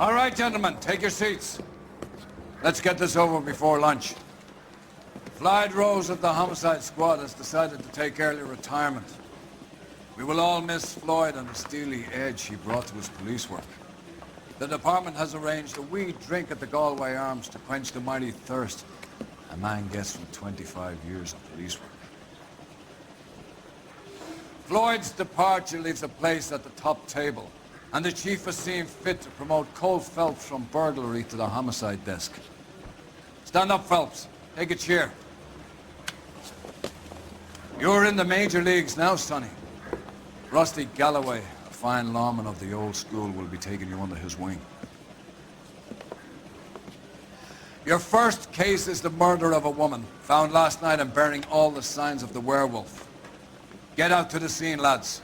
All right, gentlemen, take your seats. Let's get this over before lunch. Floyd Rose of the Homicide Squad has decided to take early retirement. We will all miss Floyd and the steely edge he brought to his police work. The department has arranged a wee drink at the Galway Arms to quench the mighty thirst a man gets from 25 years of police work. Floyd's departure leaves a place at the top table, and the chief has seen fit to promote Cole Phelps from burglary to the homicide desk. Stand up, Phelps. Take a chair. You're in the major leagues now, Sonny. Rusty Galloway, a fine lawman of the old school, will be taking you under his wing. Your first case is the murder of a woman, found last night and bearing all the signs of the werewolf. Get out to the scene, lads.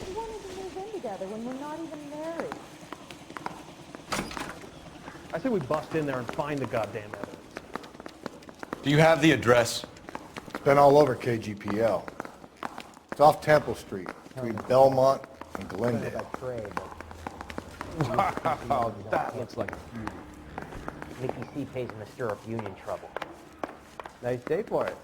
We won't even move in together when we're not even married. I say we bust in there and find the goddamn evidence. Do you have the address? It's been all over KGPL. It's off Temple Street, between Belmont and Glendale. Wow, that looks like a beauty. Mickey C. pays in the stirrup union trouble. Nice day for it.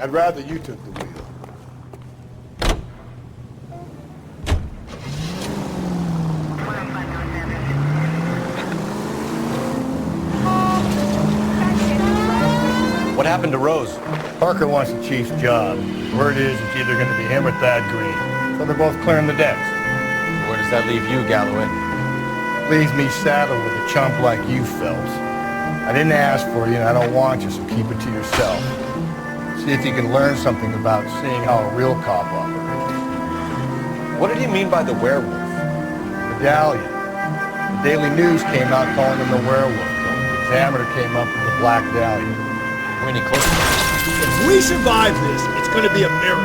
I'd rather you took the wheel. What happened to Rose? Parker wants the chief's job. Word is it's either going to be him or Thad Green. So they're both clearing the decks. Where does that leave you, Galloway? Leaves me saddled with a chump like you, Phelps. I didn't ask for you, and I don't want you, so keep it to yourself. See if you can learn something about seeing how a real cop operates. What did he mean by the werewolf? Medallion. The Daily News came out calling him the werewolf. The Examiner came up with the Black Dahlia. We're any closer? If we survive this, it's going to be a miracle.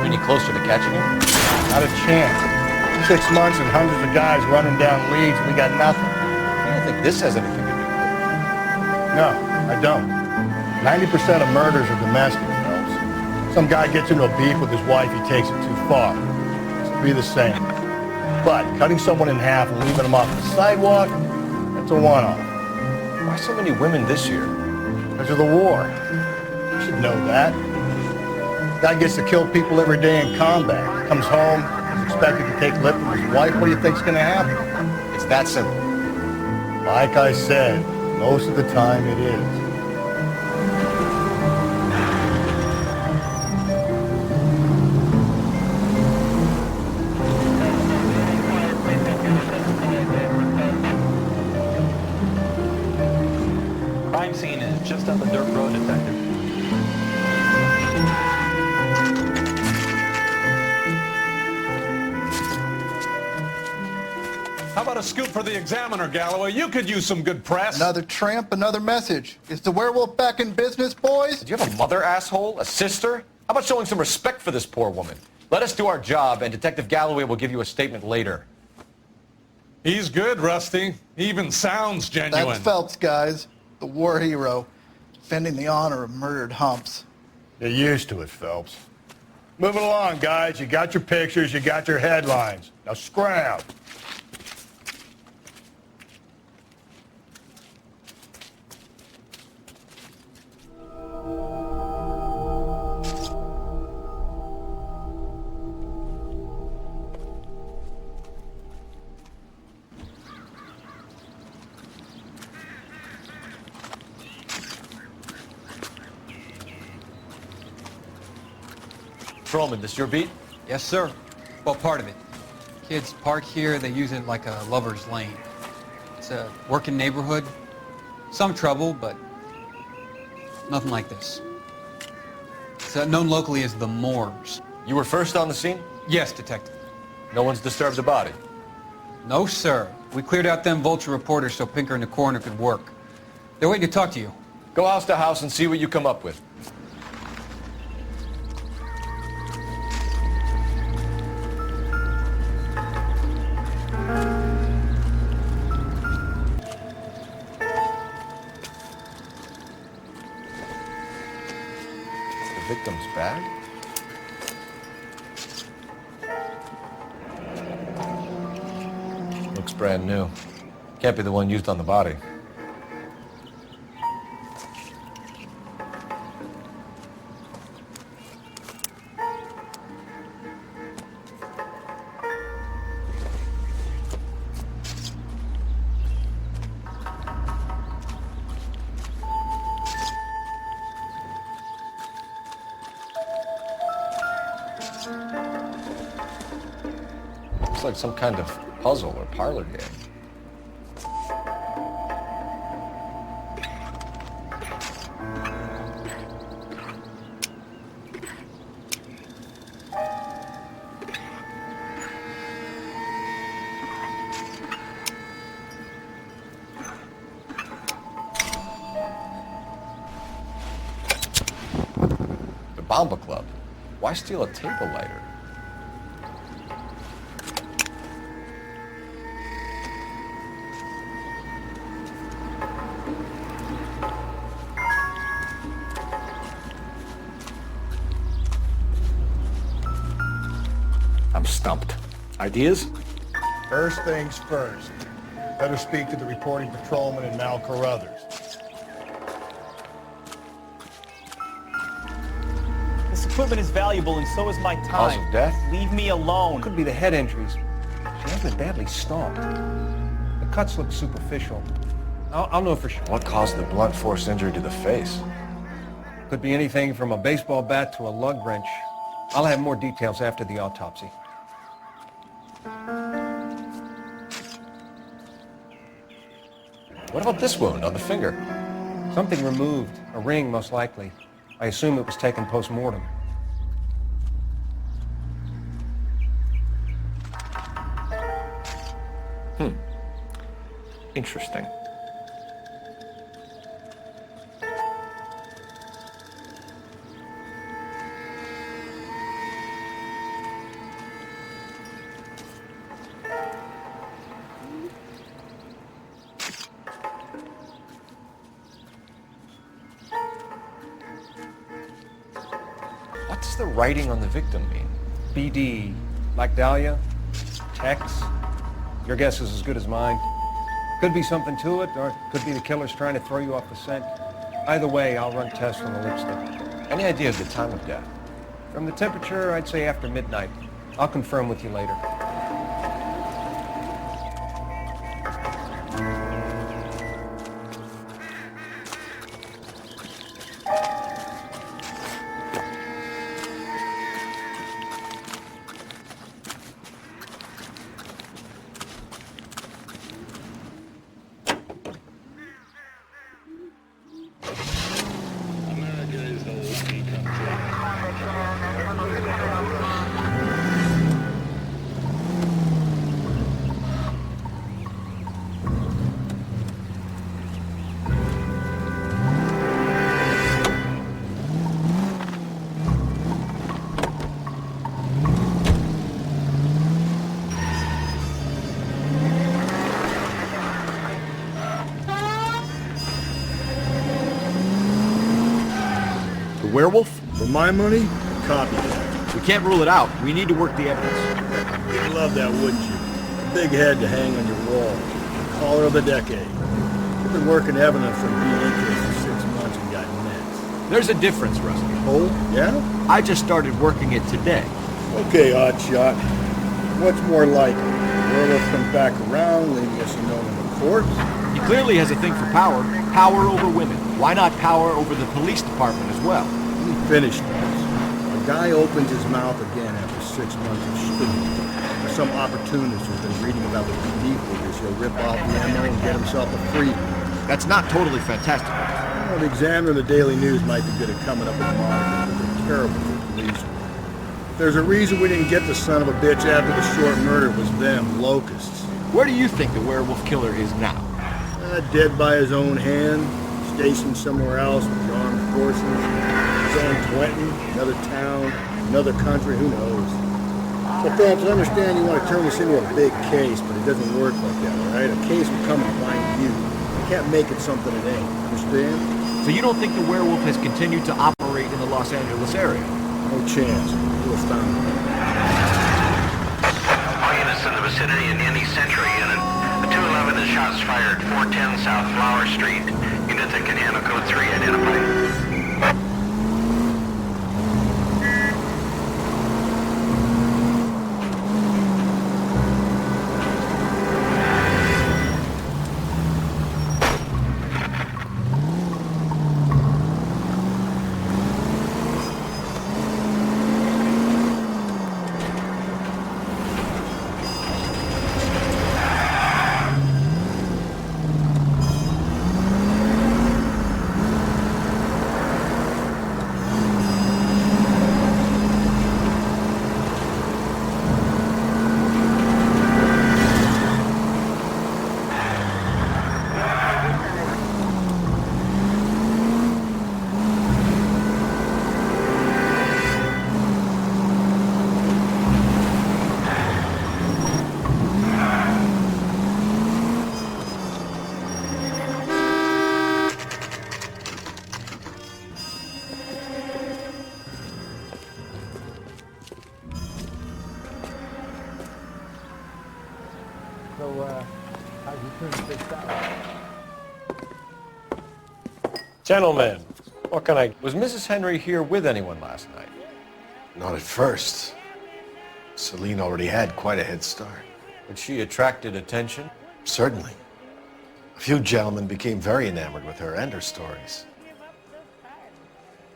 We're any closer to catching him? Not a chance. 6 months and hundreds of guys running down leads, we got nothing. I don't think this has anything to do with it. No, I don't. 90% of murders are domestic, Phelps. Some guy gets into a beef with his wife, he takes it too far. It's be the same. But cutting someone in half and leaving them off the sidewalk, that's a one-off. Why so many women this year? Because of the war. You should know that. Guy gets to kill people every day in combat. Comes home, is expected to take lip from his wife. What do you think's going to happen? It's that simple. Like I said, most of the time it is. Crime scene is just up a dirt road, Detective. How about a scoop for the Examiner, Galloway? You could use some good press. Another tramp, another message. Is the werewolf back in business, boys? Do you have a mother, asshole? A sister? How about showing some respect for this poor woman? Let us do our job, and Detective Galloway will give you a statement later. He's good, Rusty. He even sounds genuine. That's Phelps, guys. The war hero. Defending the honor of murdered humps. You're used to it, Phelps. Moving along, guys. You got your pictures, you got your headlines. Now scram. Patrolman, this your beat? Yes, sir. Well, part of it. Kids park here, they use it like a lover's lane. It's a working neighborhood. Some trouble, but nothing like this. It's known locally as the Moors. You were first on the scene? Yes, Detective. No one's disturbed the body? No, sir. We cleared out them vulture reporters so Pinker and the coroner could work. They're waiting to talk to you. Go house to house and see what you come up with. victim's bag? Looks brand new. Can't be the one used on the body. Looks like some kind of puzzle or parlor game. The Bomba Club. Why steal a table lighter? I'm stumped. Ideas? First things first. Better speak to the reporting patrolman and Mal Carruthers. This equipment is valuable, and so is my time. Cause of death? Leave me alone. Could be the head injuries. She has been badly stomped. The cuts look superficial. I'll know for sure. What caused the blunt force injury to the face? Could be anything from a baseball bat to a lug wrench. I'll have more details after the autopsy. What about this wound on the finger? Something removed. A ring, most likely. I assume it was taken post-mortem. Interesting. What does the writing on the victim mean? BD. Like Dahlia? Tex? Your guess is as good as mine. Could be something to it, or it could be the killer's trying to throw you off the scent. Either way, I'll run tests on the lipstick. Any idea of the time of death? From the temperature, I'd say after midnight. I'll confirm with you later. Werewolf? For my money, copy that. We can't rule it out. We need to work the evidence. You'd love that, wouldn't you? A big head to hang on your wall. Caller of the decade. You've been working evidence from DNA for 6 months and got next. There's a difference, Rusty. Oh, yeah? I just started working it today. Okay, Oddshot. What's more likely? Werewolf comes back around, leaving us unknown in the corpse? He clearly has a thing for power. Power over women. Why not power over the police department as well? Let me finish this. A guy opens his mouth again after 6 months of shooting. Some opportunist who's been reading about the PD figures. He'll rip off the ammo and get himself a free. That's not totally fantastic. Well, the Examiner and the Daily News might be good at coming up with monitors, but they're terrible for police. There's a reason we didn't get the son of a bitch after the short murder was them, locusts. Where do you think the werewolf killer is now? Dead by his own hand, stationed somewhere else with the armed forces. His own Quentin, another town, another country, who knows? So, Phelps, I understand you want to turn this into a big case, but it doesn't work like that, all right? A case will come and find you. You can't make it something it ain't, understand? So you don't think the werewolf has continued to operate operate in the Los Angeles area. No chance. You'll astound me. All units in the vicinity in any Century unit. The 211 is shots fired, 410 South Flower Street. Units that can handle code 3 identified. Gentlemen, what can I... Was Mrs. Henry here with anyone last night? Not at first. Celine already had quite a head start. But she attracted attention? Certainly. A few gentlemen became very enamored with her and her stories.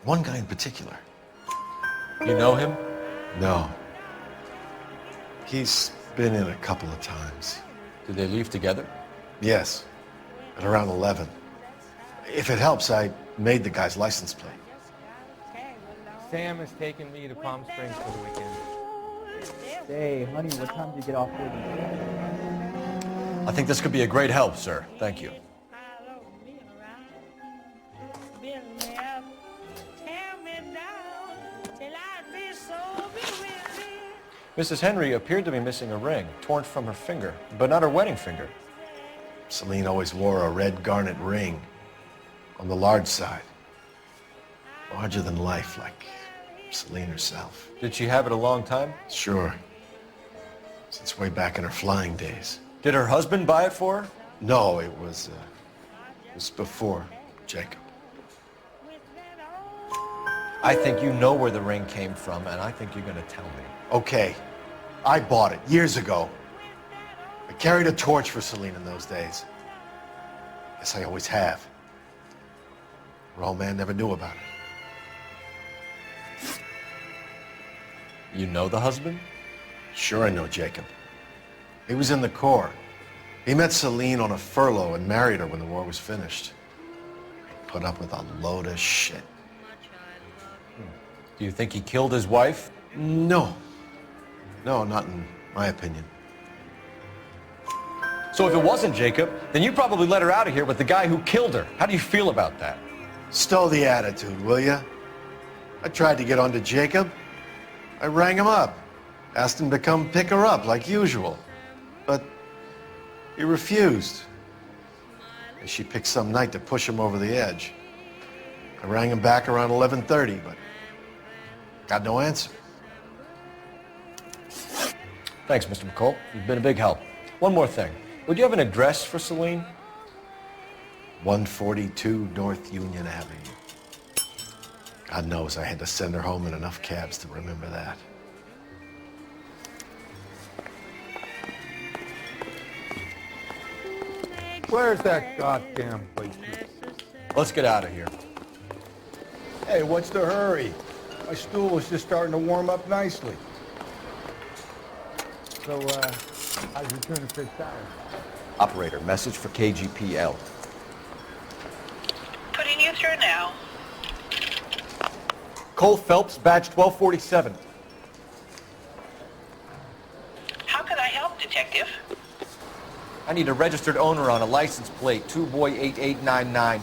One guy in particular. You know him? No. He's been in a couple of times. Did they leave together? Yes, at around 11. If it helps, I made the guy's license plate. Sam has taken me to Palm Springs for the weekend. Hey, honey, what time did you get off work? I think this could be a great help, sir. Thank you. Mrs. Henry appeared to be missing a ring, torn from her finger, but not her wedding finger. Celine always wore a red garnet ring on the large side. Larger than life, like Celine herself. Did she have it a long time? Sure. Since way back in her flying days. Did her husband buy it for her? No, it was before Jacob. I think you know where the ring came from, and I think you're going to tell me. Okay, I bought it years ago. I carried a torch for Celine in those days. Guess I always have. Her old man never knew about it. You know the husband? Sure I know Jacob. He was in the Corps. He met Celine on a furlough and married her when the war was finished. He put up with a load of shit. Do you think he killed his wife? No. No, not in my opinion. So if it wasn't Jacob, then you probably let her out of here with the guy who killed her. How do you feel about that? Stow the attitude, will ya? I tried to get onto Jacob. I rang him up. Asked him to come pick her up like usual. But he refused. She picked some night to push him over the edge. I rang him back around 11:30, but got no answer. Thanks, Mr. McCole. You've been a big help. One more thing. Would you have an address for Celine? 142 North Union Avenue. God knows I had to send her home in enough cabs to remember that. Where's that goddamn place? Let's get out of here. Hey, what's the hurry? My stool was just starting to warm up nicely. So, how's your tuna fish salad? Operator, message for KGPL. Putting you through now. Cole Phelps, badge 1247. How can I help, Detective? I need a registered owner on a license plate, 2boy8899.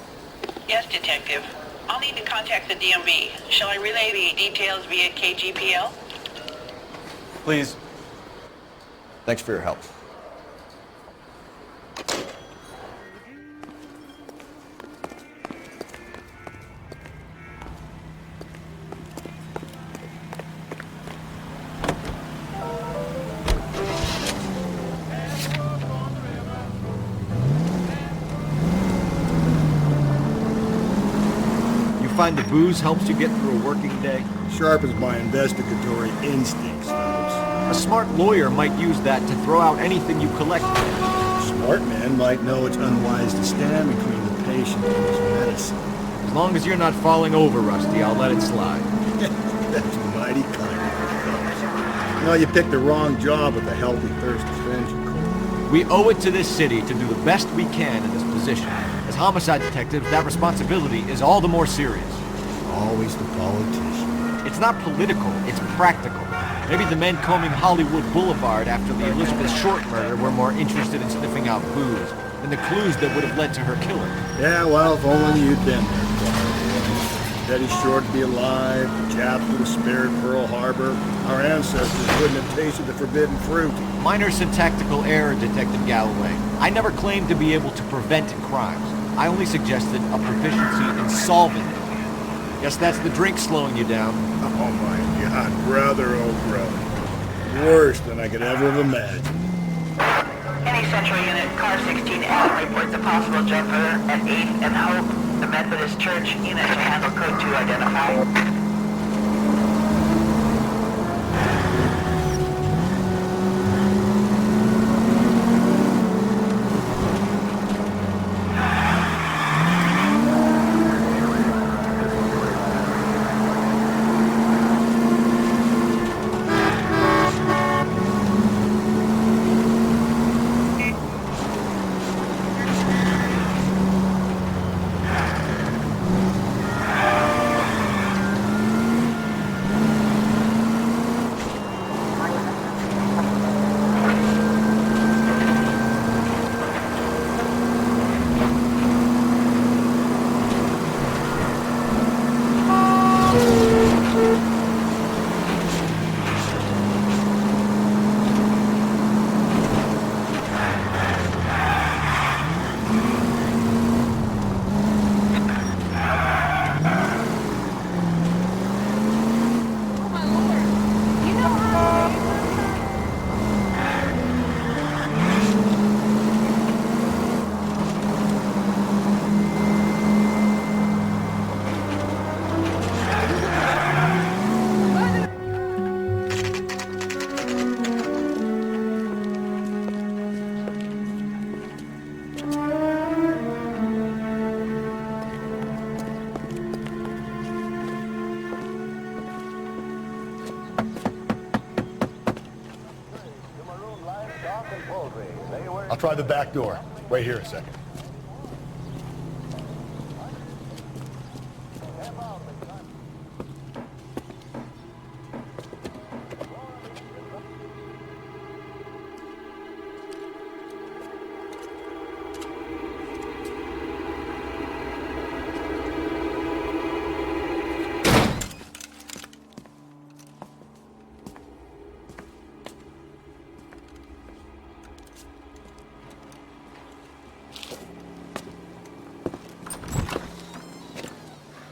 Yes, Detective. I'll need to contact the DMV. Shall I relay the details via KGPL? Please. Thanks for your help. find the booze helps you get through a working day? Sharpens my investigatory instincts, Phelps. A smart lawyer might use that to throw out anything you collect. A smart man might know it's unwise to stand between the patient and his medicine. As long as you're not falling over, Rusty, I'll let it slide. That's mighty kind of you, Phelps. You know, you picked the wrong job with a healthy thirst for friendship. We owe it to this city to do the best we can in this position. As homicide detectives, that responsibility is all the more serious. Always the politician. It's not political, it's practical. Maybe the men combing Hollywood Boulevard after the Elizabeth Short murder were more interested in sniffing out booze than the clues that would have led to her killing. Yeah, well, if only you'd been there. Betty Short would be alive, the Japs would have spared Pearl Harbor, our ancestors wouldn't have tasted the forbidden fruit. Minor syntactical error, Detective Galloway. I never claimed to be able to prevent crimes. I only suggested a proficiency in solving them. Guess that's the drink slowing you down. Oh my God, brother, oh brother. Worse than I could ever have imagined. Any Central Unit, car 16L reports a possible jumper at 8th and Hope. The Methodist Church unit to handle code 2 identify. I'll try the back door. Wait here a second.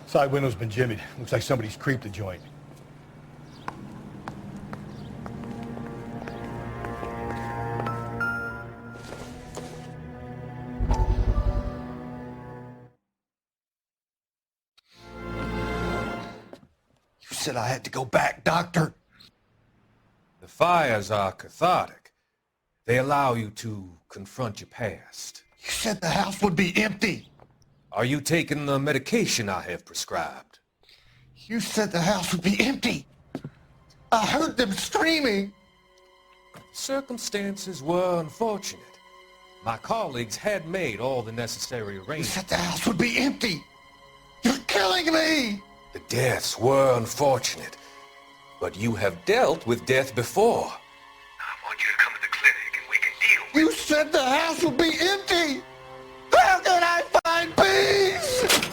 Side window's been jimmied. Looks like somebody's creeped the joint. You said I had to go back, Doctor. The fires are cathartic. They allow you to confront your past. You said the house would be empty. Are you taking the medication I have prescribed? You said the house would be empty. I heard them screaming. Circumstances were unfortunate. My colleagues had made all the necessary You arrangements. said the house would be empty. You're killing me. The deaths were unfortunate, but you have dealt with death before. I want you to come to the clinic and we can deal with You said the house would be empty. How can I find peace?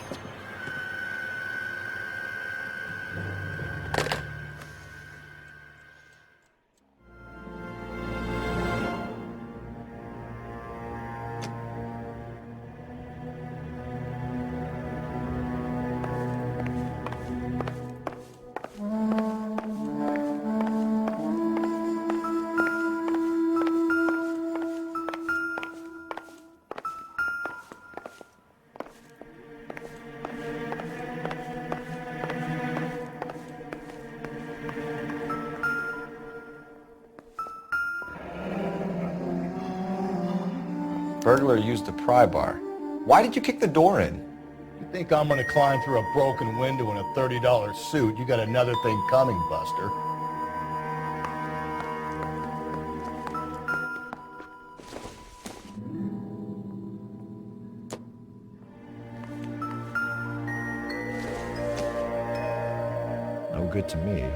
Burglar used the pry bar. Why did you kick the door in? You think I'm gonna climb through a broken window in a $30 suit? You got another thing coming, Buster. No good to me.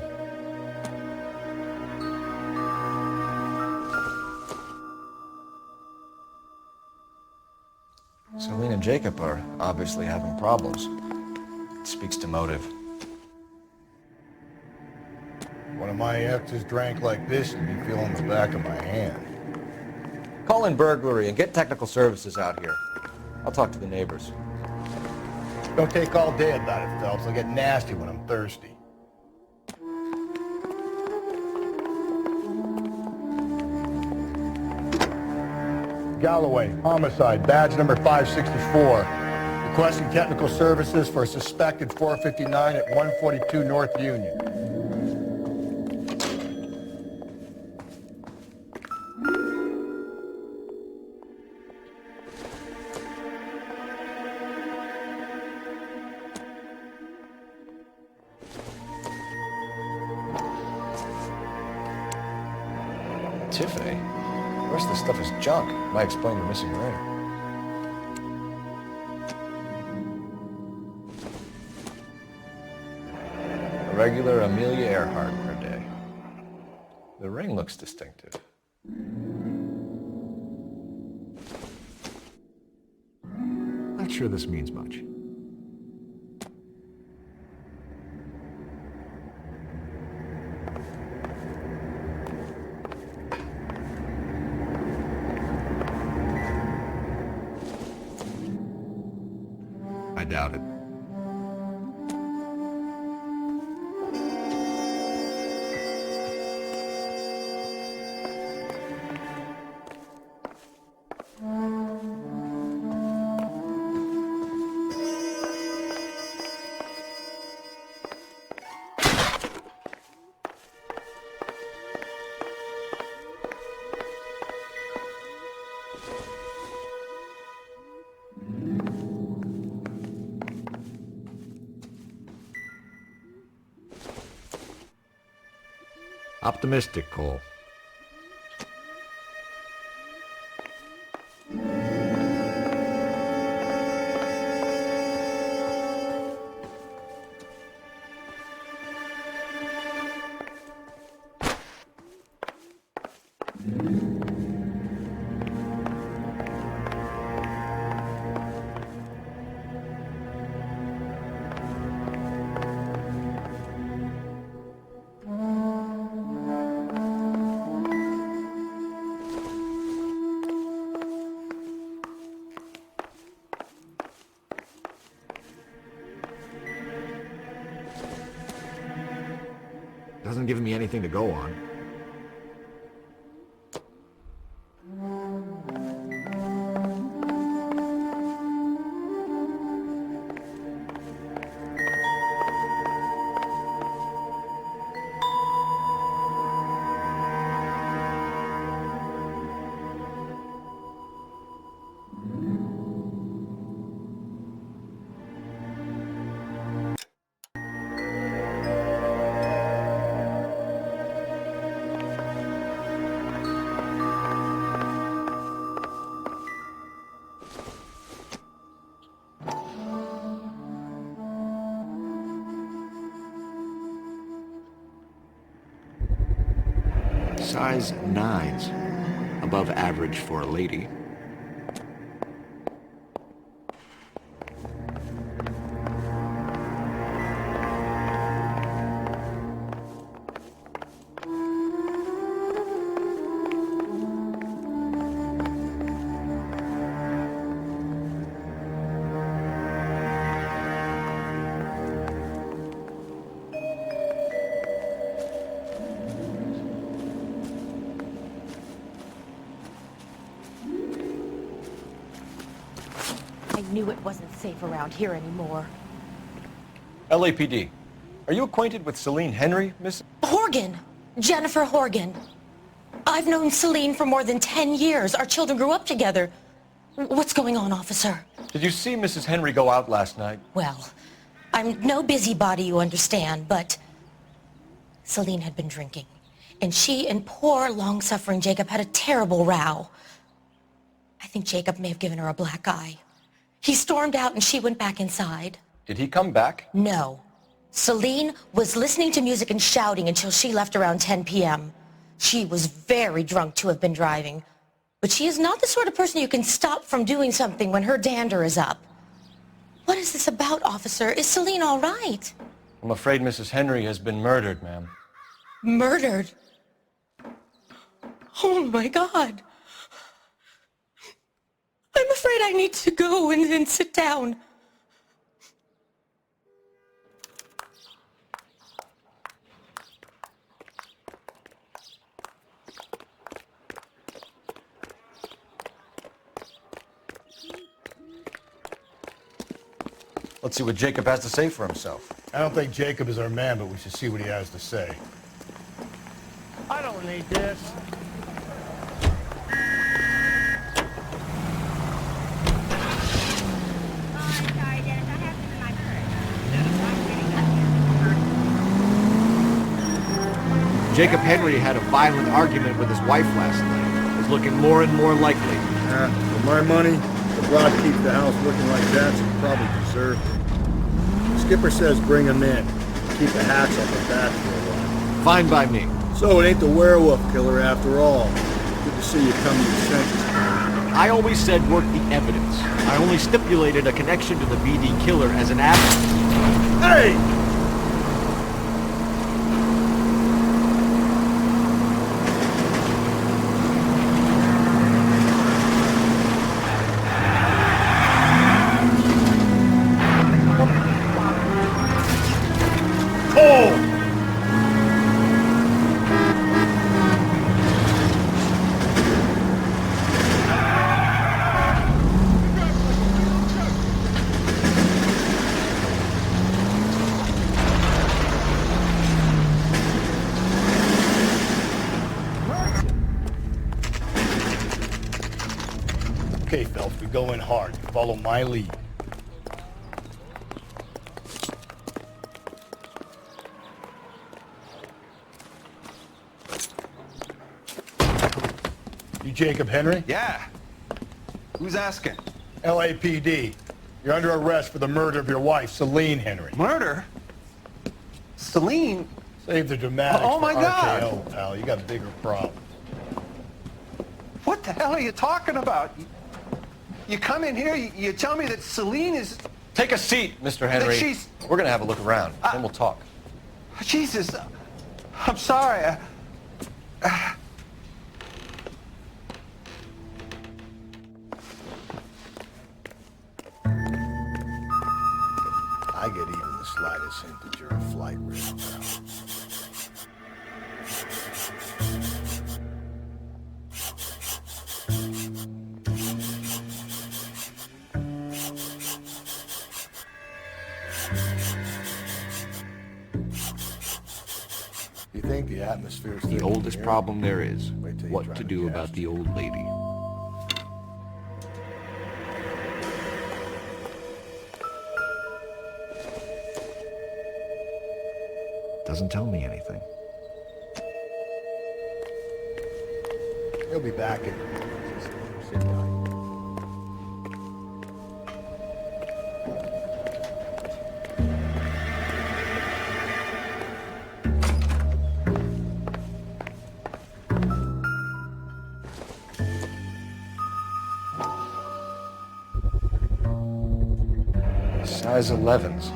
Celine and Jacob are obviously having problems. It speaks to motive. One of my exes drank like this and be feeling the back of my hand. Call in burglary and get technical services out here. I'll talk to the neighbors. Don't take all day about it, Phelps. I'll get nasty when I'm thirsty. Galloway, Homicide, badge number 564. Requesting technical services for a suspected 459 at 142 North Union. Tiffany? The rest of this stuff is junk. Might explain the missing ring. A regular Amelia Earhart per day. The ring looks distinctive. Not sure this means much. I doubt it. Optimistic, Cole. Doesn't give me anything to go on. Size 9s, above average for a lady. I knew it wasn't safe around here anymore. LAPD. Are you acquainted with Celine Henry, Miss? Horgan. Jennifer Horgan. I've known Celine for more than 10 years. Our children grew up together. What's going on, officer? Did you see Mrs. Henry go out last night? Well, I'm no busybody, you understand, but Celine had been drinking, and she and poor, long-suffering Jacob had a terrible row. I think Jacob may have given her a black eye. He stormed out, and she went back inside. Did he come back? No. Celine was listening to music and shouting until she left around 10 p.m. She was very drunk to have been driving, but she is not the sort of person you can stop from doing something when her dander is up. What is this about, officer? Is Celine all right? I'm afraid Mrs. Henry has been murdered, ma'am. Murdered? Oh, my God. I'm afraid I need to go and sit down. Let's see what Jacob has to say for himself. I don't think Jacob is our man, but we should see what he has to say. I don't need this. Jacob Henry had a violent argument with his wife last night. It's looking more and more likely. For my money, the broad keeps the house looking like that, so he probably deserved it. Skipper says bring him in. Keep the hats up and back for a while. Fine by me. So it ain't the werewolf killer after all. Good to see you come to your senses. I always said work the evidence. I only stipulated a connection to the BD killer as an avenue. Hey! Okay, Phelps, we go in hard. Follow my lead. You Jacob Henry? Yeah. Who's asking? LAPD. You're under arrest for the murder of your wife, Celine Henry. Murder? Celine? Save the dramatics Oh, my for God. RKO, pal. You got bigger problems. What the hell are you talking about? You come in here, you tell me that Celine is... Take a seat, Mr. Henry. she's- We're going to have a look around, then we'll talk. Jesus, I'm sorry. I get even the slightest hint that you're a flight risk, pal. You think the atmosphere's The oldest problem there is, what to do about the old lady. Doesn't tell me anything. He'll be back in. Sit down. Size 11s.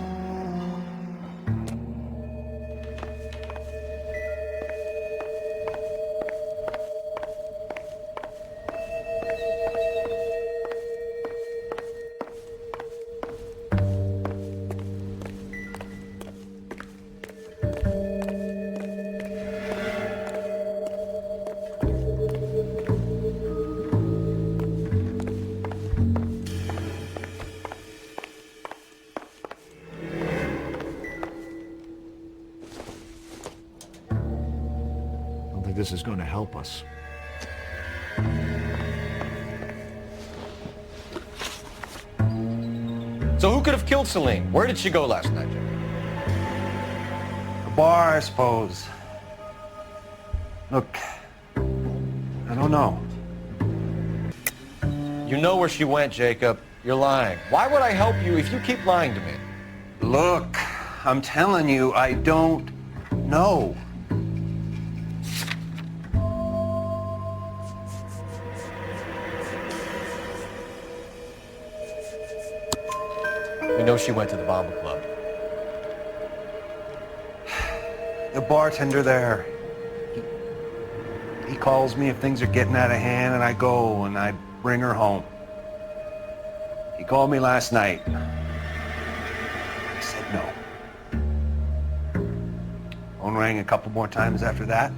This is going to help us. So who could have killed Celine? Where did she go last night, Jacob? The bar, I suppose. Look, I don't know. You know where she went, Jacob. You're lying. Why would I help you if you keep lying to me? Look, I'm telling you, I don't know. We know she went to the Bomber Club. The bartender there, he calls me if things are getting out of hand, and I go and I bring her home. He called me last night. I said no. Phone rang a couple more times after that.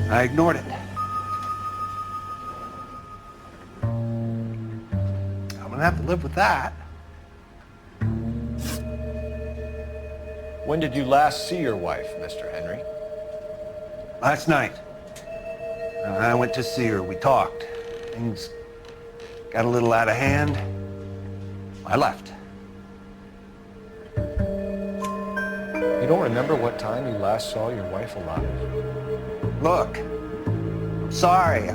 I ignored it. I'm gonna have to live with that. When did you last see your wife, Mr. Henry? Last night. I went to see her. We talked. Things got a little out of hand. I left. You don't remember what time you last saw your wife alive? Look, I'm sorry.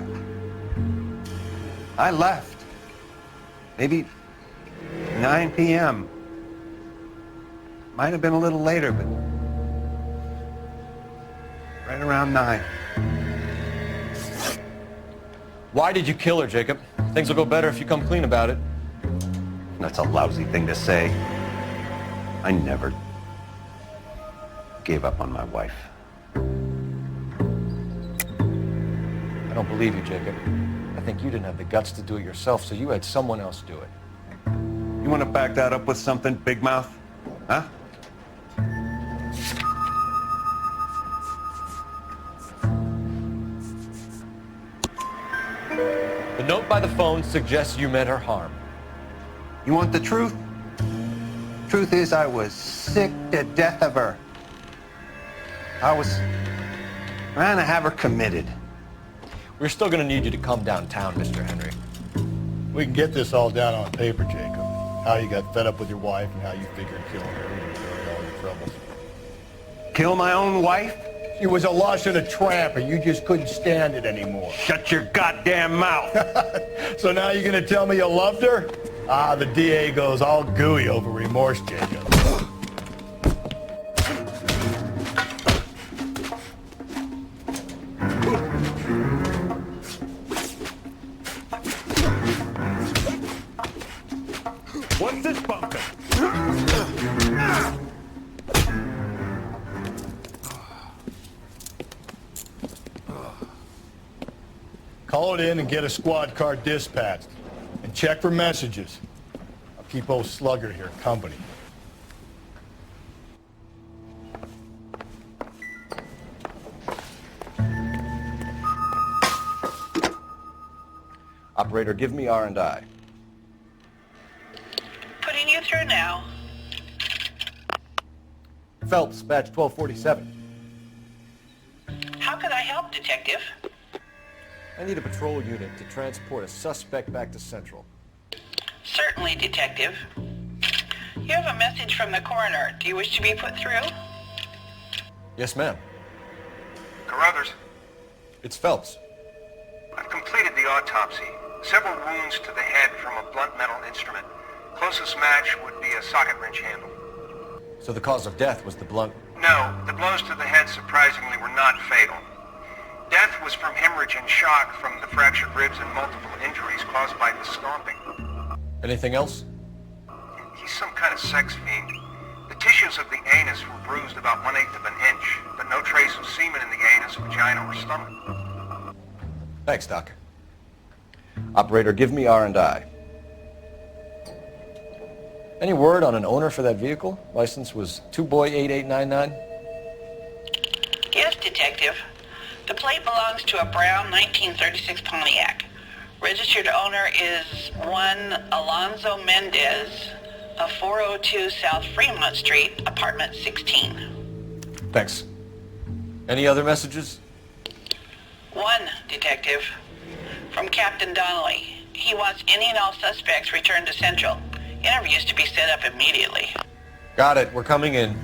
I left. Maybe 9 p.m. Might have been a little later, but right around 9. Why did you kill her, Jacob? Things will go better if you come clean about it. That's a lousy thing to say. I never gave up on my wife. I don't believe you, Jacob. I think you didn't have the guts to do it yourself, so you had someone else do it. You want to back that up with something, Big Mouth? Huh? The note by the phone suggests you meant her harm. You want the truth? Truth is, I was sick to death of her. I was trying to have her committed. We're still going to need you to come downtown, Mr. Henry. We can get this all down on paper, Jacob. How you got fed up with your wife and how you figured killing her would bury all your troubles. Kill my own wife? She was a lush and a tramp, and you just couldn't stand it anymore. Shut your goddamn mouth! So now you're gonna tell me you loved her? Ah, the DA goes all gooey over remorse, Jacob. What's this bunker? Call it in and get a squad car dispatched. And check for messages. I'll keep old Slugger here company. Operator, give me R&I. Putting you through now. Phelps, badge 1247. How could I help, Detective? I need a patrol unit to transport a suspect back to Central. Certainly, Detective. You have a message from the coroner. Do you wish to be put through? Yes, ma'am. Carruthers, It's Phelps. I've completed the autopsy. Several wounds to the head from a blunt metal instrument. Closest match would be a socket wrench handle. So the cause of death was the blunt... No, the blows to the head surprisingly were not fatal. Death was from hemorrhage and shock from the fractured ribs and multiple injuries caused by the stomping. Anything else? He's some kind of sex fiend. The tissues of the anus were bruised about 1/8 of an inch, but no trace of semen in the anus, vagina, or stomach. Thanks, Doc. Operator, give me R&I. Any word on an owner for that vehicle? License was 2boy8899. Yes, Detective. The plate belongs to a brown 1936 Pontiac. Registered owner is one Alonzo Mendez of 402 South Fremont Street, apartment 16. Thanks. Any other messages? One, Detective. From Captain Donnelly. He wants any and all suspects returned to Central. Interviews to be set up immediately. Got it. We're coming in.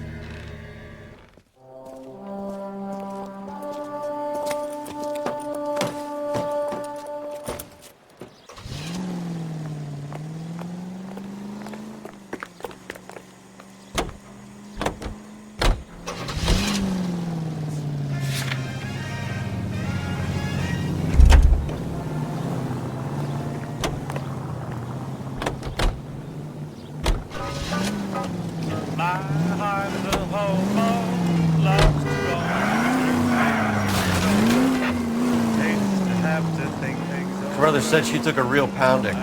Brother said she took a real pounding.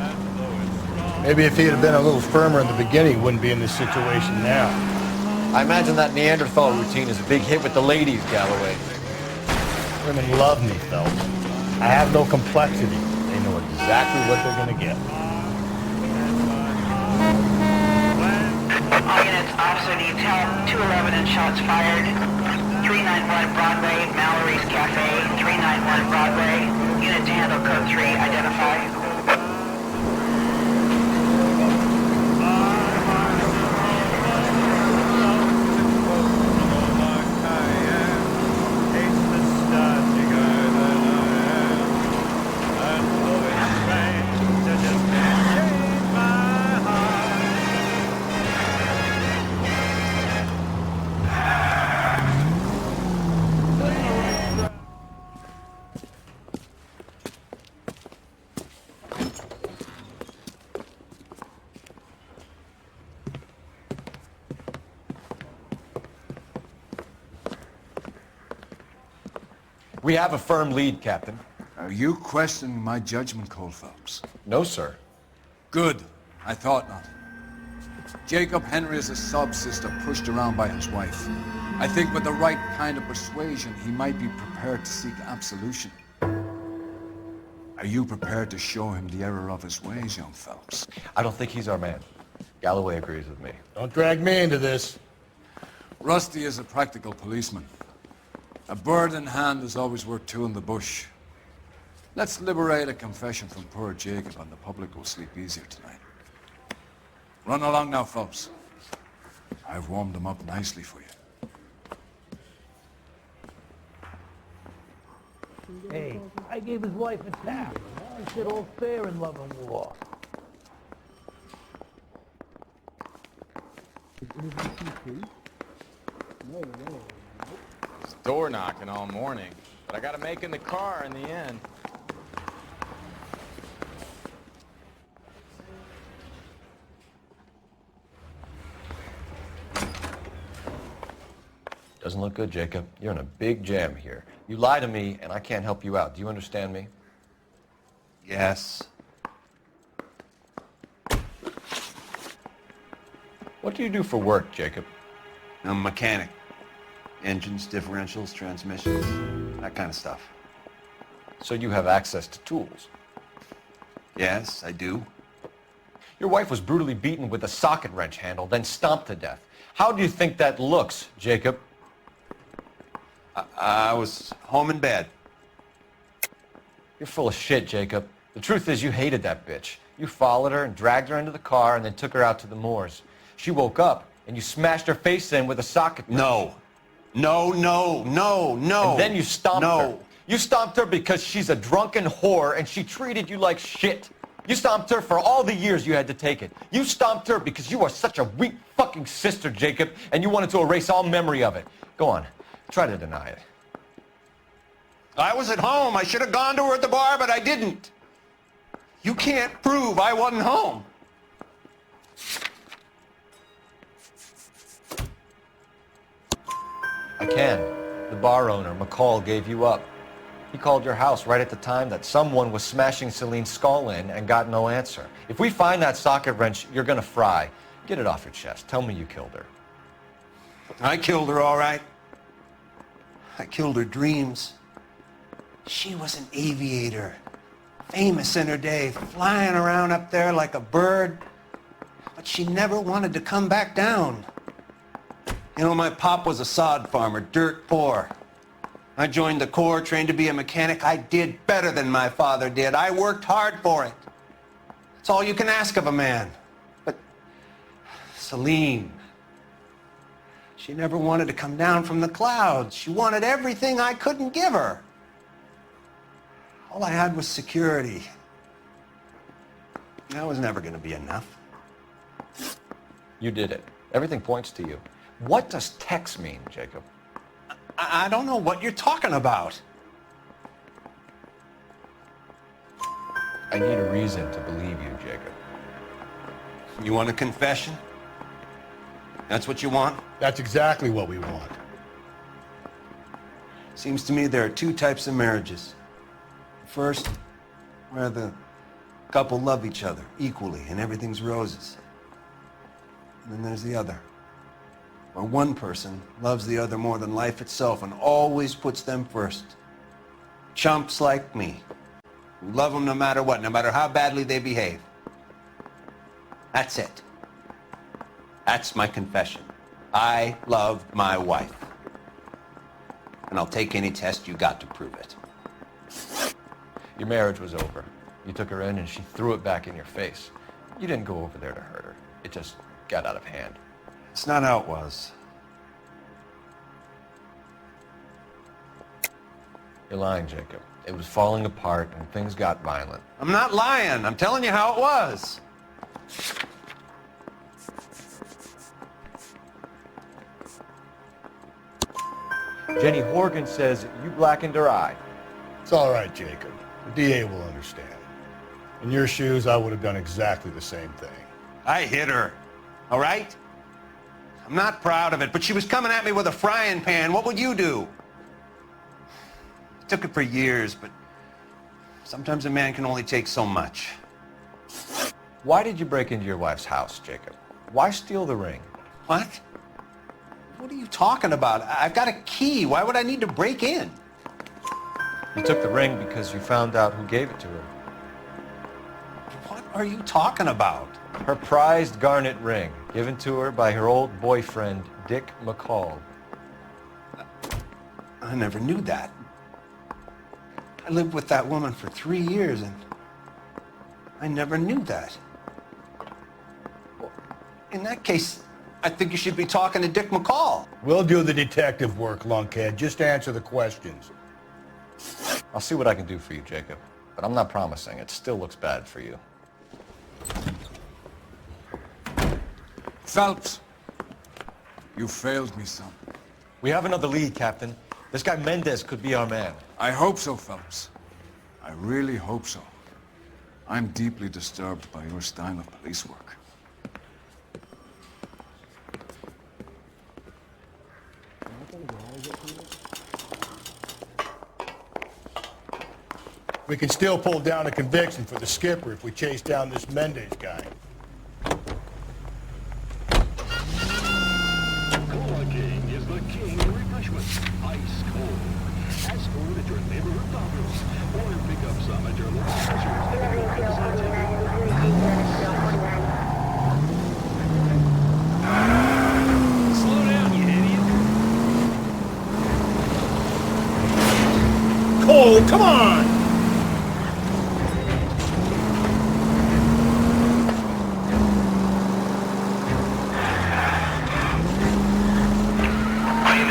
Maybe if he had been a little firmer in the beginning, he wouldn't be in this situation now. I imagine that Neanderthal routine is a big hit with the ladies, Galloway. Women love me, Phelps. I have no complexity. They know exactly what they're going to get. All units, officer needs help. 211 and shots fired. 391 Broadway, Mallory's Cafe. 391 Broadway. Unit to handle code 3, identify. We have a firm lead, Captain. Are you questioning my judgment, Cole Phelps? No, sir. Good. I thought not. Jacob Henry is a sub-sister pushed around by his wife. I think with the right kind of persuasion, he might be prepared to seek absolution. Are you prepared to show him the error of his ways, young Phelps? I don't think he's our man. Galloway agrees with me. Don't drag me into this. Rusty is a practical policeman. A bird in hand is always worth two in the bush. Let's liberate a confession from poor Jacob and the public will sleep easier tonight. Run along now, Phelps. I've warmed them up nicely for you. Hey, I gave his wife a tap. I said all fair in love and war. It's door knocking all morning, but I got to make in the car in the end. Doesn't look good, Jacob. You're in a big jam here. You lie to me, and I can't help you out. Do you understand me? Yes. What do you do for work, Jacob? I'm a mechanic. Engines, differentials, transmissions, that kind of stuff. So you have access to tools? Yes, I do. Your wife was brutally beaten with a socket wrench handle, then stomped to death. How do you think that looks, Jacob? I was home in bed. You're full of shit, Jacob. The truth is you hated that bitch. You followed her and dragged her into the car and then took her out to the moors. She woke up and you smashed her face in with a socket wrench. No. No. And then you stomped her. You stomped her because she's a drunken whore and she treated you like shit. You stomped her for all the years you had to take it. You stomped her because you are such a weak fucking sister, Jacob, and you wanted to erase all memory of it. Go on. Try to deny it. I was at home. I should have gone to her at the bar, but I didn't. You can't prove I wasn't home. I can. The bar owner, McCall, gave you up. He called your house right at the time that someone was smashing Celine's skull in and got no answer. If we find that socket wrench, you're gonna fry. Get it off your chest. Tell me you killed her. I killed her, all right. I killed her dreams. She was an aviator, famous in her day, flying around up there like a bird, but she never wanted to come back down. You know, my pop was a sod farmer, dirt poor. I joined the Corps, trained to be a mechanic. I did better than my father did. I worked hard for it. It's all you can ask of a man. But Celine. She never wanted to come down from the clouds. She wanted everything I couldn't give her. All I had was security. That was never going to be enough. You did it. Everything points to you. What does Tex mean, Jacob? I don't know what you're talking about. I need a reason to believe you, Jacob. You want a confession? That's what you want? That's exactly what we want. Seems to me there are two types of marriages. First, where the couple love each other equally and everything's roses. And then there's the other, where one person loves the other more than life itself and always puts them first. Chumps like me, who love them no matter what, no matter how badly they behave. That's it. That's my confession. I love my wife. And I'll take any test you got to prove it. Your marriage was over. You took her in and she threw it back in your face. You didn't go over there to hurt her. It just got out of hand. It's not how it was. You're lying, Jacob. It was falling apart and things got violent. I'm not lying. I'm telling you how it was. Jenny Horgan says you blackened her eye. It's all right, Jacob. The DA will understand. In your shoes, I would have done exactly the same thing. I hit her, all right? I'm not proud of it, but she was coming at me with a frying pan. What would you do? It took it for years, but sometimes a man can only take so much. Why did you break into your wife's house, Jacob? Why steal the ring? What? What are you talking about? I've got a key. Why would I need to break in? You took the ring because you found out who gave it to her. What are you talking about? Her prized garnet ring, given to her by her old boyfriend, Dick McCall. I never knew that. I lived with that woman for 3 years, and I never knew that. Well, in that case, I think you should be talking to Dick McCall. We'll do the detective work, lunkhead. Just answer the questions. I'll see what I can do for you, Jacob. But I'm not promising. It still looks bad for you. Phelps, you failed me, son. We have another lead, Captain. This guy Mendez could be our man. I hope so, Phelps. I really hope so. I'm deeply disturbed by your style of police work. We can still pull down a conviction for the skipper if we chase down this Mendez guy. Cola King is the king of refreshment. Ice cold. Ask cold at your neighborhood Domino's. Or pick up some at your local Slow down, you idiot. Cole, come on!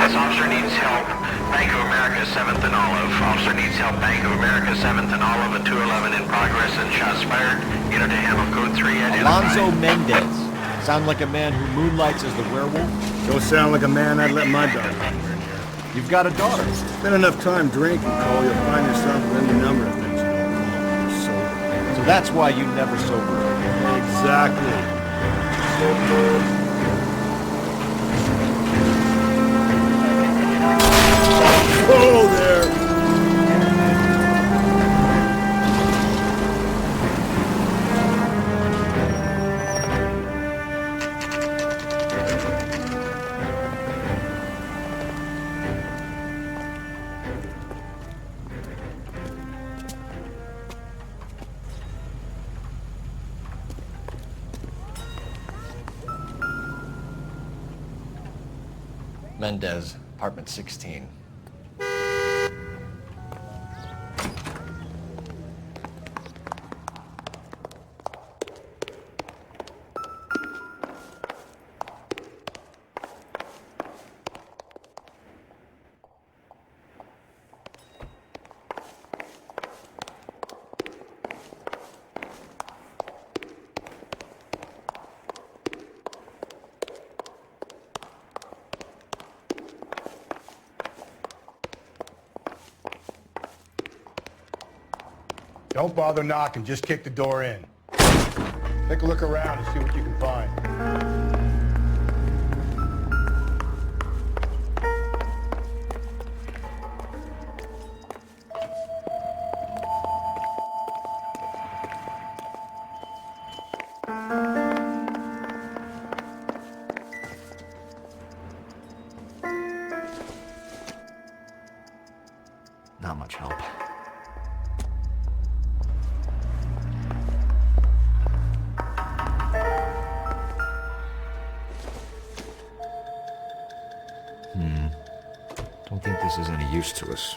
Officer needs help. Bank of America, 7th and Olive. Officer needs help. Bank of America, 7th and Olive, and 211 in progress and shots fired. Enter to handle code 3 identified. Alonzo Mendez. Sound like a man who moonlights as the werewolf? Don't sound like a man I'd let my daughter run in here. You've got a daughter. Spend enough time drinking, Cole, you'll find yourself with any number of things you don't want. So that's why you never sober up. Exactly. Oh, there! Mendez, apartment 16. Don't bother knocking, just kick the door in. Take a look around and see what you can find. Not much help. Don't think this is any use to us.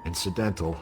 Incidental.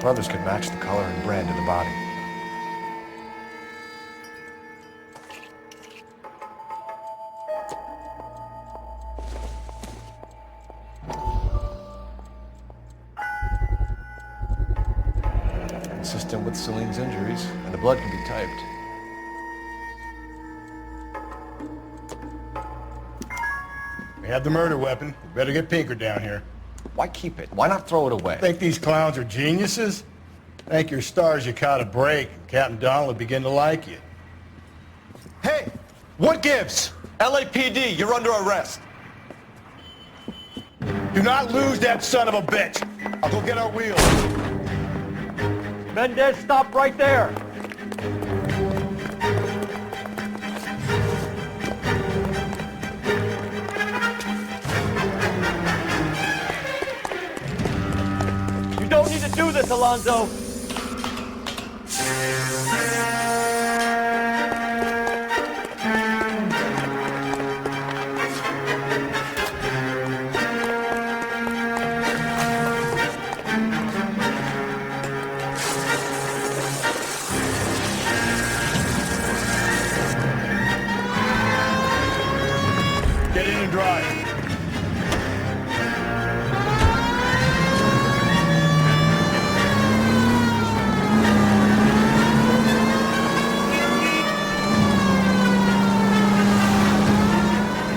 Others could match the color and brand of the body. Consistent with Celine's injuries, and the blood can be typed. We have the murder weapon. We better get Pinker down here. Why keep it? Why not throw it away? Think these clowns are geniuses? Thank your stars you caught a break. Captain Donald will begin to like you. Hey, what gives? LAPD, you're under arrest. Do not lose that son of a bitch. I'll go get our wheels. Mendez, stop right there. You don't need to do this, Alonzo. Get in and drive.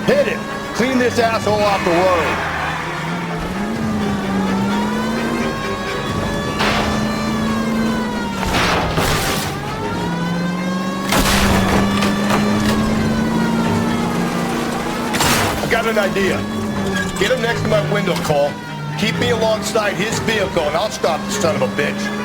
Hit it! Clean this asshole off the road. I got an idea. Get him next to my window, Cole. Keep me alongside his vehicle and I'll stop the son of a bitch.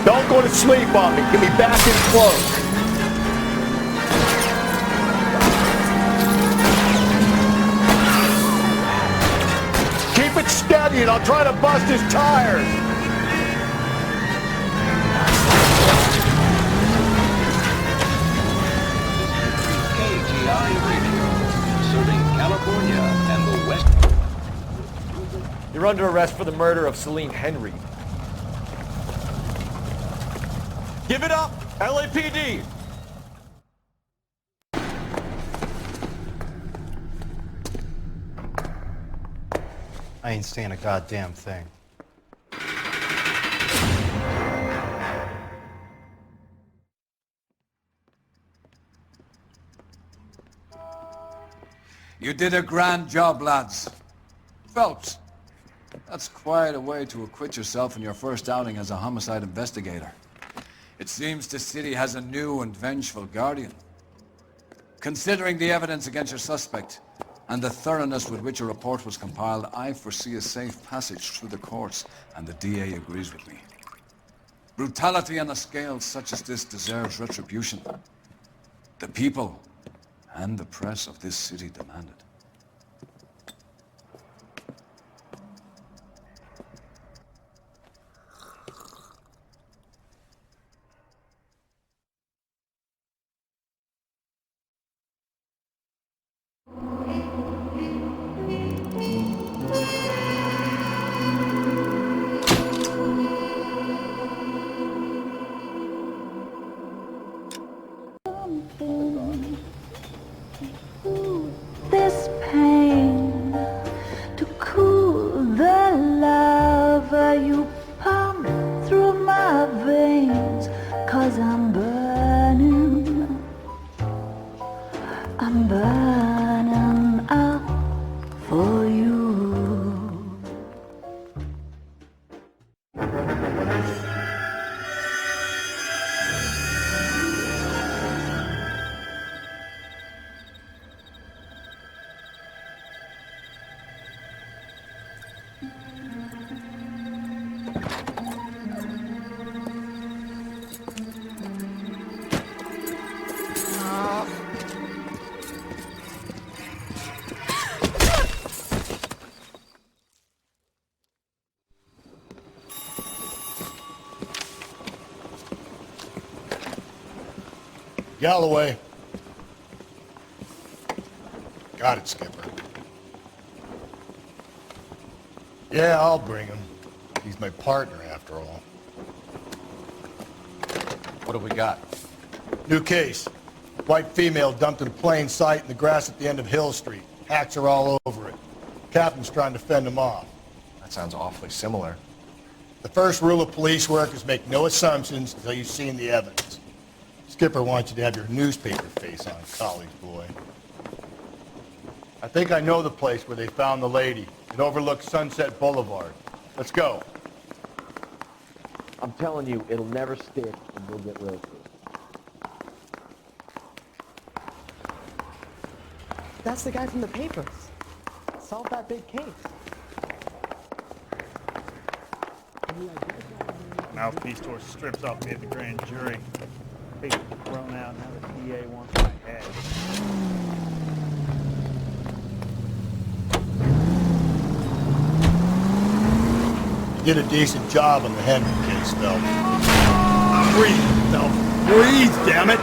Don't go to sleep on me. Get me back in close. Keep it steady and I'll try to bust his tires. KTI Radio, serving California and the West. You're under arrest for the murder of Celine Henry. Give it up, LAPD! I ain't saying a goddamn thing. You did a grand job, lads. Phelps, that's quite a way to acquit yourself in your first outing as a homicide investigator. It seems the city has a new and vengeful guardian. Considering the evidence against your suspect, and the thoroughness with which a report was compiled, I foresee a safe passage through the courts, and the DA agrees with me. Brutality on a scale such as this deserves retribution. The people and the press of this city demand it. This pain to cool the lava you pump through my veins, 'cause I'm burning up for you. Galloway. Got it, Skipper. Yeah, I'll bring him. He's my partner, after all. What do we got? New case. White female dumped in plain sight in the grass at the end of Hill Street. Hacks are all over it. Captain's trying to fend him off. That sounds awfully similar. The first rule of police work is make no assumptions until you've seen the evidence. Skipper wants you to have your newspaper face on, college boy. I think I know the place where they found the lady. It overlooks Sunset Boulevard. Let's go. I'm telling you, it'll never stick, and we'll get roasted. That's the guy from the papers. Solved that big case. Mouthpiece tore strips off me at the grand jury. Papers thrown out, now the DA wants my head. You did a decent job on the Henry case, Phelps. Breathe, Phelps. Breathe, damn it!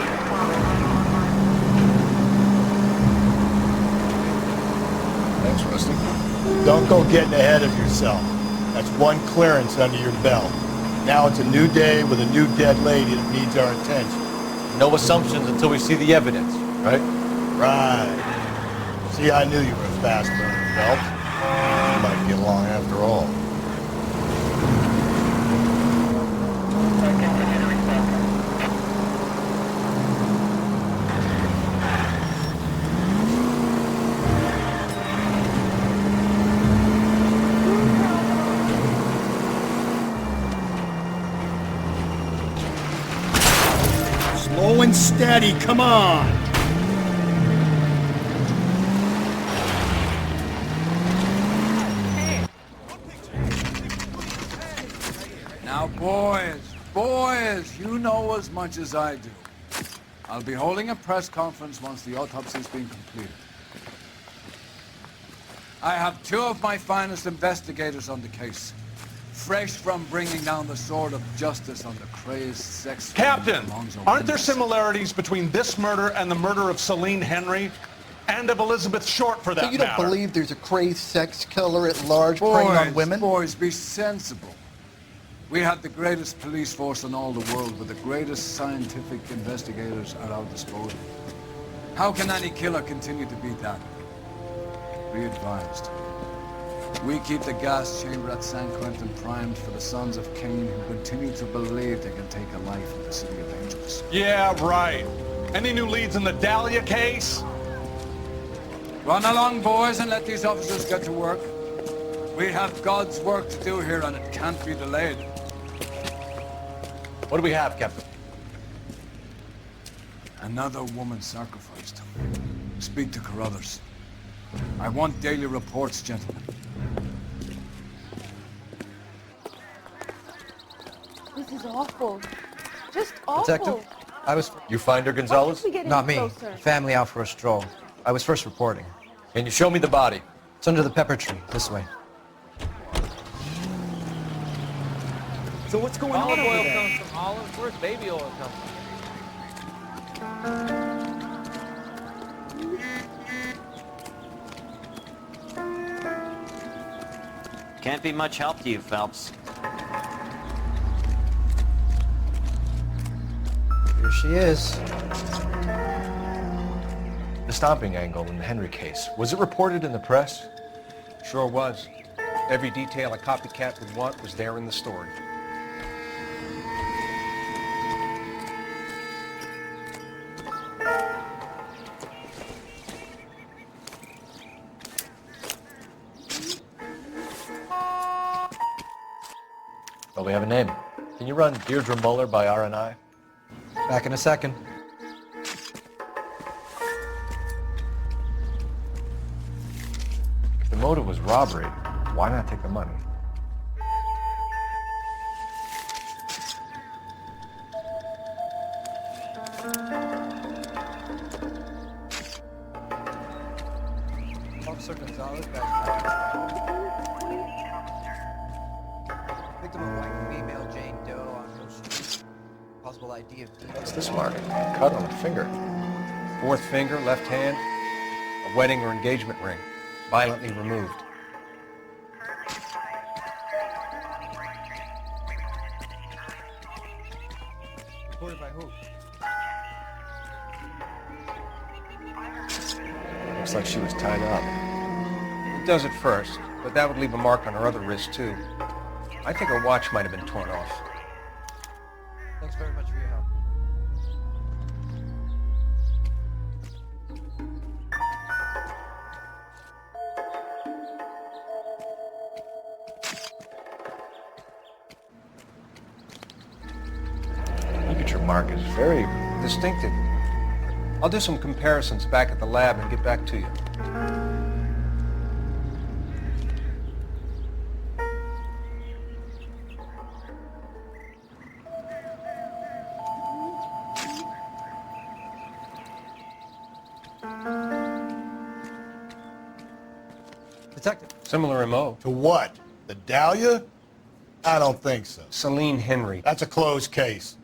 Thanks, Rusty. Don't go getting ahead of yourself. That's one clearance under your belt. Now it's a new day with a new dead lady that needs our attention. No assumptions until we see the evidence, right? Right. See, I knew you were a fast learner, Phelps. You might get along after all. Slow and steady, come on! Now, boys, you know as much as I do. I'll be holding a press conference once the autopsy's been completed. I have two of my finest investigators on the case, fresh from bringing down the sword of justice on the crazed sex... Captain, aren't there similarities between this murder and the murder of Celine Henry? And of Elizabeth Short, for that So you don't matter? believe there's a crazed sex killer at large preying on women? Boys, be sensible. We have the greatest police force in all the world with the greatest scientific investigators at our disposal. How can any killer continue to be that? Be advised. We keep the gas chamber at San Quentin primed for the sons of Cain who continue to believe they can take a life in the City of Angels. Yeah, right. Any new leads in the Dahlia case? Run along, boys, and let these officers get to work. We have God's work to do here, and it can't be delayed. What do we have, Captain? Another woman sacrificed. Speak to Carruthers. I want daily reports, gentlemen. This is awful. Just awful. Detective, You find her, Gonzalez? We get Not in me. closer. Family out for a stroll. I was first reporting. Can you show me the body? It's under the pepper tree. This way. So what's going on over there? Olive oil comes from olives. Where's baby oil come from? Can't be much help to you, Phelps. Here she is. The stomping angle in the Henry case, was it reported in the press? Sure was. Every detail a copycat would want was there in the story. Well, we have a name. Can you run Deirdre Muller by R&I? Back in a second. If the motive was robbery, why not take the money? Officer Gonzalez, victim of white female Jane Doe on Hill Street. Possible ID of... What's this mark? Cut on the finger. Fourth finger, left hand, a wedding or engagement ring, violently removed. Reported by who? Looks like she was tied up. It does at first, but that would leave a mark on her other wrist, too. I think her watch might have been torn off. Thanks very much for your help. Look at your mark, it's very distinctive. I'll do some comparisons back at the lab and get back to you. Detective. Similar MO. To what? The Dahlia? I don't think so. Celine Henry. That's a closed case.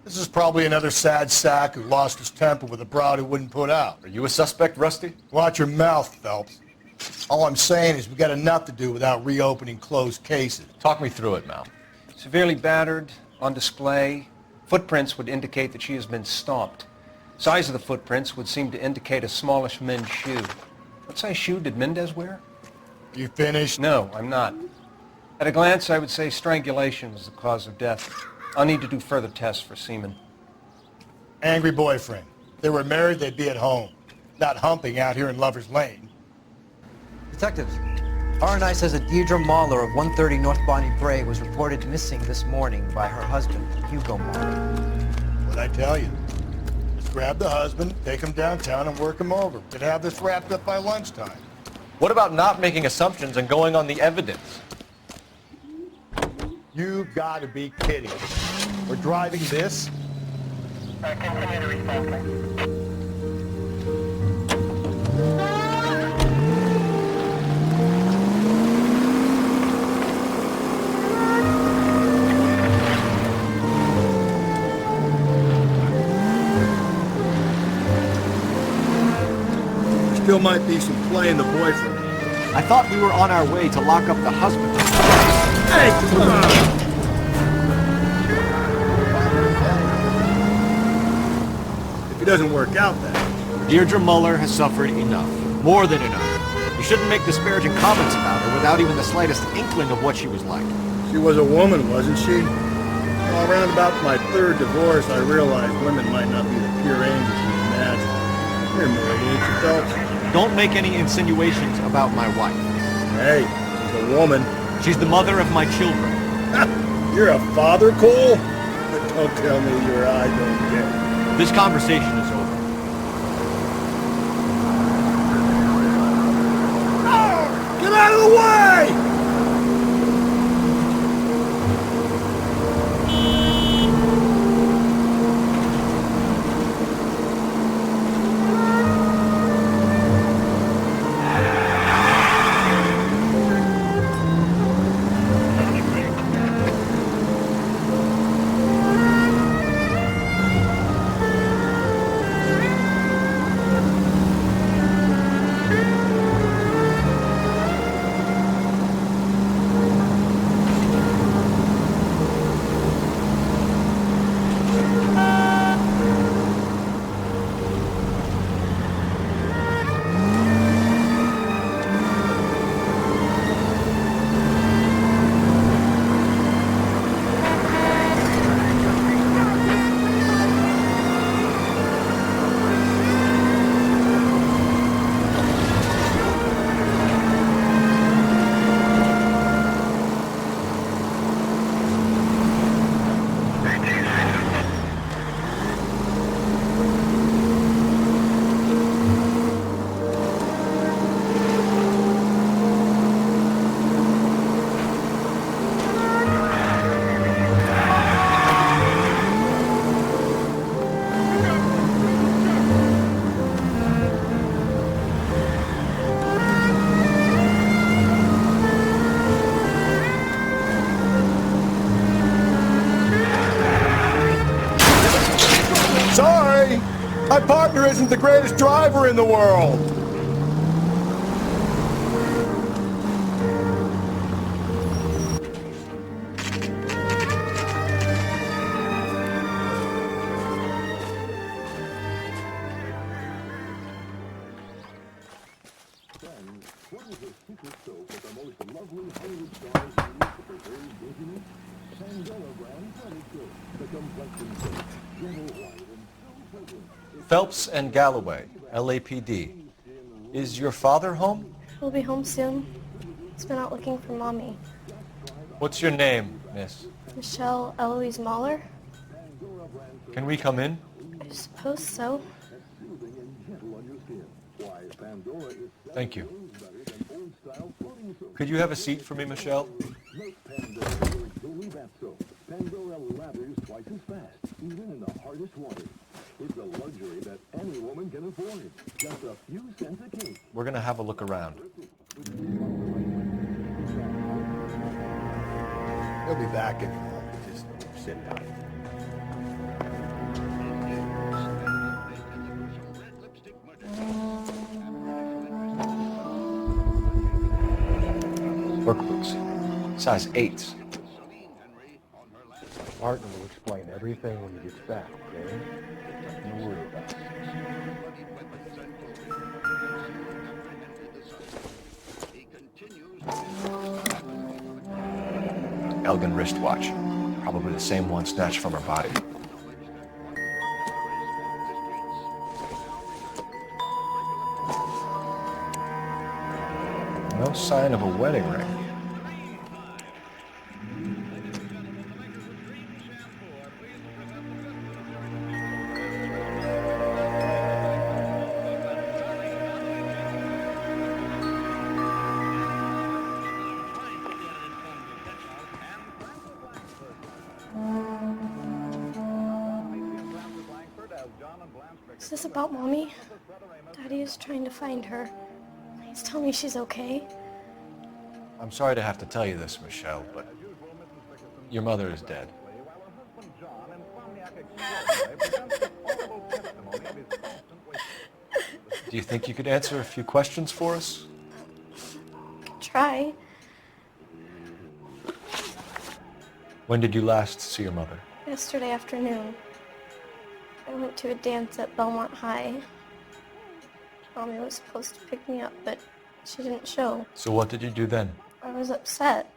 This is probably another sad sack who lost his temper with a broad who wouldn't put out. Are you a suspect, Rusty? Watch your mouth, Phelps. All I'm saying is we got enough to do without reopening closed cases. Talk me through it, Mal. Severely battered, on display. Footprints would indicate that she has been stomped. Size of the footprints would seem to indicate a smallish men's shoe. What size shoe did Mendez wear? You finished? No, I'm not. At a glance, I would say strangulation was the cause of death. I'll need to do further tests for semen. Angry boyfriend. If they were married, they'd be at home, not humping out here in Lover's Lane. Detectives, R&I says that Deirdre Mahler of 130 North Bonnie Bray was reported missing this morning by her husband, Hugo Mahler. What'd I tell you? Just grab the husband, take him downtown, and work him over. Could have this wrapped up by lunchtime. What about not making assumptions and going on the evidence? You gotta be kidding. We're driving this? Continue to respond. Still might be some play in the boyfriend. I thought we were on our way to lock up the husband. Hey, come on! If it doesn't work out, then. Deirdre Muller has suffered enough. More than enough. You shouldn't make disparaging comments about her without even the slightest inkling of what she was like. She was a woman, wasn't she? Well, around about my third divorce, I realized women might not be the pure angels we imagine. You're married, ain't you, Phelps? Don't make any insinuations about my wife. Hey, she's a woman. She's the mother of my children. You're a father, Cole? Don't tell me your eye don't get it. This conversation is over. out of the way! Sorry! My partner isn't the greatest driver in the world! Phelps and Galloway, LAPD. Is your father home? He'll be home soon. He's been out looking for Mommy. What's your name, miss? Michelle Eloise Mahler? Can we come in? I suppose so. Thank you. Could you have a seat for me, Michelle? Pandora lathers twice as fast, even in the hardest water. It's a luxury that any woman can afford. Just a few cents a case. We're going to have a look around. He'll be back in a moment. Just sit down. Work boots. Size 8s. Martin will explain everything when he gets back, okay? Nothing to worry about. Elgin wristwatch. Probably the same one snatched from her body. No sign of a wedding ring. Is this about Mommy? Daddy is trying to find her. Please tell me she's okay. I'm sorry to have to tell you this, Michelle, but your mother is dead. Do you think you could answer a few questions for us? Try. When did you last see your mother? Yesterday afternoon. I went to a dance at Belmont High. Mommy was supposed to pick me up, but she didn't show. So what did you do then? I was upset.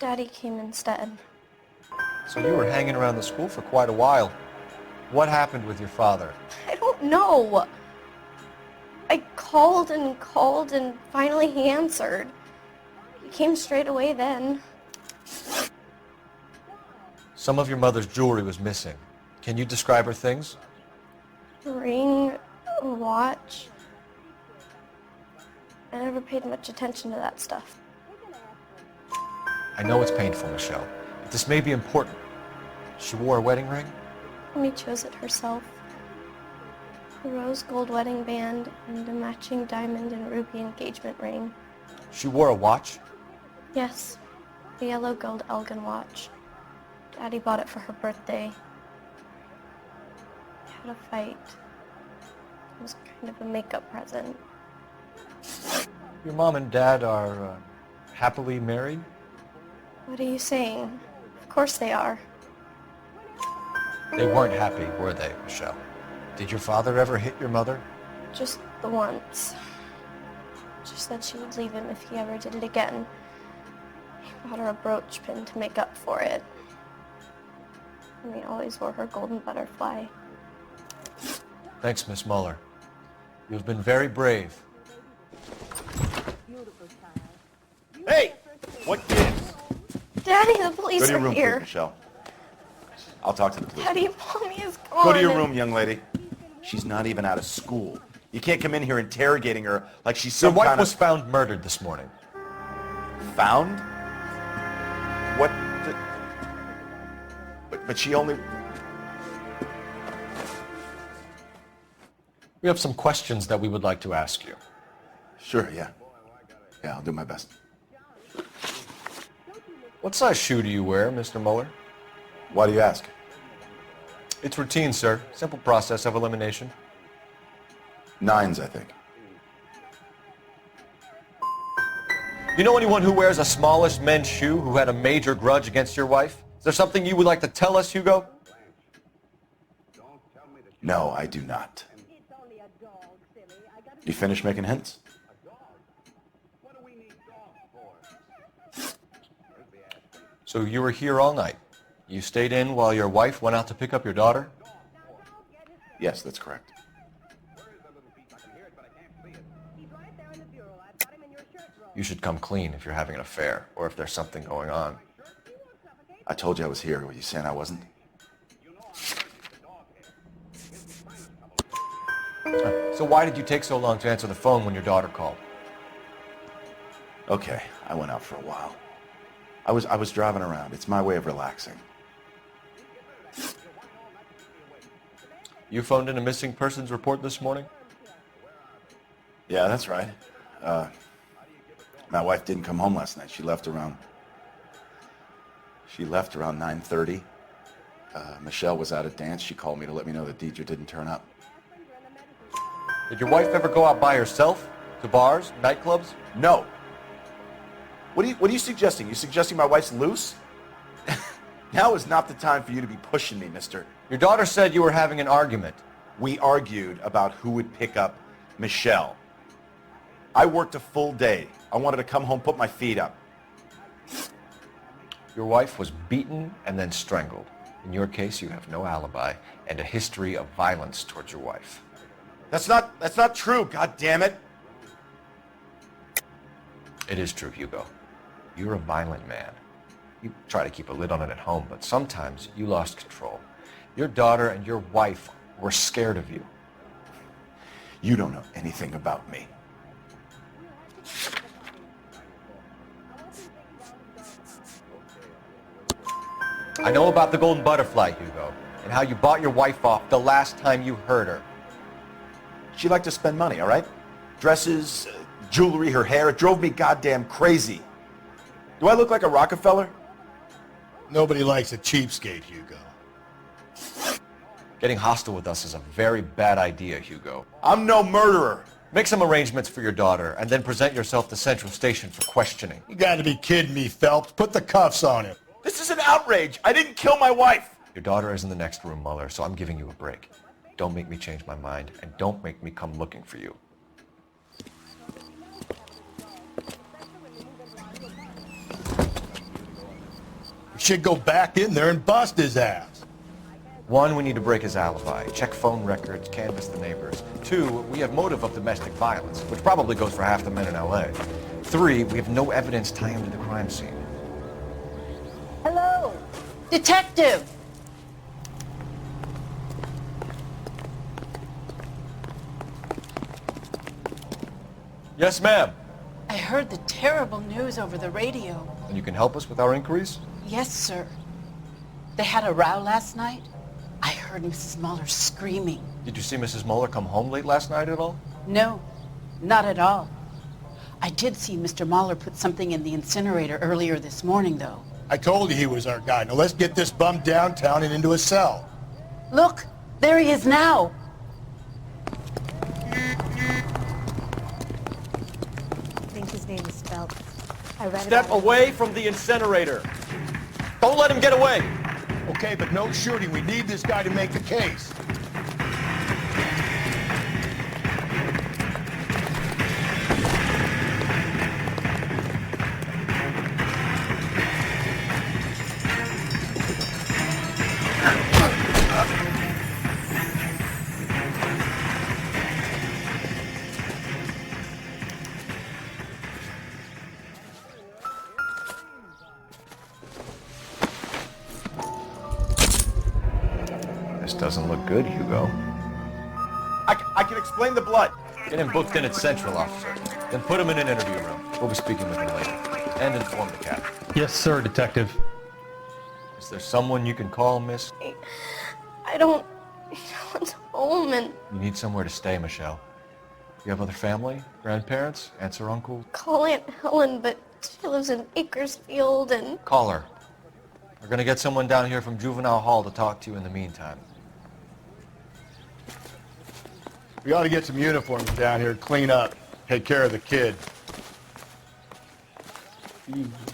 Daddy came instead. So you were hanging around the school for quite a while. What happened with your father? I don't know. I called and called, and finally he answered. He came straight away then. Some of your mother's jewelry was missing. Can you describe her things? A ring, a watch, I never paid much attention to that stuff. I know it's painful, Michelle, but this may be important. She wore a wedding ring? Amy chose it herself. A rose gold wedding band and a matching diamond and ruby engagement ring. She wore a watch? Yes, a yellow gold Elgin watch. Daddy bought it for her birthday. We had a fight. It was kind of a makeup present. Your mom and dad are happily married? What are you saying? Of course they are. They weren't happy, were they, Michelle? Did your father ever hit your mother? Just the once. She said she would leave him if he ever did it again. He bought her a brooch pin to make up for it. And he always wore her golden butterfly. Thanks, Miss Muller. You've been very brave. Hey! What gives? Daddy, the police Go to your are room, here. please, Michelle. I'll talk to the police. Daddy, Mommy is gone. Go to your room, young lady. She's not even out of school. You can't come in here interrogating her like she's some Your wife kind was found murdered this morning. Found? What the... But she only... We have some questions that we would like to ask you. Sure, yeah. Yeah, I'll do my best. What size shoe do you wear, Mr. Muller? Why do you ask? It's routine, sir. Simple process of elimination. 9s, I think. You know anyone who wears a smallish men's shoe who had a major grudge against your wife? Is there something you would like to tell us, Hugo? No, I do not. You finished making hints? So you were here all night. You stayed in while your wife went out to pick up your daughter? Yes, that's correct. You should come clean if you're having an affair or if there's something going on. I told you I was here. Were you saying I wasn't? So why did you take so long to answer the phone when your daughter called? Okay, I went out for a while. I was driving around. It's my way of relaxing. You phoned in a missing persons report this morning? Yeah, that's right. My wife didn't come home last night. She left around 9:30. Michelle was out at dance. She called me to let me know that Deidre didn't turn up. Did your wife ever go out by herself? To bars, nightclubs? No. What are you suggesting? You suggesting my wife's loose? Now is not the time for you to be pushing me, mister. Your daughter said you were having an argument. We argued about who would pick up Michelle. I worked a full day. I wanted to come home, put my feet up. Your wife was beaten and then strangled. In your case, you have no alibi and a history of violence towards your wife. That's not true, God damn it. It is true, Hugo. You're a violent man. You try to keep a lid on it at home, but sometimes you lost control. Your daughter and your wife were scared of you. You don't know anything about me. I know about the golden butterfly, Hugo, and how you bought your wife off the last time you heard her. She liked to spend money, all right? Dresses, jewelry, her hair. It drove me goddamn crazy. Do I look like a Rockefeller? Nobody likes a cheapskate, Hugo. Getting hostile with us is a very bad idea, Hugo. I'm no murderer. Make some arrangements for your daughter, and then present yourself to Central Station for questioning. You gotta be kidding me, Phelps. Put the cuffs on him. This is an outrage. I didn't kill my wife. Your daughter is in the next room, Muller, so I'm giving you a break. Don't make me change my mind, and don't make me come looking for you. We should go back in there and bust his ass. 1, we need to break his alibi, check phone records, canvass the neighbors. 2, we have motive of domestic violence, which probably goes for half the men in L.A. 3, we have no evidence tying him to the crime scene. Hello, detective. Yes, ma'am. I heard the terrible news over the radio. And you can help us with our inquiries? Yes, sir. They had a row last night. I heard Mrs. Muller screaming. Did you see Mrs. Muller come home late last night at all? No, not at all. I did see Mr. Muller put something in the incinerator earlier this morning, though. I told you he was our guy. Now let's get this bum downtown and into a cell. Look, there he is now. I think his name is Phelps. I read Step about it. away from the incinerator. Don't let him get away. Okay, but no shooting. We need this guy to make the case. This doesn't look good, Hugo. I can explain the blood. Get him booked in at Central, officer. Then put him in an interview room. We'll be speaking with him later. And inform the captain. Yes, sir, Detective. Is there someone you can call, miss? I don't want home and You need somewhere to stay, Michelle. You have other family? Grandparents? Aunts or uncle? call Aunt Helen, but she lives in Bakersfield and... Call her. We're gonna get someone down here from Juvenile Hall to talk to you in the meantime. We ought to get some uniforms down here, clean up, take care of the kid.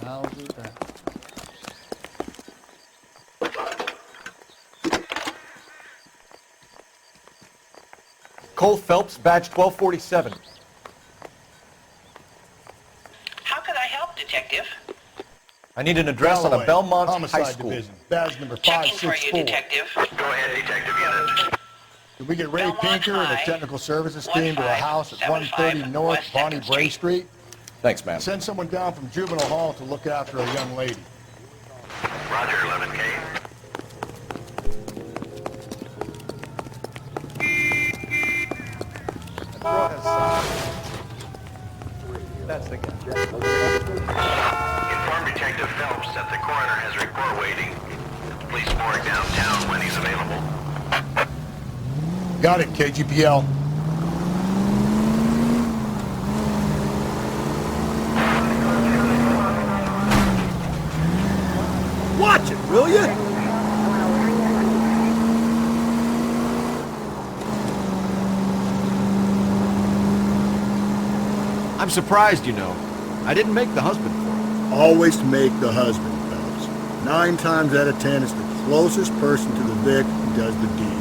I'll do that. Cole Phelps, badge 1247. How could I help, Detective? I need an address on a Belmont Homicide High School. Division, badge number Checking for you, 564. Detective. Go ahead, Detective Unit. Did we get Ray Pinker and a technical services team to a house at 130 North Bonnie Bray Street? Thanks, ma'am. Send someone down from Juvenile Hall to look after a young lady. Roger, 11K. That's the guy. Inform Detective Phelps that the coroner has report waiting. Police morgue downtown when he's available. Got it, KGPL. Watch it, will you? I'm surprised, you know. I didn't make the husband for it. Always make the husband, Phelps. 9 times out of 10, it's the closest person to the Vic who does the deed.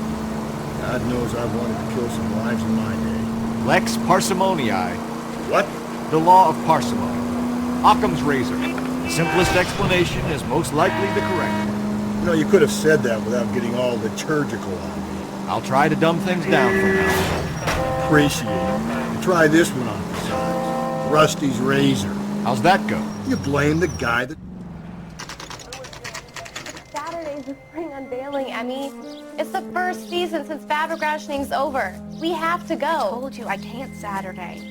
God knows I've wanted to kill some lives in my day. Lex parsimoniae. What? The law of parsimony. Occam's razor. Simplest explanation is most likely the correct one. You know, you could have said that without getting all liturgical on me. I'll try to dumb things down from now on. Appreciate it. You try this one on besides. Rusty's razor. How's that go? You blame the guy that... Saturday's the spring unveiling, Emmy. It's the first season since fabric rationing's over. We have to go. I told you I can't Saturday.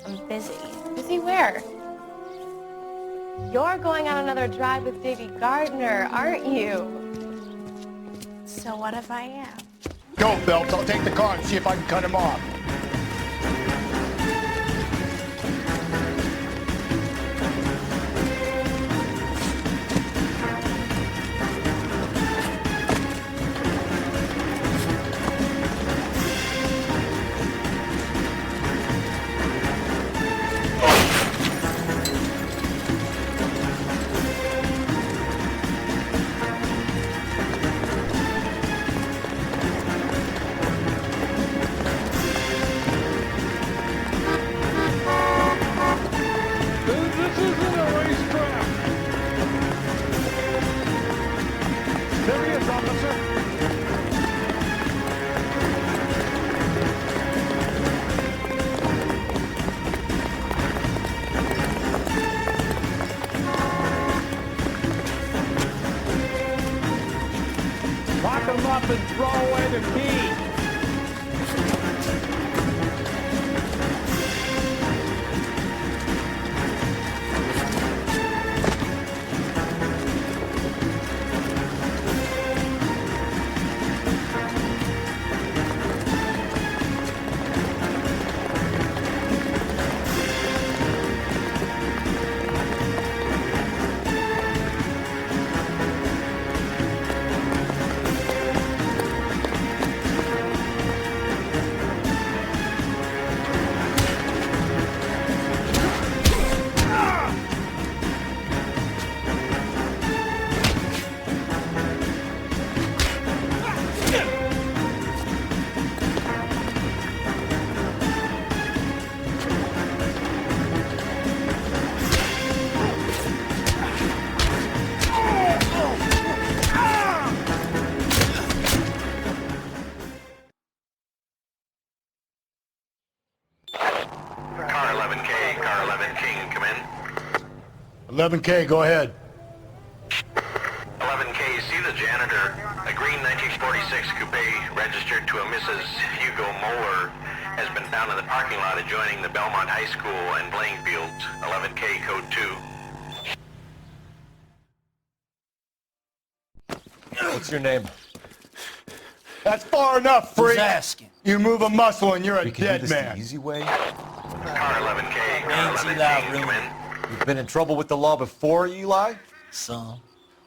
I'm busy. Busy where? You're going on another drive with Davy Gardner, aren't you? So what if I am? Go, Phelps. I'll take the car and see if I can cut him off. Lock them up and throw away the key. 11K, go ahead. 11K, see the janitor. A green 1946 coupe registered to a Mrs. Hugo Moeller has been found in the parking lot adjoining the Belmont High School and playing fields. 11K, code 2. What's your name? That's far enough, freak. Who's asking? You move a muscle and you're a We can do dead this man. the easy way. Car 11K, car Name's 11K, Eli come Rooney. in. You've been in trouble with the law before, Eli? Some.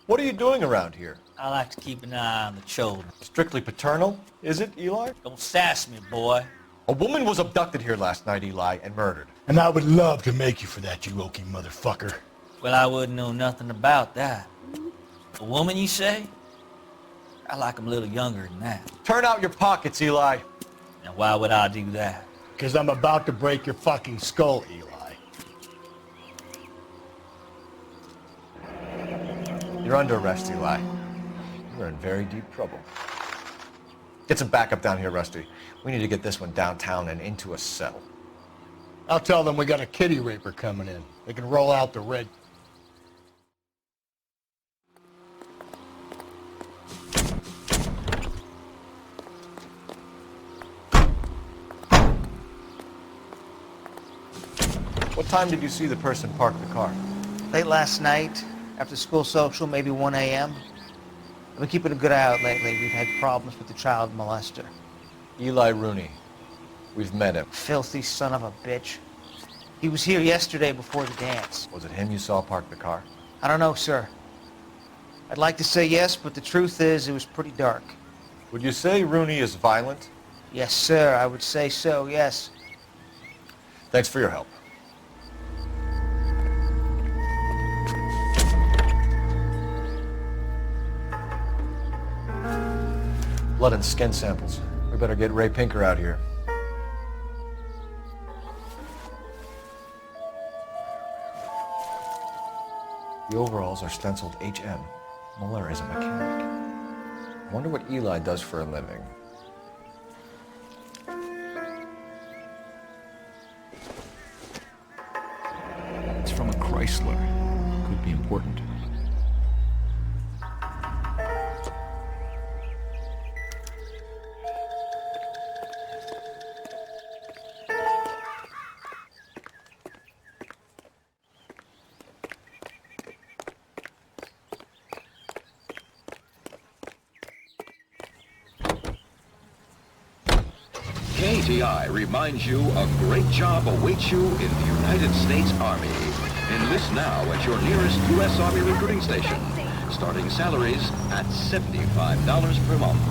What are you doing around here? I like to keep an eye on the children. Strictly paternal, is it, Eli? Don't sass me, boy. A woman was abducted here last night, Eli, and murdered. And I would love to make you for that, you oaky motherfucker. Well, I wouldn't know nothing about that. A woman, you say? I like 'em a little younger than that. Turn out your pockets, Eli. Now, why would I do that? Because I'm about to break your fucking skull, Eli. You're under arrest, Eli. You're in very deep trouble. Get some backup down here, Rusty. We need to get this one downtown and into a cell. I'll tell them we got a kitty raper coming in. They can roll out the red. What time did you see the person park the car? Late last night, after school social, maybe 1 a.m. I've been keeping a good eye out lately. We've had problems with the child molester. Eli Rooney. We've met him. Filthy son of a bitch. He was here yesterday before the dance. Was it him you saw park the car? I don't know, sir. I'd like to say yes, but the truth is it was pretty dark. Would you say Rooney is violent? Yes, sir. I would say so, yes. Thanks for your help. Blood and skin samples. We better get Ray Pinker out here. The overalls are stenciled HM. Muller is a mechanic. I wonder what Eli does for a living. It's from a Chrysler. Could be important. KTI reminds you a great job awaits you in the United States Army. Enlist now at your nearest U.S. Army recruiting station. Starting salaries at $75 per month.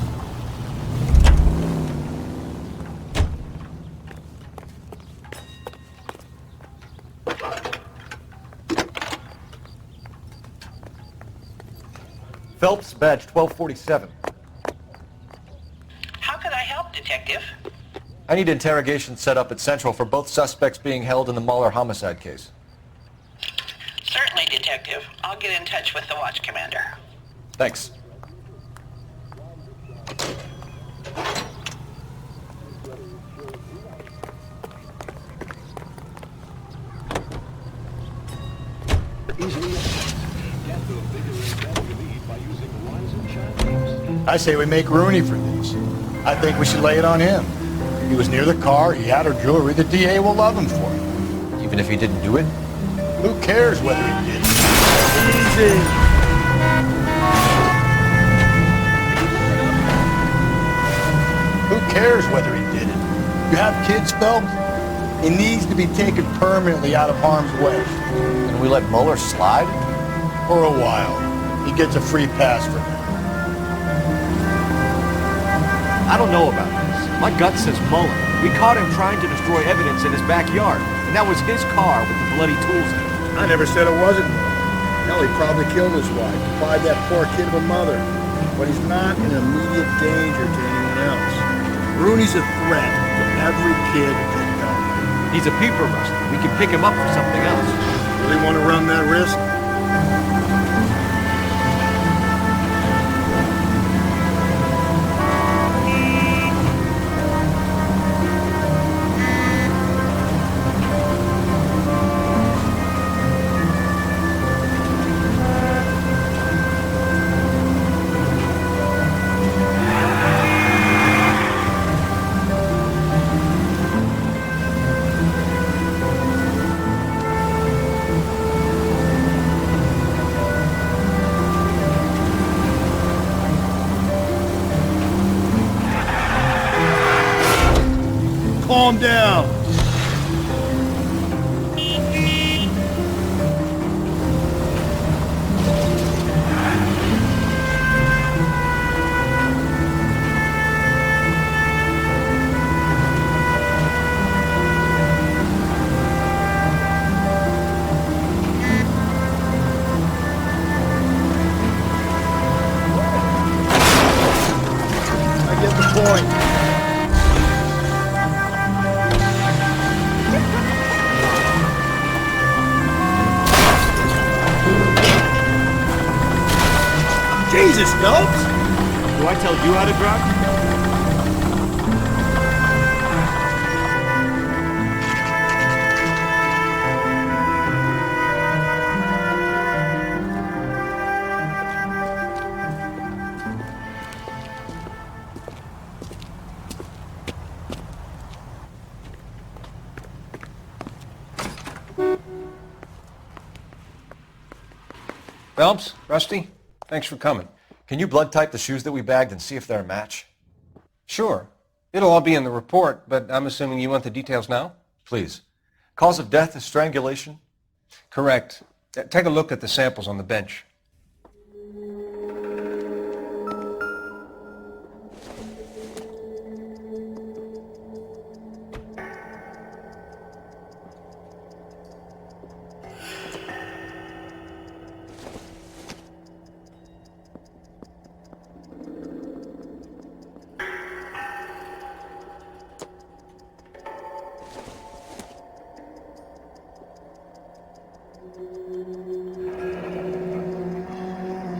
Phelps, badge 1247. How could I help, Detective? I need interrogation set up at Central for both suspects being held in the Muller homicide case. Certainly, Detective. I'll get in touch with the watch commander. Thanks. I say we make Rooney for these. I think we should lay it on him. He was near the car, he had her jewelry, the DA will love him for it. Even if he didn't do it? Who cares whether he did? Easy. Who cares whether he did it? You have kids, Phelps? He needs to be taken permanently out of harm's way. Can we let Muller slide? For a while. He gets a free pass for now. I don't know about this. My gut says Muller. We caught him trying to destroy evidence in his backyard, and that was his car with the bloody tools in it. I never said it wasn't. Hell, he probably killed his wife, deprived that poor kid of a mother. But he's not in immediate danger to anyone else. Rooney's a threat to every kid that knows. He's a peeper, Rusty. We can pick him up for something else. Really want to run that risk? Calm down. I get the point. Jesus, Phelps! Do I tell you how to drive? Phelps, Rusty, thanks for coming. Can you blood type the shoes that we bagged and see if they're a match? Sure. It'll all be in the report, but I'm assuming you want the details now? Please. Cause of death is strangulation? Correct. Take a look at the samples on the bench.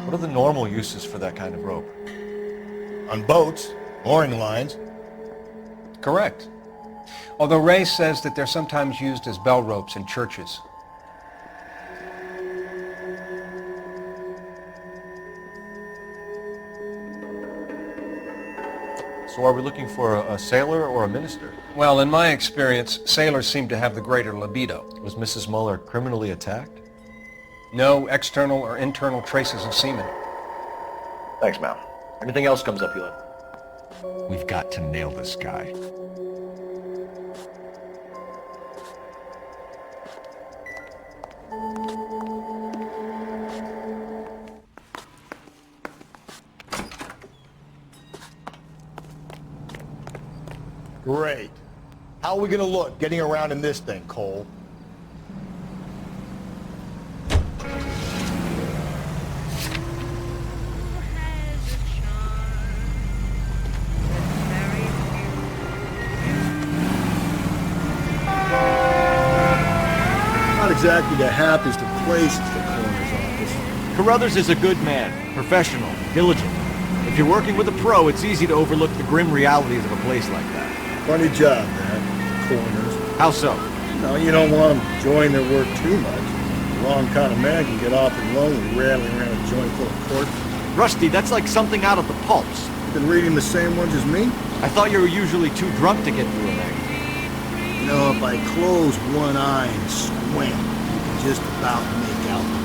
What are the normal uses for that kind of rope? On boats, mooring lines. Correct. Although Ray says that they're sometimes used as bell ropes in churches. So are we looking for a sailor or a minister? Well, in my experience, sailors seem to have the greater libido. Was Mrs. Muller criminally attacked? No external or internal traces of semen. Thanks, Mal. Anything else comes up, you let? We've got to nail this guy. Great. How are we gonna look getting around in this thing, Cole? Not exactly the happiest of places, the coroner's office. Carruthers is a good man, professional, diligent. If you're working with a pro, it's easy to overlook the grim realities of a place like that. Funny job, that, coroners. How so? No, you don't want them enjoying their work too much. The wrong kind of man can get awfully lonely rattling around a joint full of corpses. Rusty, that's like something out of the pulps. You been reading the same ones as me? I thought you were usually too drunk to get through a magazine. You know, if I close one eye and squint, you can just about make out the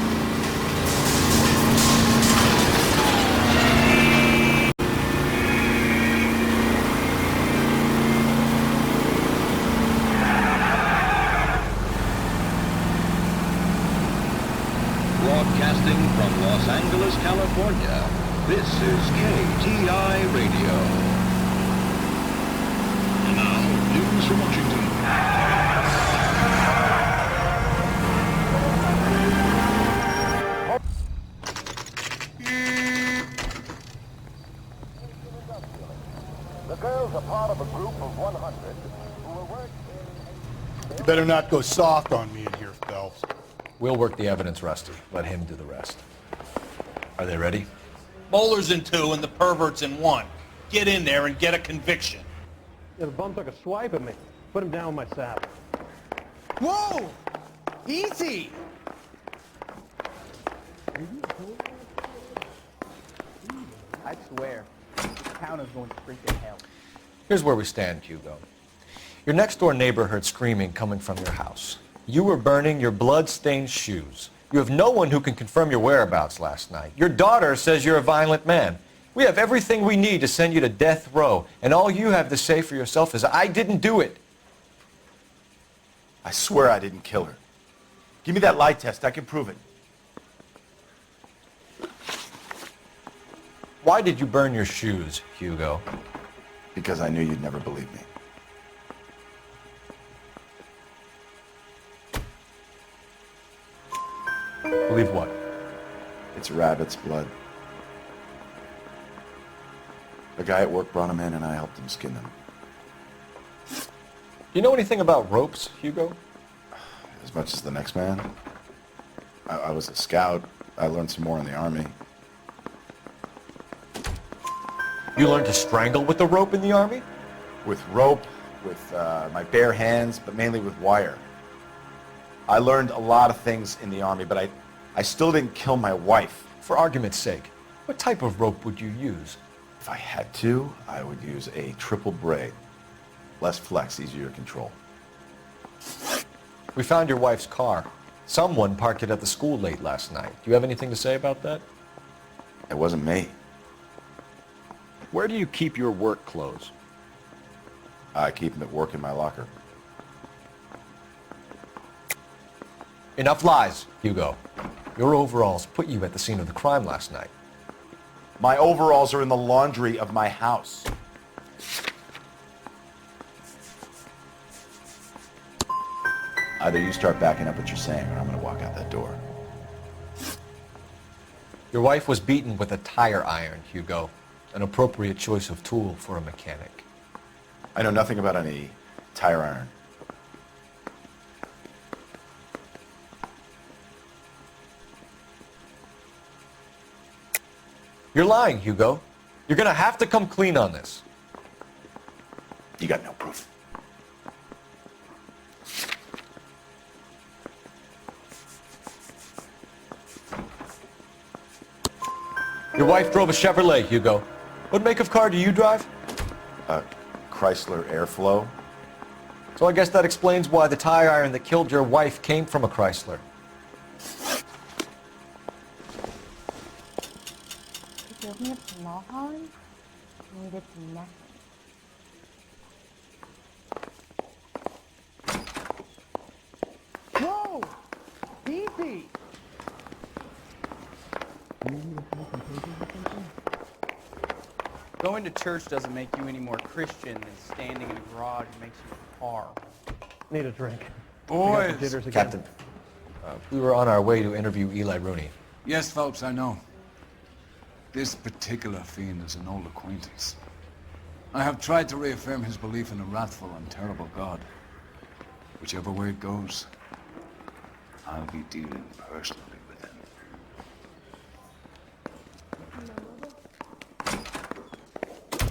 Broadcasting from Los Angeles, California, this is KTI Radio. And now, news from Washington. The girls are part of a group of 100 who will work in... You better not go soft on me in here, Phelps. We'll work the evidence, Rusty. Let him do the rest. Are they ready? Bowler's in 2 and the pervert's in 1. Get in there and get a conviction. Yeah, the bum took a swipe at me. Put him down with my saddle. Whoa! Easy! I swear, this town is going to freaking hell. Here's where we stand, Hugo. Your next-door neighbor heard screaming coming from your house. You were burning your blood-stained shoes. You have no one who can confirm your whereabouts last night. Your daughter says you're a violent man. We have everything we need to send you to death row, and all you have to say for yourself is, I didn't do it. I swear I didn't kill her. Give me that lie test. I can prove it. Why did you burn your shoes, Hugo? Because I knew you'd never believe me. Believe what? It's rabbit's blood. A guy at work brought him in and I helped him skin them. Do you know anything about ropes, Hugo? As much as the next man. I was a scout. I learned some more in the Army. You learned to strangle with the rope in the Army? With rope, with my bare hands, but mainly with wire. I learned a lot of things in the Army, but I still didn't kill my wife. For argument's sake, what type of rope would you use? If I had to, I would use a triple braid. Less flex, easier to control. We found your wife's car. Someone parked it at the school late last night. Do you have anything to say about that? It wasn't me. Where do you keep your work clothes? I keep them at work in my locker. Enough lies, Hugo. Your overalls put you at the scene of the crime last night. My overalls are in the laundry of my house. Either you start backing up what you're saying or I'm going to walk out that door. Your wife was beaten with a tire iron, Hugo. An appropriate choice of tool for a mechanic. I know nothing about any tire iron. You're lying, Hugo. You're gonna have to come clean on this. You got no proof. Your wife drove a Chevrolet, Hugo. What make of car do you drive? A Chrysler Airflow. So I guess that explains why the tire iron that killed your wife came from a Chrysler. You give me a small horn? Needed nothing. Whoa! Easy! Going to church doesn't make you any more Christian than standing in a garage makes you a car. Need a drink. Boys! Captain, we were on our way to interview Eli Rooney. Yes, Phelps, I know. This particular fiend is an old acquaintance. I have tried to reaffirm his belief in a wrathful and terrible God. Whichever way it goes, I'll be dealing personally with him.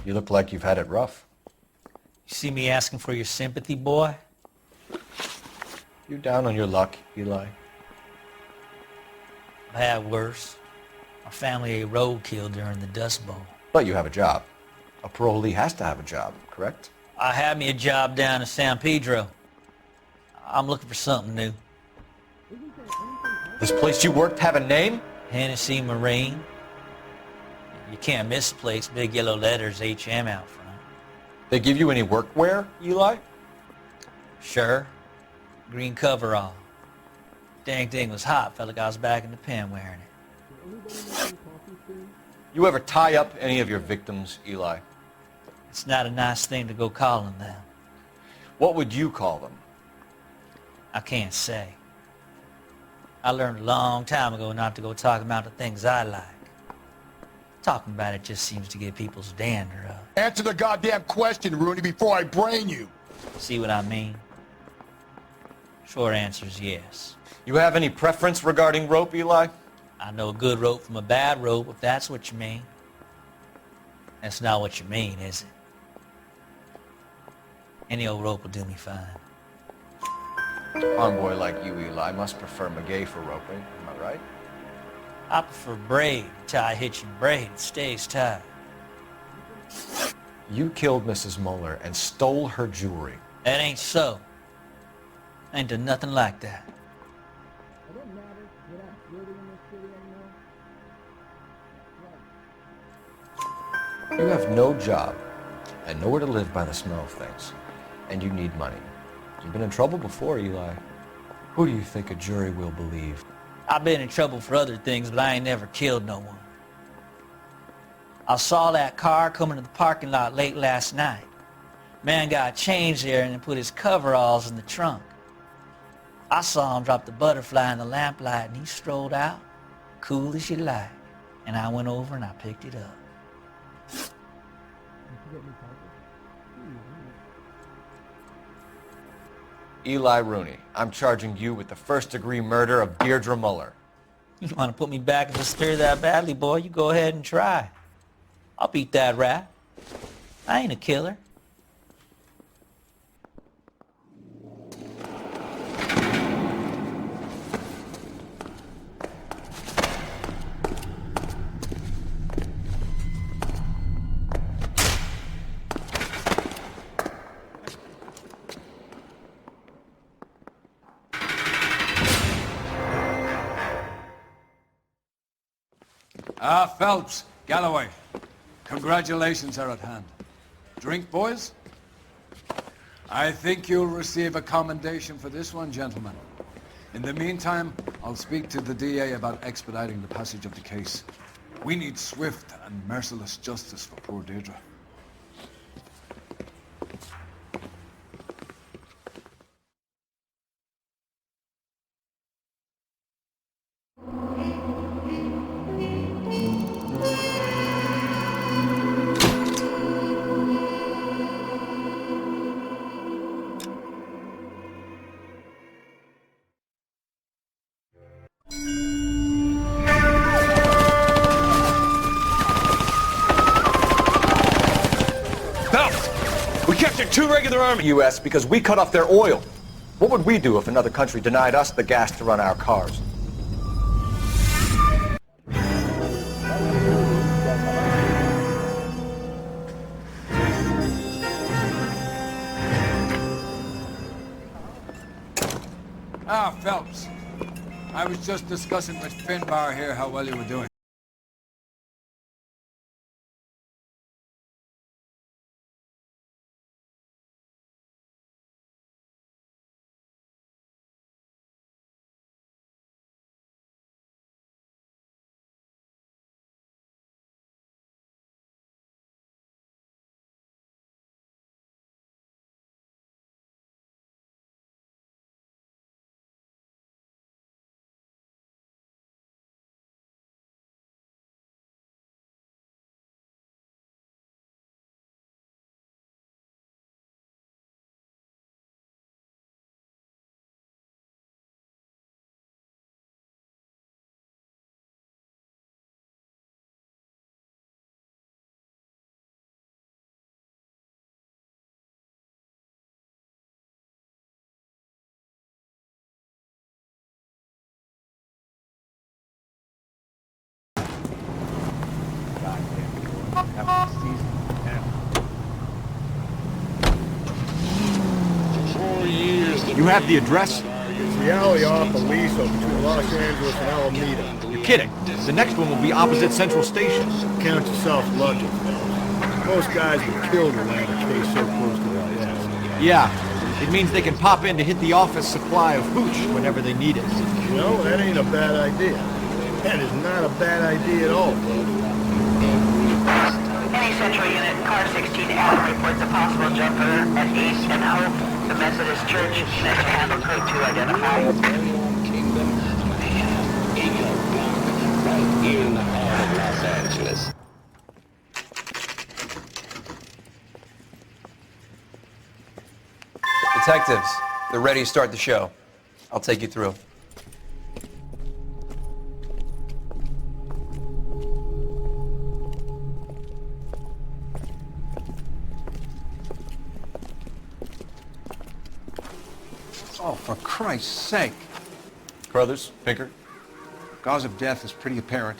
You look like you've had it rough. You see me asking for your sympathy, boy? You down on your luck, Eli? I've had worse. My family ate roadkill during the Dust Bowl. But you have a job. A parolee has to have a job, correct? I had me a job down in San Pedro. I'm looking for something new. This place you worked have a name? Hennessy Marine. You can't miss the place. Big yellow letters, HM out front. They give you any workwear, Eli? Sure. Green coverall. Dang thing was hot. Felt like I was back in the pen wearing it. You ever tie up any of your victims, Eli? It's not a nice thing to go calling them. What would you call them? I can't say. I learned a long time ago not to go talking about the things I like. Talking about it just seems to get people's dander up. Answer the goddamn question, Rooney, before I brain you. See what I mean? Short answer is yes. You have any preference regarding rope, Eli? I know a good rope from a bad rope, if that's what you mean. That's not what you mean, is it? Any old rope will do me fine. A homeboy like you, Eli, must prefer Magay for roping. Am I right? I prefer braid. Tie hitching braid. It stays tight. You killed Mrs. Muller and stole her jewelry. That ain't so. I ain't done nothing like that. You have no job and nowhere to live by the smell of things. And you need money. You've been in trouble before, Eli. Who do you think a jury will believe? I've been in trouble for other things, but I ain't never killed no one. I saw that car coming to the parking lot late last night. Man got changed there and put his coveralls in the trunk. I saw him drop the butterfly in the lamplight and he strolled out, cool as you like. And I went over and I picked it up. Eli Rooney, I'm charging you with the first-degree murder of Deirdre Muller. You want to put me back in the spirit that badly, boy? You go ahead and try. I'll beat that rap. I ain't a killer. Phelps, Galloway, congratulations are at hand. Drink, boys? I think you'll receive a commendation for this one, gentlemen. In the meantime, I'll speak to the DA about expediting the passage of the case. We need swift and merciless justice for poor Deirdre. Two regular army U.S. because we cut off their oil. What would we do if another country denied us the gas to run our cars? Phelps. I was just discussing with Finbar here how well you were doing. You have the address? It's the alley off Aliso between Los Angeles and Alameda. You're kidding. The next one will be opposite Central Station. Count yourself lucky. Most guys would kill to land a case so close to their desk. Yeah. It means they can pop in to hit the office supply of hooch whenever they need it. You know, that ain't a bad idea. That is not a bad idea at all, folks. Any Central Unit, Car 16 Adam reports a possible jumper at 8th and Hope. The Methodist Church, unit to handle code 2 identified. Kingdom man in your block, right here in the heart of Los Angeles. Detectives, they're ready to start the show. I'll take you through. Oh, for Christ's sake. Brothers, Pinker? Cause of death is pretty apparent.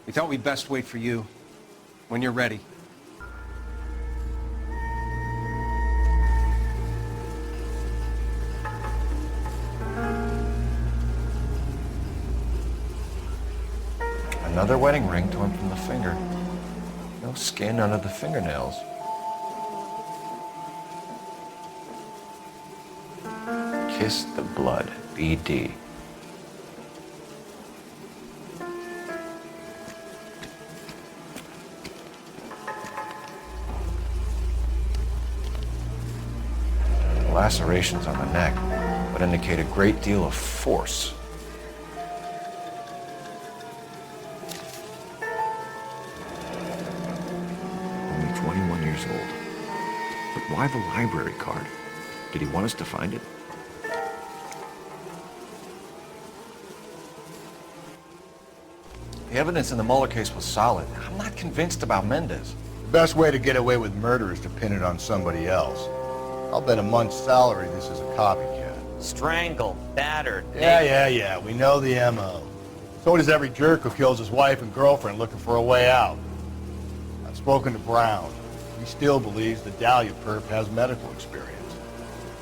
We thought we'd best wait for you. When you're ready. Another wedding ring torn from the finger. No skin under the fingernails. Kiss the Blood, BD. Lacerations on the neck would indicate a great deal of force. Only 21 years old. But why the library card? Did he want us to find it? The evidence in the Mueller case was solid. I'm not convinced about Mendez. The best way to get away with murder is to pin it on somebody else. I'll bet a month's salary this is a copycat. Strangled, battered. Yeah. We know the M.O. So does every jerk who kills his wife and girlfriend looking for a way out. I've spoken to Brown. He still believes the Dahlia perp has medical experience.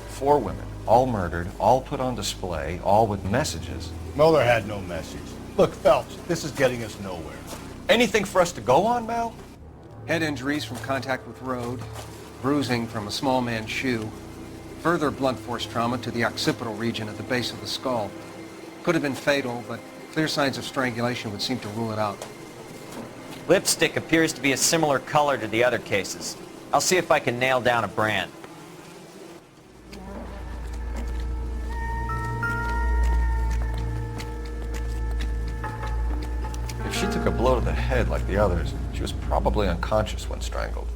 4 women, all murdered, all put on display, all with messages. Mueller had no message. Look, Phelps, this is getting us nowhere. Anything for us to go on, Mal? Head injuries from contact with road, bruising from a small man's shoe, further blunt force trauma to the occipital region at the base of the skull. Could have been fatal, but clear signs of strangulation would seem to rule it out. Lipstick appears to be a similar color to the other cases. I'll see if I can nail down a brand. If she took a blow to the head like the others, she was probably unconscious when strangled.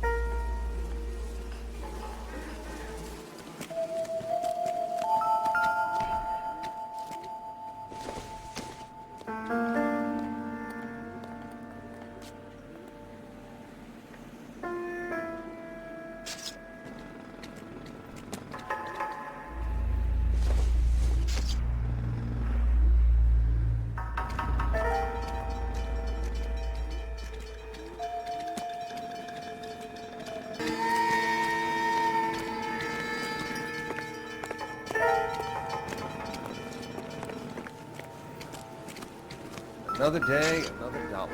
Another day, another dollar.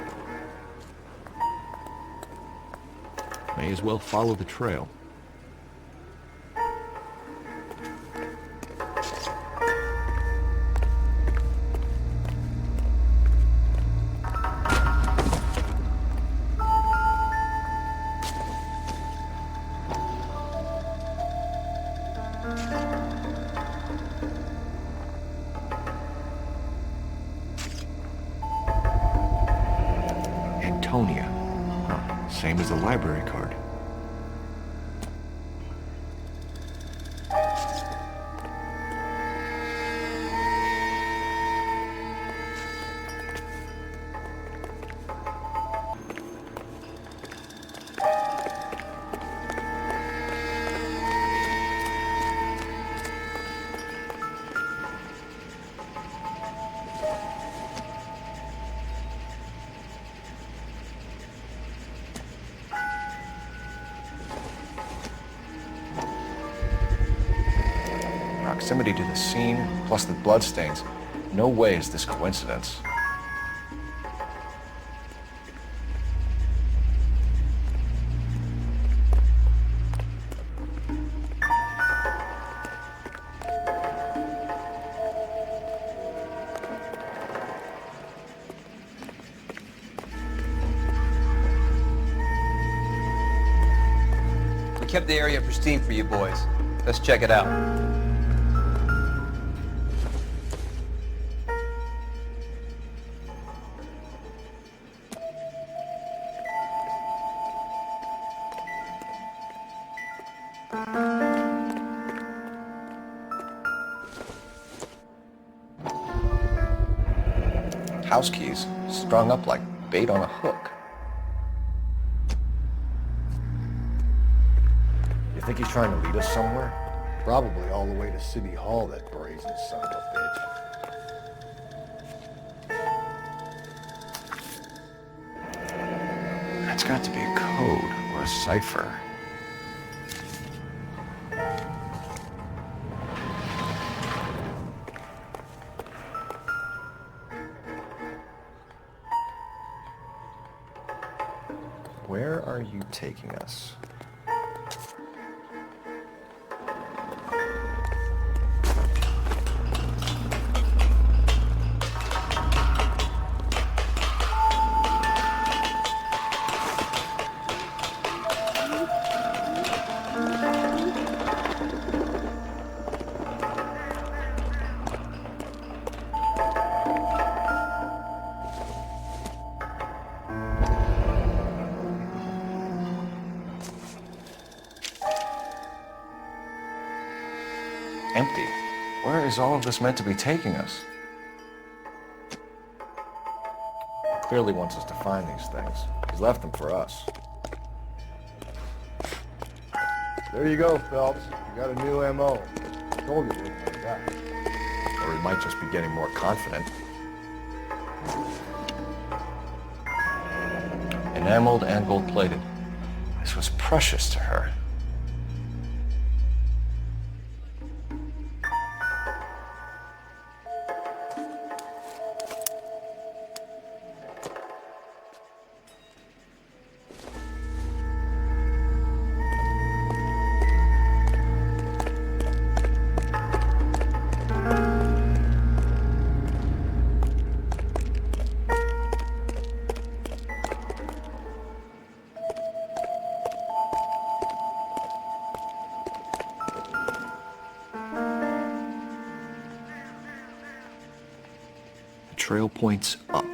May as well follow the trail. Antonia. Huh, same as the library card. Proximity to the scene, plus the bloodstains. No way is this coincidence. We kept the area pristine for you boys. Let's check it out. House keys strung up like bait on a hook. You think he's trying to lead us somewhere? Probably all the way to City Hall, that brazen son of a bitch. That's got to be a code or a cipher. Where are you taking us? Empty. Where is all of this meant to be taking us? Clearly wants us to find these things. He's left them for us. There you go, Phelps. You got a new M.O. I told you it wasn't like that. Or he might just be getting more confident. Enameled and gold-plated. This was precious to her. Trail points up.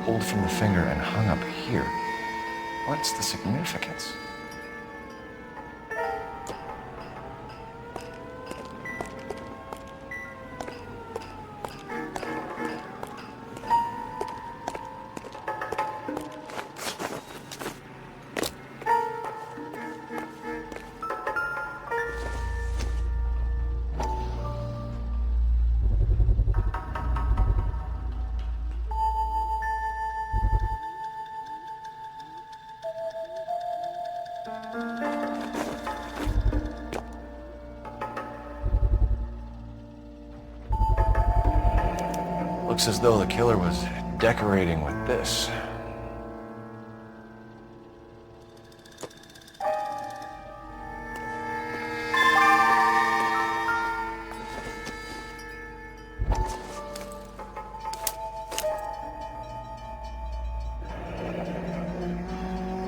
Pulled from the finger and hung up here. What's the significance? Looks as though the killer was decorating with this.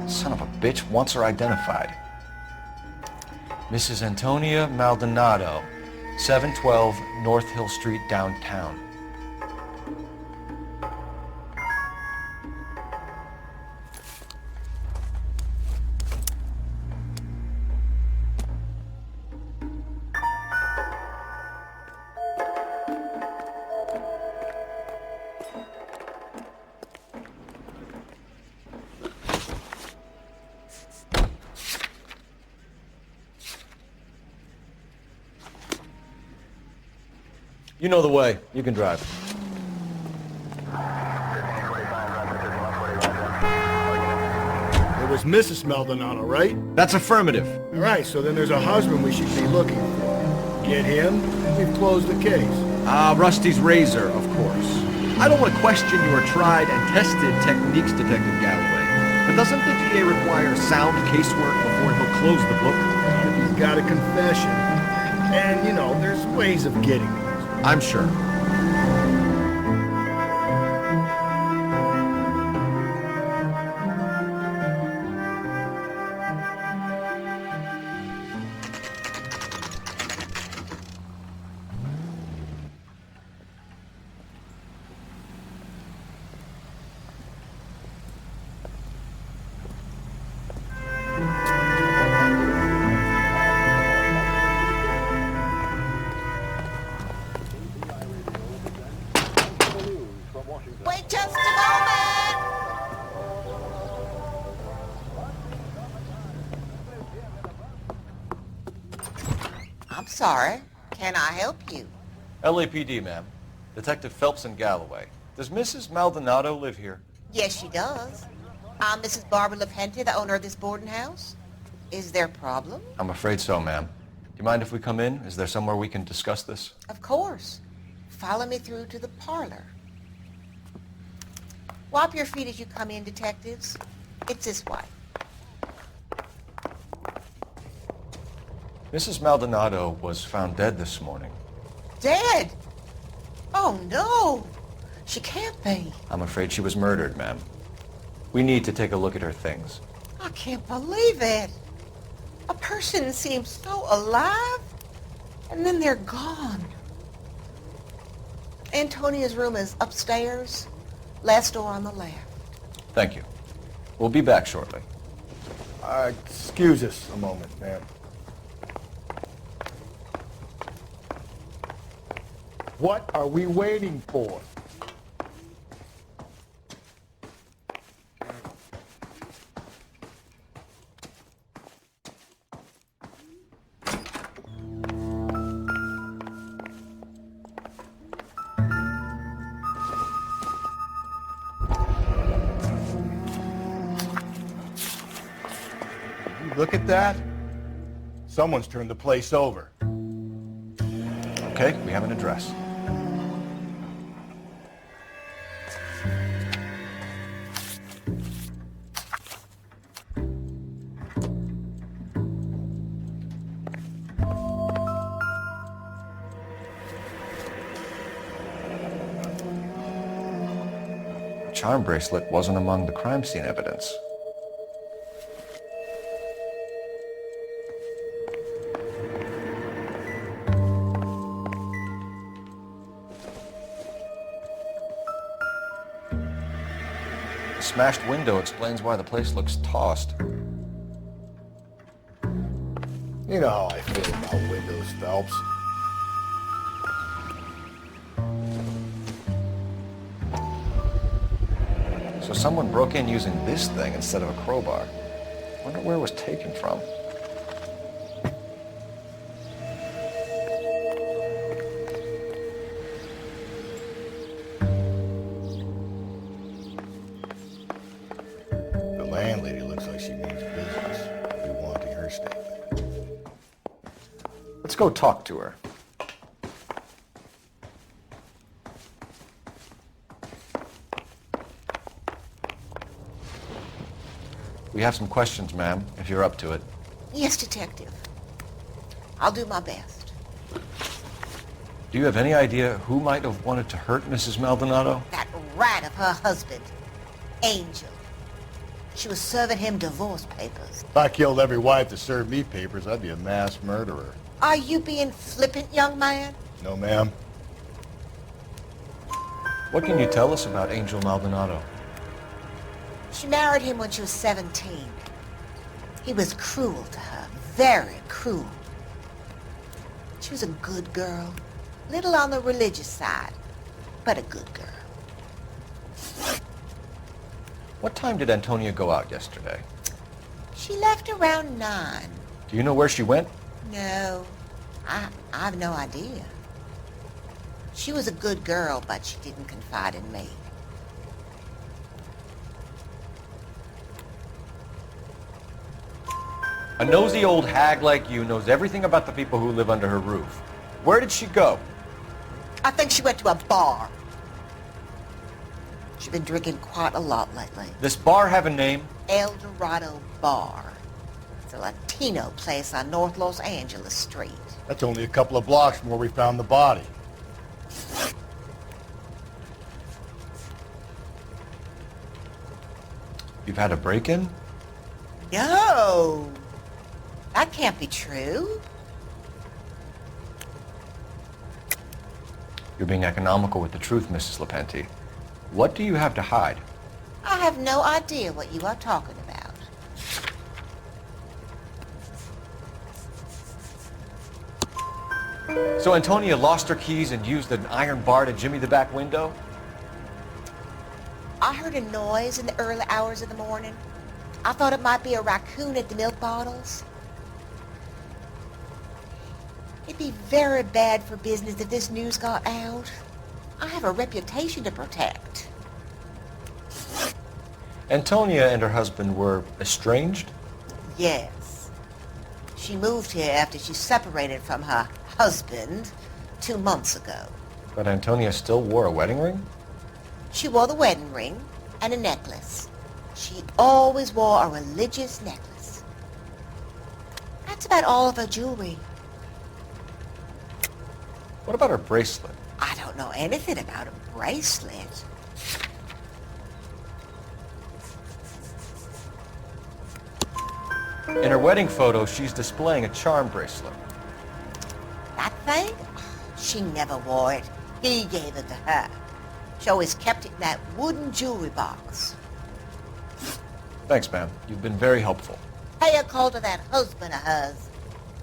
Son of a bitch wants her identified. Mrs. Antonia Maldonado, 712 North Hill Street, downtown. You know the way. You can drive. It was Mrs. Maldonado, right? That's affirmative. All right, so then there's a husband we should be looking for. Get him, and we've closed the case. Rusty's razor, of course. I don't want to question your tried and tested techniques, Detective Galloway. But doesn't the DA require sound casework before he'll close the book? If he's got a confession. And, you know, there's ways of getting it. I'm sure. Wait just a moment! I'm sorry. Can I help you? LAPD, ma'am. Detective Phelps and Galloway. Does Mrs. Maldonado live here? Yes, she does. I'm Mrs. Barbara LaPente, the owner of this boarding house. Is there a problem? I'm afraid so, ma'am. Do you mind if we come in? Is there somewhere we can discuss this? Of course. Follow me through to the parlor. Wipe your feet as you come in, detectives. It's this way. Mrs. Maldonado was found dead this morning. Dead? Oh, no. She can't be. I'm afraid she was murdered, ma'am. We need to take a look at her things. I can't believe it. A person seems so alive, and then they're gone. Antonia's room is upstairs, last door on the left. Thank you. We'll be back shortly. Excuse us a moment, ma'am. What are we waiting for? Look at that. Someone's turned the place over. Okay, we have an address. The charm bracelet wasn't among the crime scene evidence. The smashed window explains why the place looks tossed. You know how I feel about windows, Phelps. So someone broke in using this thing instead of a crowbar. Wonder where it was taken from. The landlady looks like she means business. I'll be wanting her statement. Let's go talk to her. We have some questions, ma'am, if you're up to it. Yes, Detective. I'll do my best. Do you have any idea who might have wanted to hurt Mrs. Maldonado? That rat of her husband, Angel. She was serving him divorce papers. If I killed every wife to serve me papers, I'd be a mass murderer. Are you being flippant, young man? No, ma'am. What can you tell us about Angel Maldonado? She married him when she was 17. He was cruel to her, very cruel. She was a good girl, little on the religious side, but a good girl. What time did Antonia go out yesterday? She left around 9. Do you know where she went? No, I have no idea. She was a good girl, but she didn't confide in me. A nosy old hag like you knows everything about the people who live under her roof. Where did she go? I think she went to a bar. She's been drinking quite a lot lately. This bar have a name? El Dorado Bar. It's a Latino place on North Los Angeles Street. That's only a couple of blocks from where we found the body. You've had a break-in? No! That can't be true. You're being economical with the truth, Mrs. Lepenti. What do you have to hide? I have no idea what you are talking about. So Antonia lost her keys and used an iron bar to jimmy the back window? I heard a noise in the early hours of the morning. I thought it might be a raccoon at the milk bottles. It'd be very bad for business if this news got out. I have a reputation to protect. Antonia and her husband were estranged? Yes. She moved here after she separated from her husband 2 months ago. But Antonia still wore a wedding ring? She wore the wedding ring and a necklace. She always wore a religious necklace. That's about all of her jewelry. What about her bracelet? I don't know anything about a bracelet. In her wedding photo, she's displaying a charm bracelet. That thing? She never wore it. He gave it to her. She always kept it in that wooden jewelry box. Thanks, ma'am. You've been very helpful. Pay a call to that husband of hers.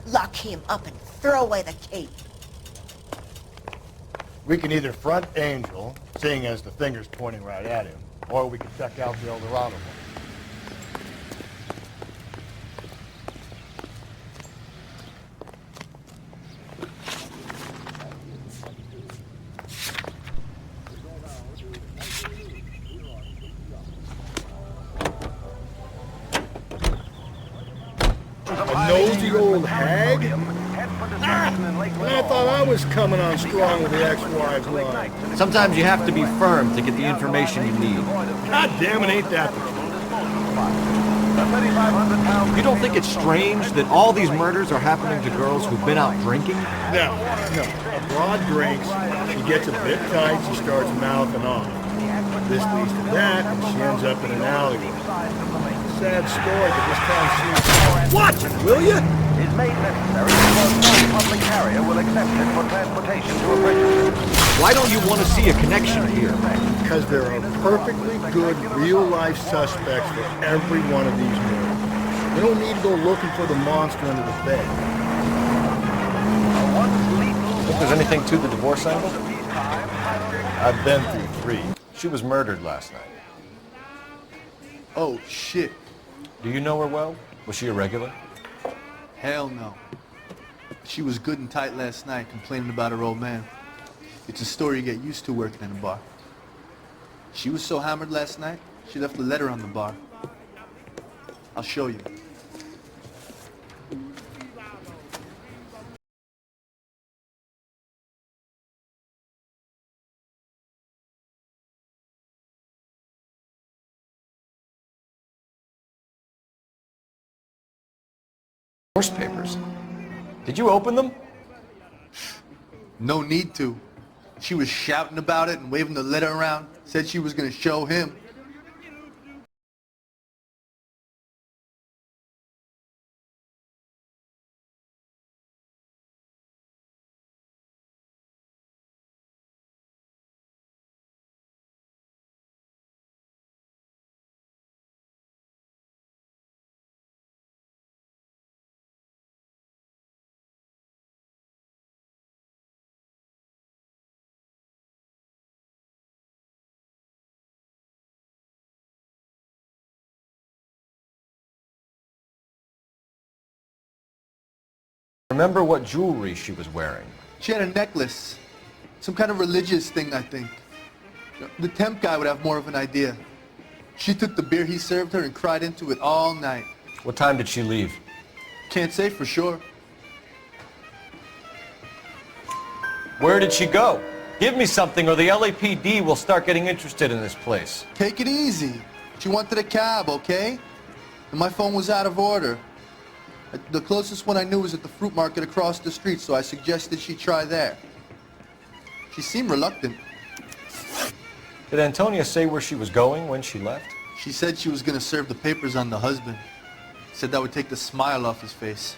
Lock him up and throw away the key. We can either front Angel, seeing as the finger's pointing right at him, or we can check out the Eldorado one. A nosy old hag? Well, I thought I was coming on strong with the ex-wives line. Sometimes you have to be firm to get the information you need. God damn it, ain't that the truth? You don't think it's strange that all these murders are happening to girls who've been out drinking? No. A broad drinks, she gets a bit tight, she starts mouthing off. This leads to that, and she ends up in an alleyway. Sad story, but this town seems... Watch it, will you? Is made necessary because no public carrier will accept it for transportation to a bridge. Why don't you want to see a connection here? Because there are perfectly good real-life suspects for every one of these murders. We don't need to go looking for the monster under the bed. Think there's anything to the divorce angle? I've been through 3. She was murdered last night. Oh, shit. Do you know her well? Was she a regular? Hell no. She was good and tight last night, complaining about her old man. It's a story you get used to working in a bar. She was so hammered last night, she left a letter on the bar. I'll show you. Divorce papers. Did you open them? No need to. She was shouting about it and waving the letter around. Said she was going to show him. Remember what jewelry she was wearing? She had a necklace. Some kind of religious thing, I think. The temp guy would have more of an idea. She took the beer he served her and cried into it all night. What time did she leave? Can't say for sure. Where did she go? Give me something or the LAPD will start getting interested in this place. Take it easy. She wanted a cab, okay? And my phone was out of order. The closest one I knew was at the fruit market across the street, so I suggested she try there. She seemed reluctant. Did Antonia say where she was going when she left? She said she was going to serve the papers on the husband. Said that would take the smile off his face.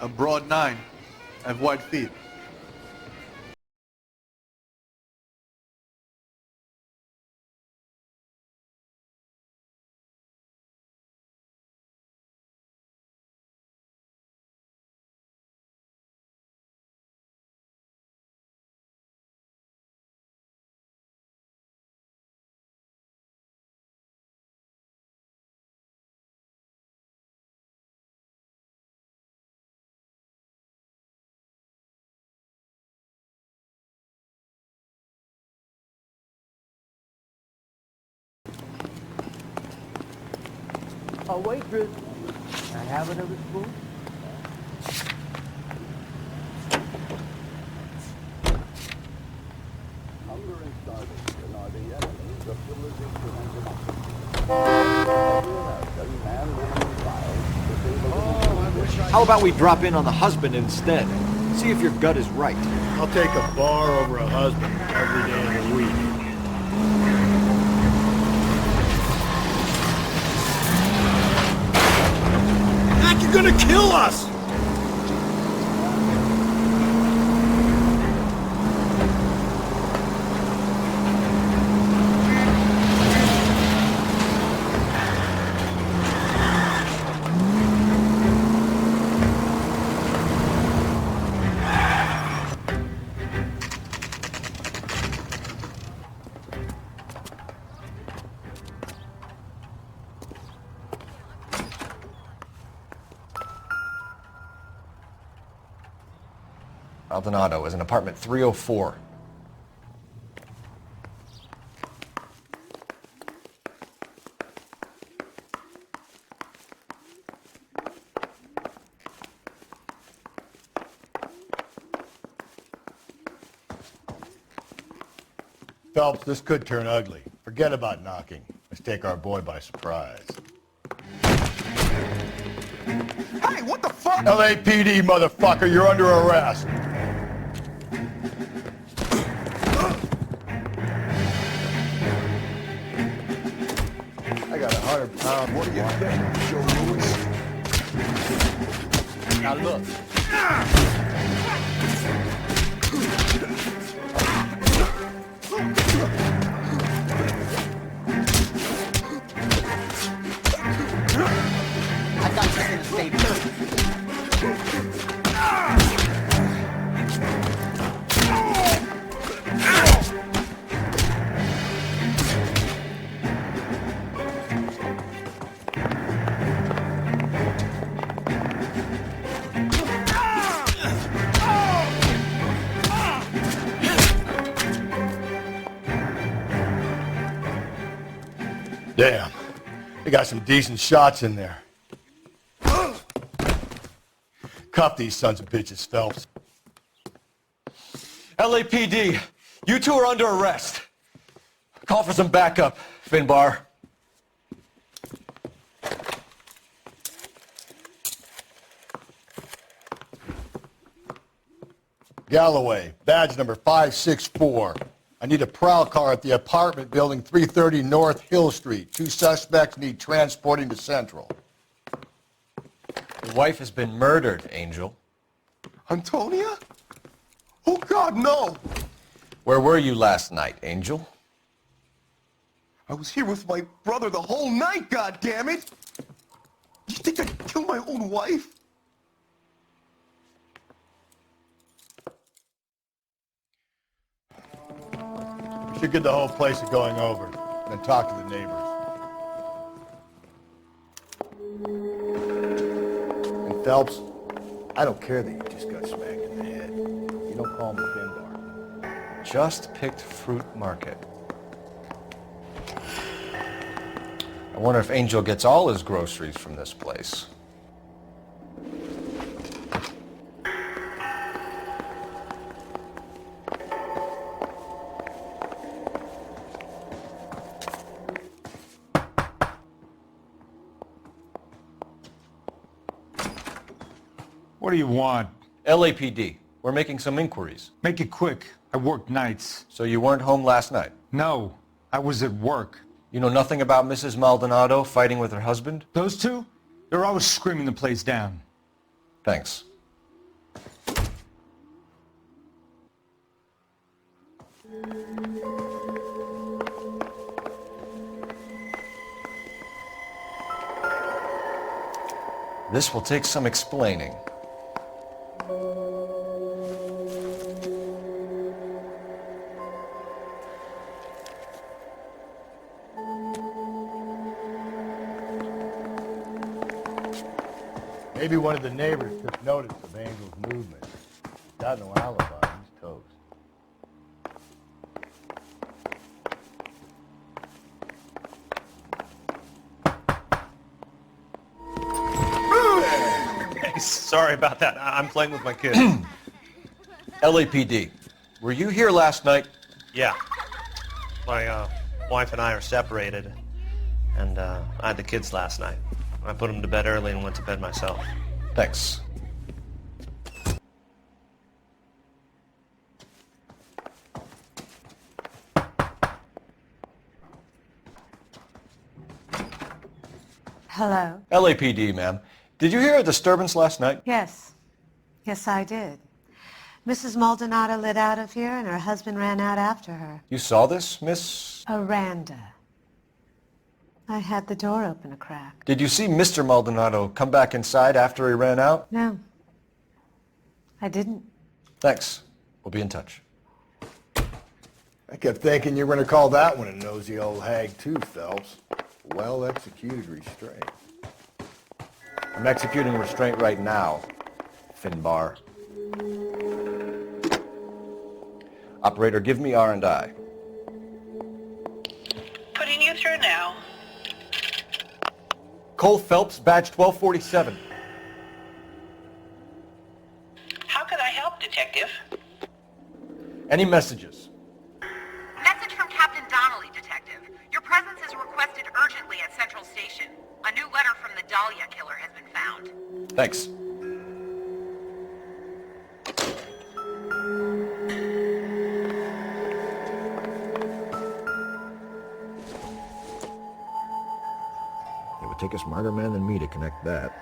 A broad 9. I have wide feet. A waitress. Can I have another spoon? Hunger and starvation are the enemies of civilization and democracy. How about we drop in on the husband instead? See if your gut is right. I'll take a bar over a husband every day of the week. Mac, you're gonna kill us! Maldonado is in apartment 304. Phelps, this could turn ugly. Forget about knocking. Let's take our boy by surprise. Hey, what the fuck? LAPD, motherfucker, you're under arrest. I got 100 pounds. What do you think, Joe Louis? Now look. I got this in a statement. Damn. They got some decent shots in there. Cuff these sons of bitches, Phelps. LAPD, you two are under arrest. Call for some backup, Finbar. Galloway, badge number 564. I need a prowl car at the apartment building 330 North Hill Street. 2 suspects need transporting to Central. Your wife has been murdered, Angel. Antonia? Oh, God, no! Where were you last night, Angel? I was here with my brother the whole night, goddammit! You think I'd kill my own wife? We should get the whole place going over, then talk to the neighbors. And Phelps, I don't care that you just got smacked in the head. You don't call me Finbar. Just picked Fruit Market. I wonder if Angel gets all his groceries from this place. What do you want? LAPD. We're making some inquiries. Make it quick. I work nights. So you weren't home last night? No, I was at work. You know nothing about Mrs. Maldonado fighting with her husband? Those two? They're always screaming the place down. Thanks. This will take some explaining. Maybe one of the neighbors took notice of Angel's movement. Got no alibi. He's toast. Sorry about that. I'm playing with my kids. LAPD, were you here last night? Yeah. My wife and I are separated, and I had the kids last night. I put them to bed early and went to bed myself. Thanks. Hello? LAPD, ma'am. Did you hear a disturbance last night? Yes. Yes, I did. Mrs. Maldonado lit out of here, and her husband ran out after her. You saw this, Miss? Aranda. I had the door open a crack. Did you see Mr. Maldonado come back inside after he ran out? No. I didn't. Thanks. We'll be in touch. I kept thinking you were going to call that one a nosy old hag too, Phelps. Well-executed restraint. I'm executing restraint right now, Finbar. Operator, give me R&I. Putting you through now. Cole Phelps, badge 1247. How could I help, Detective? Any messages? Message from Captain Donnelly, Detective. Your presence is requested urgently at Central Station. A new letter from the Dahlia killer has been found. Thanks. It would take a smarter man than me to connect that.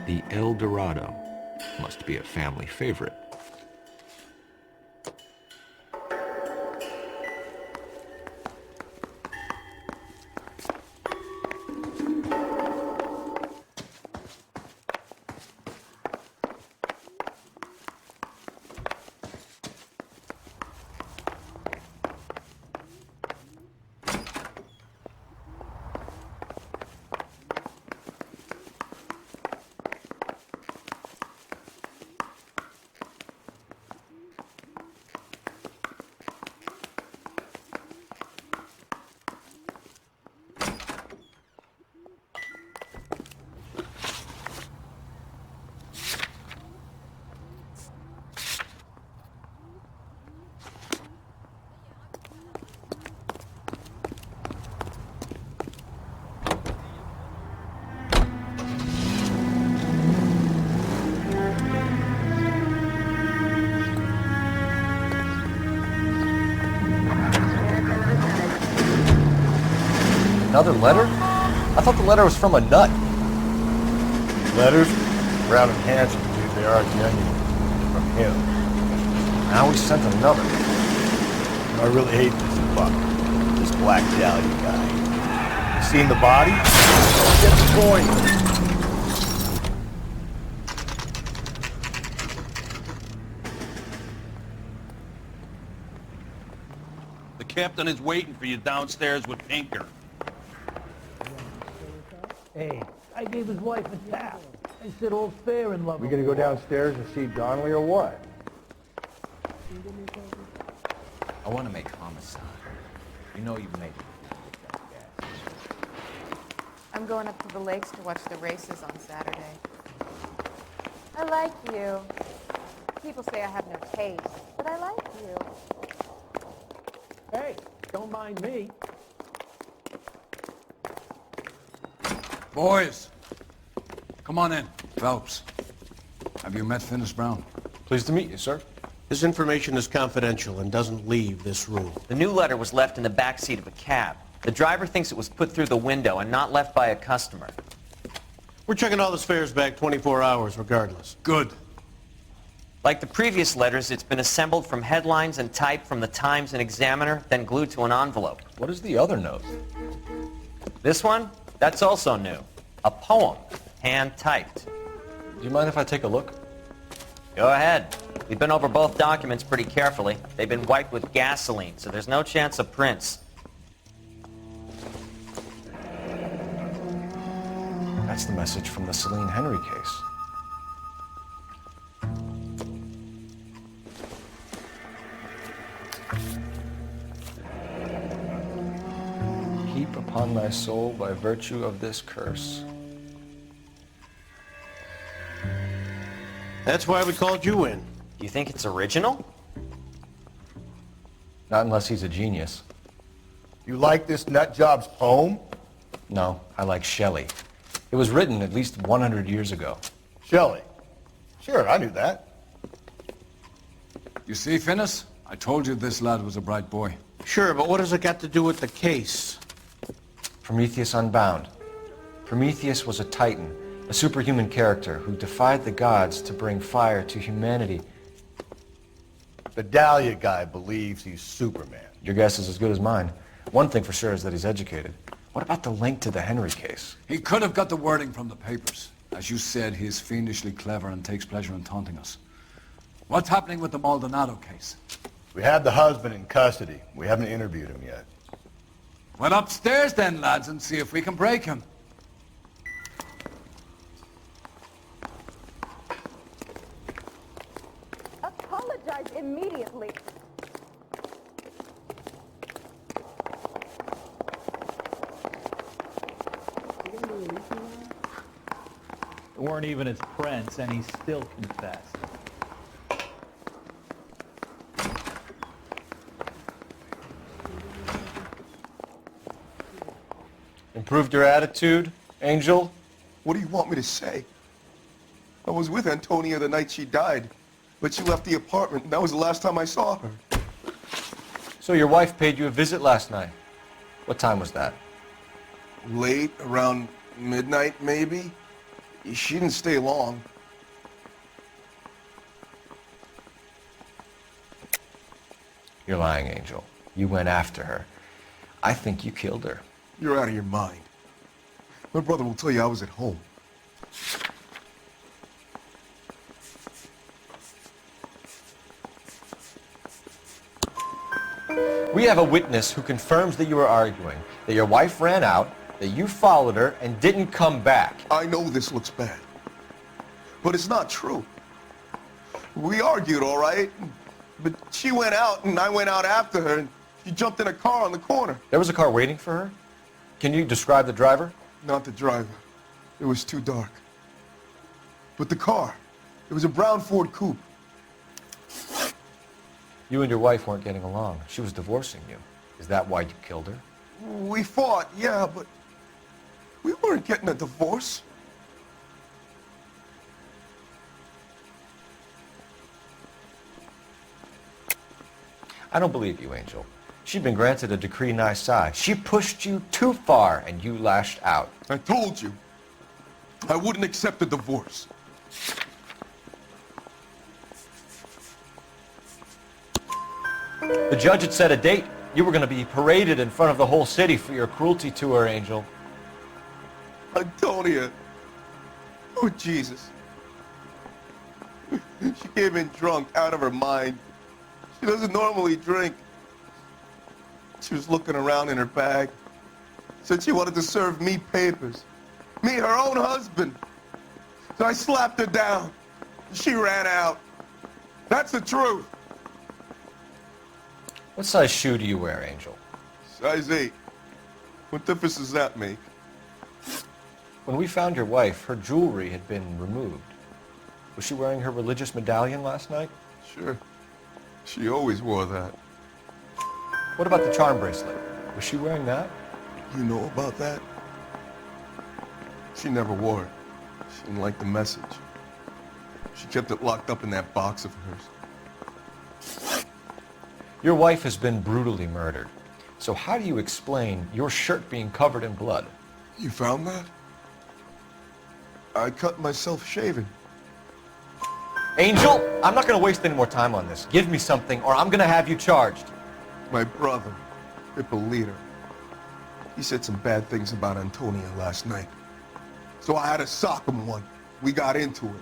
The El Dorado must be a family favorite. Another letter? I thought the letter was from a nut. Letters? Brown and handsome, dude. They are genuine. From him. Now he sent another. I really hate this fuck. This Black Dahlia guy. You seen the body? Don't get the point. The captain is waiting for you downstairs with Pinker. Hey, I gave his wife a tap. I said all's fair in love. We gonna go downstairs and see Donnelly or what? I want to make Homicide. You know you've made it. I'm going up to the lakes to watch the races on Saturday. I like you. People say I have no taste, but I like you. Hey, don't mind me. Boys, come on in. Phelps, have you met Finis Brown? Pleased to meet you, sir. This information is confidential and doesn't leave this room. The new letter was left in the back seat of a cab. The driver thinks it was put through the window and not left by a customer. We're checking all the fares back 24 hours regardless. Good. Like the previous letters, it's been assembled from headlines and typed from the Times and Examiner, then glued to an envelope. What is the other note? This one? That's also new. A poem, hand-typed. Do you mind if I take a look? Go ahead. We've been over both documents pretty carefully. They've been wiped with gasoline, so there's no chance of prints. That's the message from the Celine Henry case. Heap upon thy soul by virtue of this curse. That's why we called you in. Do you think it's original? Not unless he's a genius. You like this nut job's poem? No, I like Shelley. It was written at least 100 years ago. Shelley? Sure, I knew that. You see, Finnis? I told you this lad was a bright boy. Sure, but what has it got to do with the case? Prometheus Unbound. Prometheus was a titan, a superhuman character who defied the gods to bring fire to humanity. The Dahlia guy believes he's Superman. Your guess is as good as mine. One thing for sure is that he's educated. What about the link to the Henry case? He could have got the wording from the papers. As you said, he is fiendishly clever and takes pleasure in taunting us. What's happening with the Maldonado case? We have the husband in custody. We haven't interviewed him yet. Well, upstairs then, lads, and see if we can break him. Apologize immediately. Weren't even his friends, and he still confessed. Improved your attitude, Angel? What do you want me to say? I was with Antonia the night she died, but she left the apartment, and that was the last time I saw her. So your wife paid you a visit last night. What time was that? Late, around midnight, maybe? She didn't stay long. You're lying, Angel. You went after her. I think you killed her. You're out of your mind. My brother will tell you I was at home. We have a witness who confirms that you were arguing, that your wife ran out, that you followed her and didn't come back. I know this looks bad, but it's not true. We argued, all right, but she went out and I went out after her and she jumped in a car on the corner. There was a car waiting for her? Can you describe the driver? Not the driver. It was too dark. But the car, it was a brown Ford coupe. You and your wife weren't getting along. She was divorcing you. Is that why you killed her? We fought, yeah, but we weren't getting a divorce. I don't believe you, Angel. She'd been granted a decree nisi. She pushed you too far, and you lashed out. I told you, I wouldn't accept a divorce. The judge had set a date. You were going to be paraded in front of the whole city for your cruelty to her, Angel. Antonia. Oh, Jesus. She came in drunk, out of her mind. She doesn't normally drink. She was looking around in her bag. Said she wanted to serve me papers. Me, her own husband. So I slapped her down. She ran out. That's the truth. What size shoe do you wear, Angel? Size 8. What difference does that make? When we found your wife, her jewelry had been removed. Was she wearing her religious medallion last night? Sure. She always wore that. What about the charm bracelet? Was she wearing that? You know about that? She never wore it. She didn't like the message. She kept it locked up in that box of hers. Your wife has been brutally murdered. So how do you explain your shirt being covered in blood? You found that? I cut myself shaving. Angel, I'm not going to waste any more time on this. Give me something, or I'm going to have you charged. My brother, Ippolito, he said some bad things about Antonia last night. So I had to sock him one. We got into it.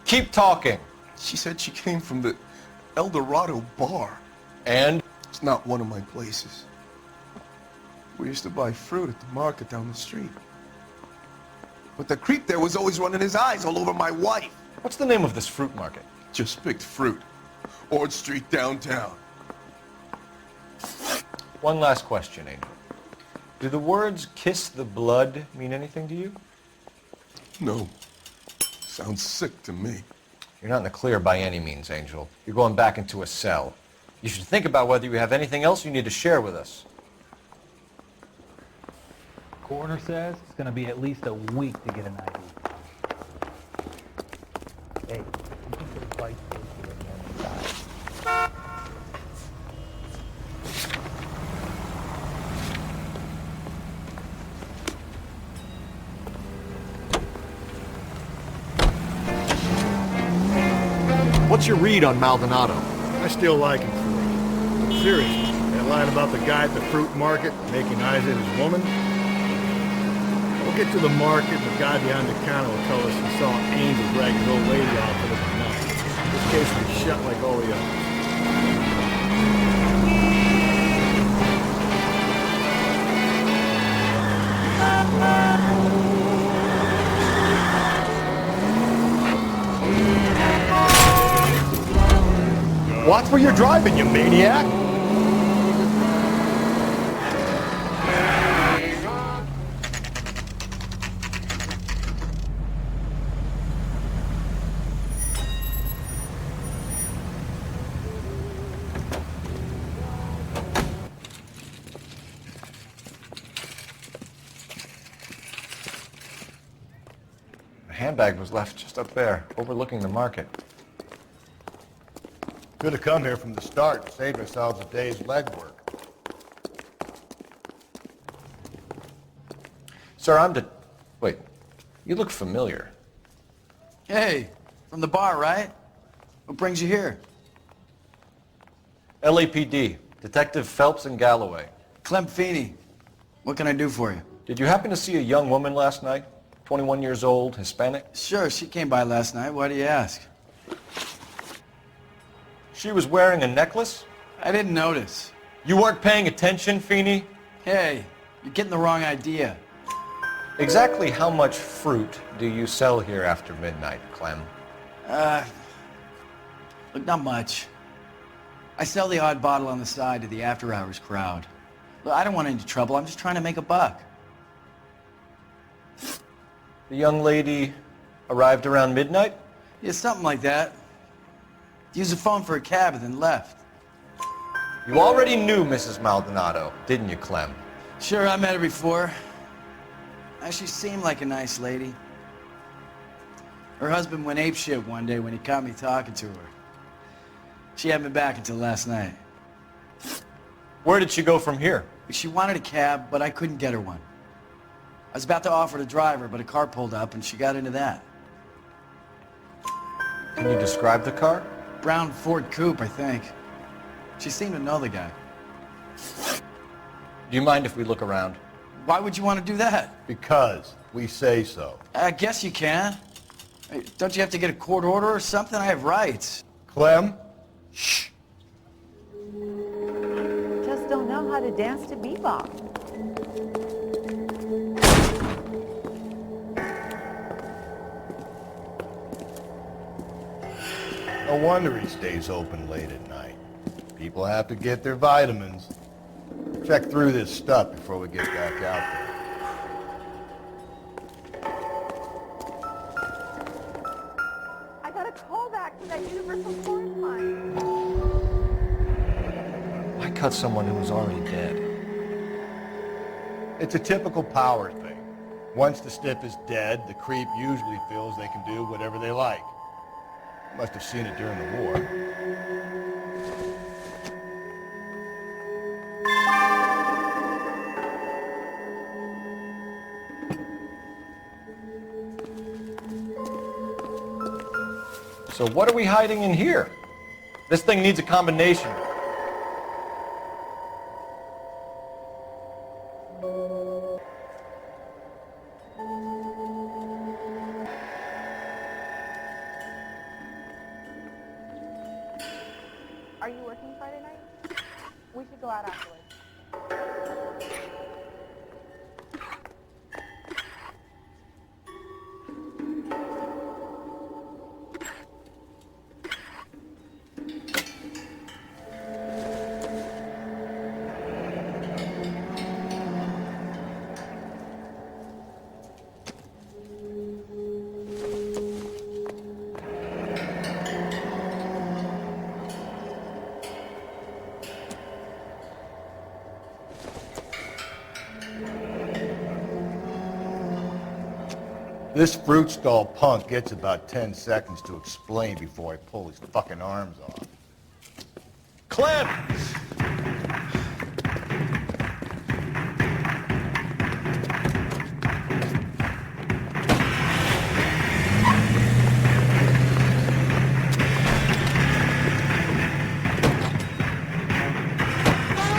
Keep talking. She said she came from the El Dorado bar. And? It's not one of my places. We used to buy fruit at the market down the street. But the creep there was always running his eyes all over my wife. What's the name of this fruit market? Just picked fruit. Ord Street downtown. One last question, Angel. Do the words kiss the blood mean anything to you? No. Sounds sick to me. You're not in the clear by any means, Angel. You're going back into a cell. You should think about whether you have anything else you need to share with us. Coroner says it's going to be at least a week to get an ID. Hey, you can put a bite to it on the side. What's your read on Maldonado? I still like him for it. Seriously, that line about the guy at the fruit market making eyes at his woman? We'll get to the market and the guy behind the counter will tell us he saw an angel drag his old lady off with a knife. This case will be shut like all the others. Watch where you're driving, you maniac! The handbag was left just up there, overlooking the market. Could have come here from the start and saved ourselves a day's legwork. Sir, Wait, you look familiar. Hey, from the bar, right? What brings you here? LAPD, Detective Phelps and Galloway. Clem Feeney. What can I do for you? Did you happen to see a young woman last night? 21 years old, Hispanic? Sure, she came by last night. Why do you ask? She was wearing a necklace? I didn't notice. You weren't paying attention, Feeney? Hey, you're getting the wrong idea. Exactly how much fruit do you sell here after midnight, Clem? Look, not much. I sell the odd bottle on the side to the after-hours crowd. Look, I don't want any trouble. I'm just trying to make a buck. The young lady arrived around midnight? Yeah, something like that. Used the phone for a cab and then left. You already knew Mrs. Maldonado, didn't you, Clem? Sure, I met her before. She seemed like a nice lady. Her husband went apeshit one day when he caught me talking to her. She hadn't been back until last night. Where did she go from here? She wanted a cab, but I couldn't get her one. I was about to offer to drive her, but a car pulled up and she got into that. Can you describe the car? Brown Ford Coupe, I think. She seemed to know the guy. Do you mind if we look around? Why would you want to do that? Because we say so. I guess you can. Hey, don't you have to get a court order or something? I have rights. Clem? Shh. Just don't know how to dance to bebop. No wonder he stays open late at night. People have to get their vitamins. Check through this stuff before we get back out there. I got a call back to that Universal Forest line. Why cut someone who was already dead? It's a typical power thing. Once the stiff is dead, the creep usually feels they can do whatever they like. Must have seen it during the war. So what are we hiding in here? This thing needs a combination. Are you working Friday night? We should go out afterwards. This fruit stall punk gets about 10 seconds to explain before I pull his fucking arms off. Clem!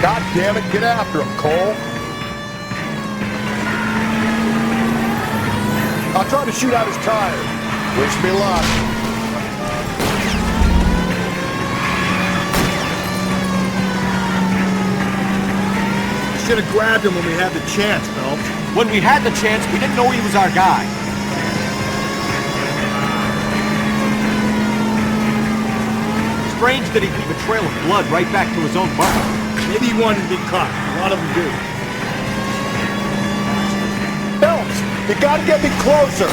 God damn it, get after him, Cole. I'll try to shoot out his tires. Wish me luck. You should have grabbed him when we had the chance, Phelps. When we had the chance, we didn't know he was our guy. Strange that he'd leave a trail of blood right back to his own mother. Maybe he wanted to be caught. A lot of them do. Phelps, you gotta get me closer.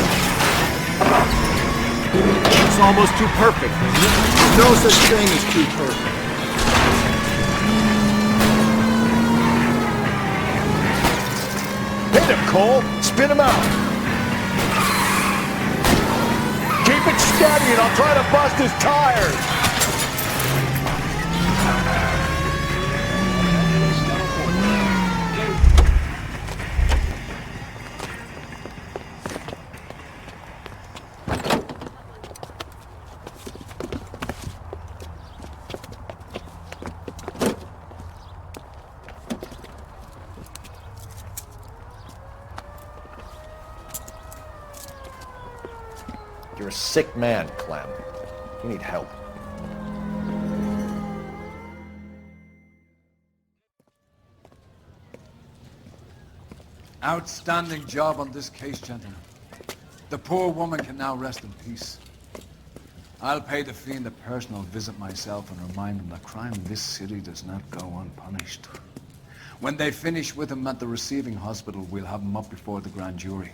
It's almost too perfect, isn't it? No such thing as too perfect. Hit him, Cole. Spin him out. Keep it steady and I'll try to bust his tires. You're a sick man, Clem. You need help. Outstanding job on this case, gentlemen. The poor woman can now rest in peace. I'll pay the fiend a personal visit myself and remind him that crime in this city does not go unpunished. When they finish with him at the receiving hospital, we'll have him up before the grand jury.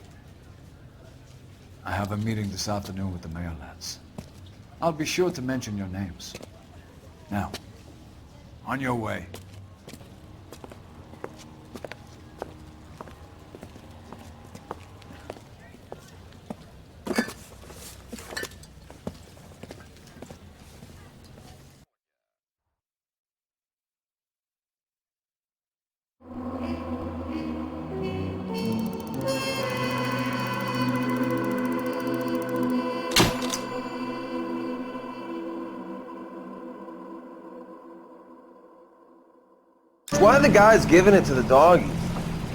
I have a meeting this afternoon with the mayor lads. I'll be sure to mention your names. Now, on your way. Why are the guys giving it to the doggies?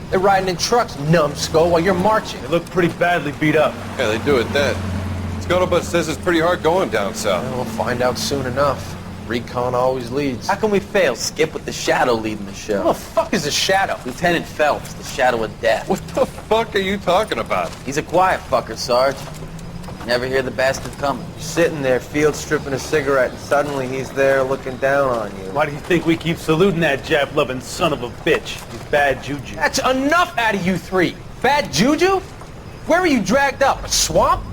They're riding in trucks, numbskull, while you're marching. They look pretty badly beat up. Yeah, they do it then. Scuttlebutt says it's pretty hard going down south. Well, we'll find out soon enough. Recon always leads. How can we fail? Skip with the Shadow leading the show. Who the fuck is the Shadow? Lieutenant Phelps, the Shadow of Death. What the fuck are you talking about? He's a quiet fucker, Sarge. Never hear the bastard coming. Sitting there, field stripping a cigarette, and suddenly he's there looking down on you. Why do you think we keep saluting that Jap-loving son of a bitch? He's bad juju. That's enough out of you three. Bad juju? Where were you dragged up? A swamp?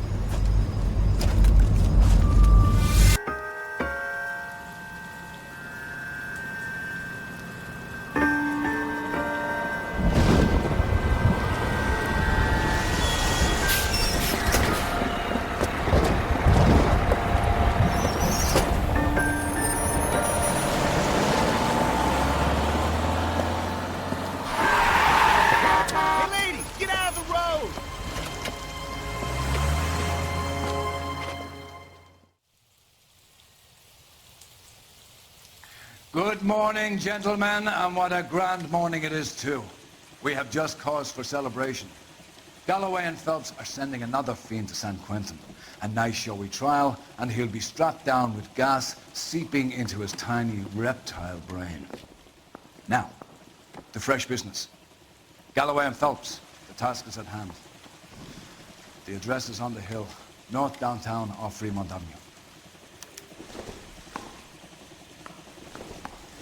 Good morning, gentlemen, and what a grand morning it is, too. We have just cause for celebration. Galloway and Phelps are sending another fiend to San Quentin. A nice showy trial, and he'll be strapped down with gas seeping into his tiny reptile brain. Now, to fresh business. Galloway and Phelps, the task is at hand. The address is on the hill, north downtown off Fremont Avenue.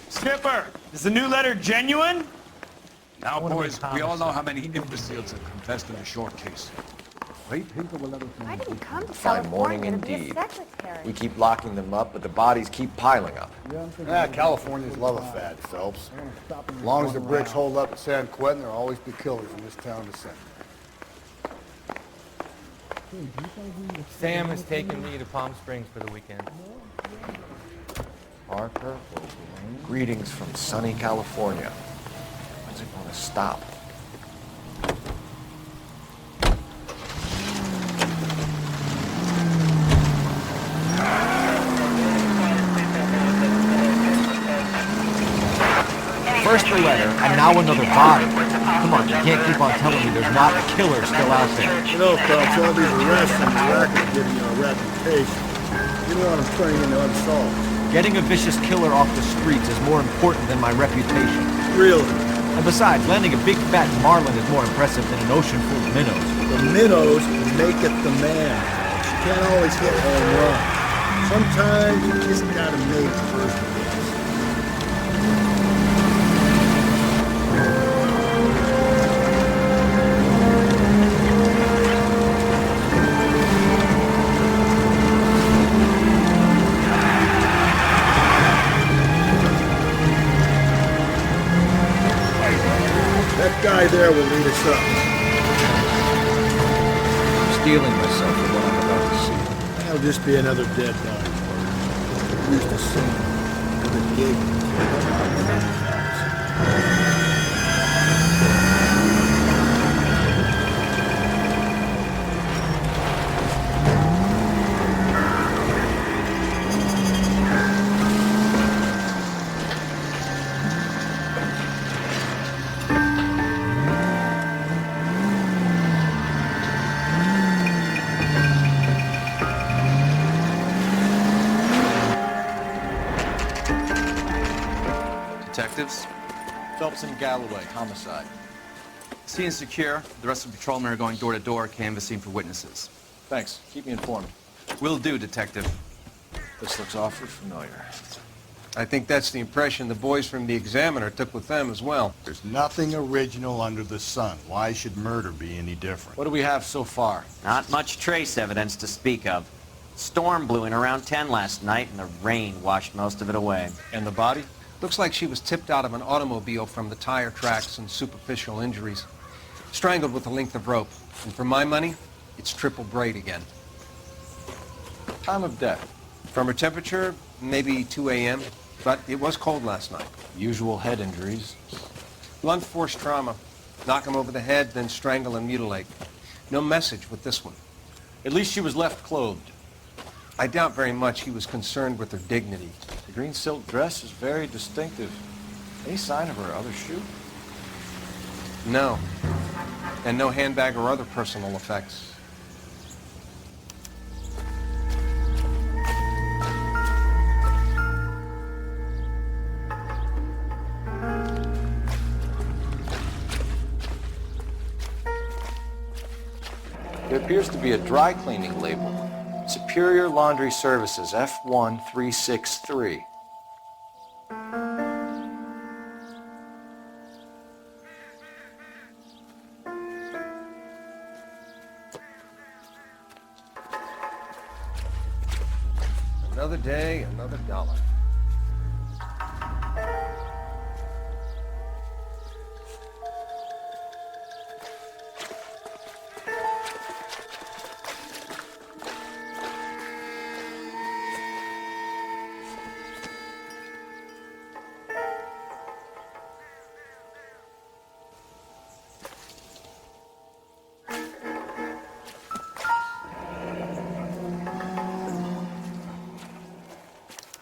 Skipper, is the new letter genuine? Now, boys, we all know how many imbeciles have confessed in a short case. Great people will let us know. I didn't come to Fine morning California to be a indeed. secretary. We keep locking them up, but the bodies keep piling up. Californians love a fad, Phelps. As long as the bricks hold up at San Quentin, there'll always be killers in this town to send. Sam has taken me to Palm Springs for the weekend. Parker, greetings from sunny California. When's it going to stop? First the letter, and now another body. Come on, you can't keep on telling me there's not a killer still out there. You know, Phelps, all these arrests and the racket giving you a reputation. You don't want them turning into unsolved. Getting a vicious killer off the streets is more important than my reputation. Really? And besides, landing a big fat marlin is more impressive than an ocean full of minnows. The minnows make it the man. You can't always hit home run. Sometimes you just gotta make first base. That guy there will lead us up. I'm steeling myself for what I'm about to see. That'll just be another dead body. I'm used to seeing him with a gig. Detectives? Phelps and Galloway, homicide. Scene is secure. The rest of the patrolmen are going door to door, canvassing for witnesses. Thanks. Keep me informed. Will do, Detective. This looks awfully familiar. I think that's the impression the boys from the Examiner took with them as well. There's nothing original under the sun. Why should murder be any different? What do we have so far? Not much trace evidence to speak of. Storm blew in around 10 last night, and the rain washed most of it away. And the body? Looks like she was tipped out of an automobile from the tire tracks and superficial injuries. Strangled with a length of rope. And for my money, it's triple braid again. Time of death? From her temperature, maybe 2 a.m., but it was cold last night. Usual head injuries? Blunt force trauma. Knock him over the head, then strangle and mutilate. No message with this one. At least she was left clothed. I doubt very much he was concerned with her dignity. The green silk dress is very distinctive. Any sign of her other shoe? No. And no handbag or other personal effects. There appears to be a dry cleaning label. Superior Laundry Services, F1363. Another day, another dollar.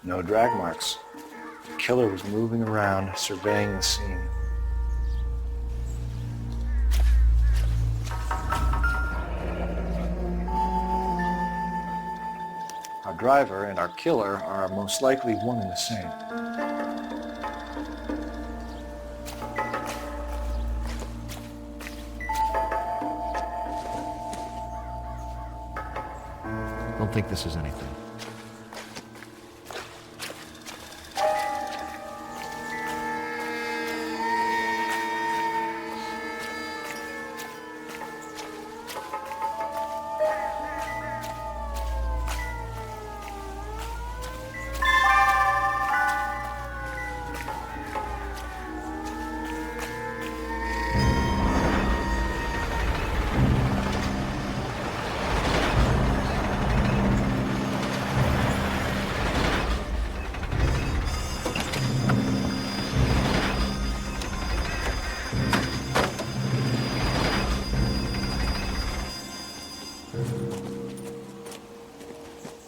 No drag marks. killer was moving around, surveying the scene. Our driver and our killer are most likely one and the same. Don't think this is anything.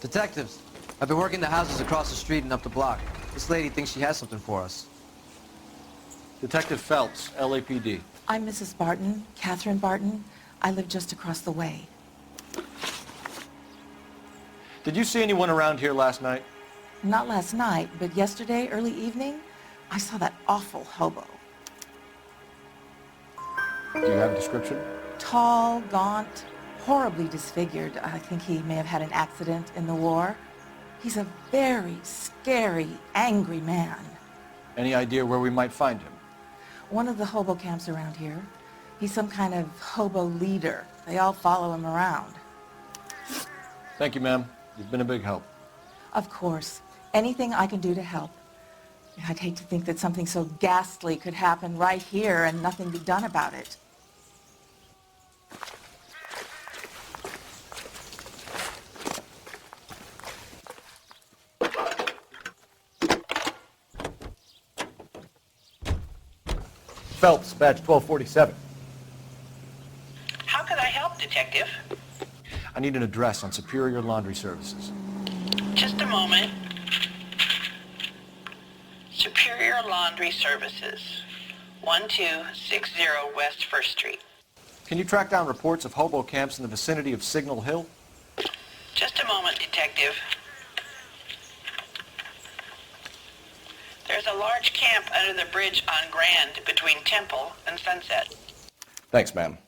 Detectives, I've been working the houses across the street and up the block. This lady thinks she has something for us. Detective Phelps, LAPD. I'm Mrs. Barton, Catherine Barton. I live just across the way. Did you see anyone around here last night? Not last night, but yesterday, early evening, I saw that awful hobo. Do you have a description? Tall, gaunt, horribly disfigured. I think he may have had an accident in the war. He's a very scary, angry man. Any idea where we might find him? One of the hobo camps around here. He's some kind of hobo leader. They all follow him around. Thank you, ma'am. You've been a big help. Of course. Anything I can do to help. I'd hate to think that something so ghastly could happen right here and nothing be done about it. Phelps, badge 1247. How could I help, Detective? I need an address on Superior Laundry Services. Just a moment. Superior Laundry Services, 1260 West 1st Street. Can you track down reports of hobo camps in the vicinity of Signal Hill? Just a moment, Detective. There's a large camp under the bridge on Grand between Temple and Sunset. Thanks, ma'am.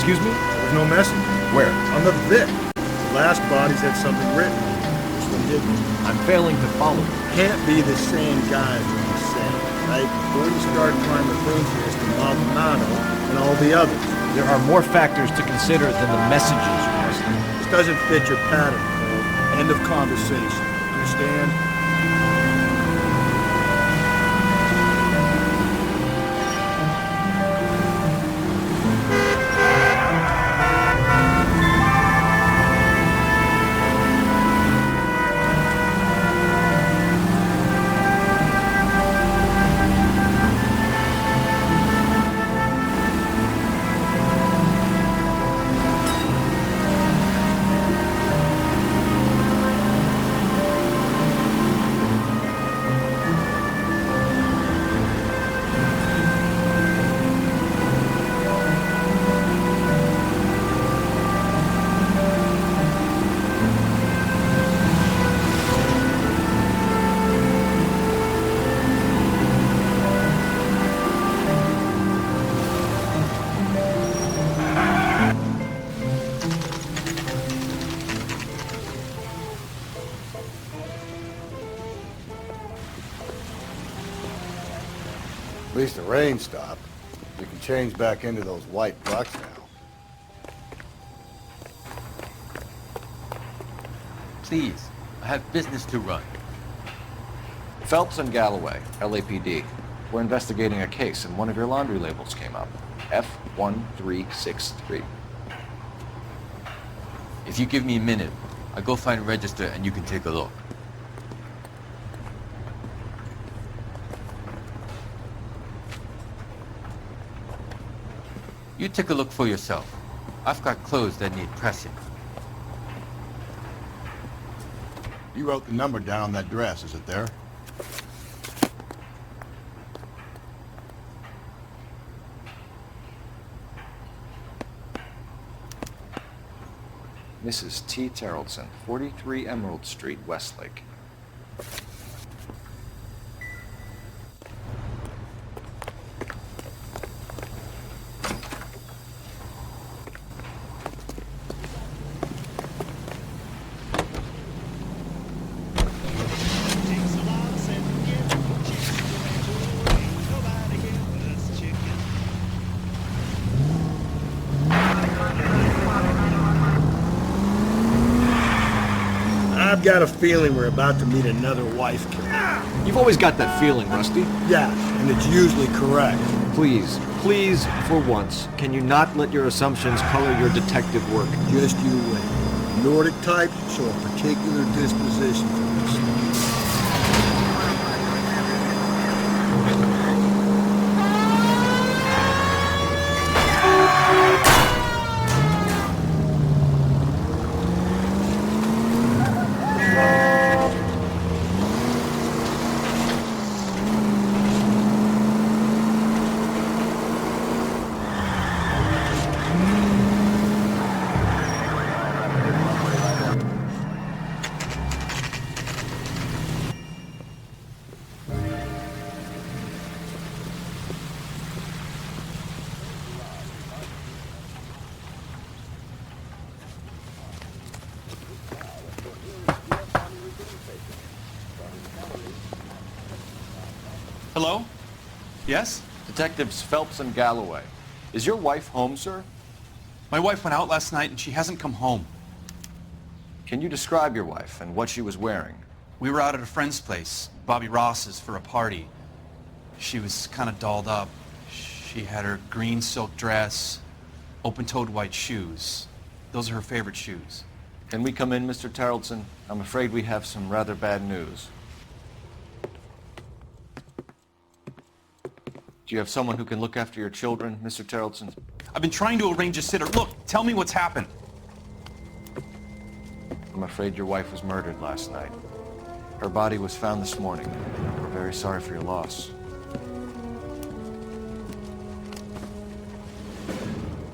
Excuse me? There's no message. Where? On the Vic. The last bodies had something written on them. This one didn't. I'm failing to follow. Can't be the same guys when you say, right? Before you start trying to link this to Maldonado and all the others. There are more factors to consider than the messages, Wesley. This doesn't fit your pattern, Cole. End of conversation. Understand? least the rain stopped. We can change back into those white bucks now. Please, I have business to run. Phelps and Galloway, LAPD. We're investigating a case, and one of your laundry labels came up. F1363. If you give me a minute, I'll go find a register and you can take a look. You take a look for yourself. I've got clothes that need pressing. You wrote the number down on that dress, is it there? Mrs. T. Terrellson, 43 Emerald Street, Westlake. I've got a feeling we're about to meet another wife killer. You've always got that feeling, Rusty. Yeah, and it's usually correct. Please, for once, can you not let your assumptions color your detective work? Just you wait. Nordic types show a particular disposition for this stuff. Hello? Yes? Detectives Phelps and Galloway. Is your wife home, sir? My wife went out last night and she hasn't come home. Can you describe your wife and what she was wearing? We were out at a friend's place, Bobby Ross's, for a party. She was kind of dolled up. She had her green silk dress, open-toed white shoes. Those are her favorite shoes. Can we come in, Mr. Terrellson? I'm afraid we have some rather bad news. Do you have someone who can look after your children, Mr. Terrellson? I've been trying to arrange a sitter. Look, tell me what's happened. I'm afraid your wife was murdered last night. Her body was found this morning. We're very sorry for your loss.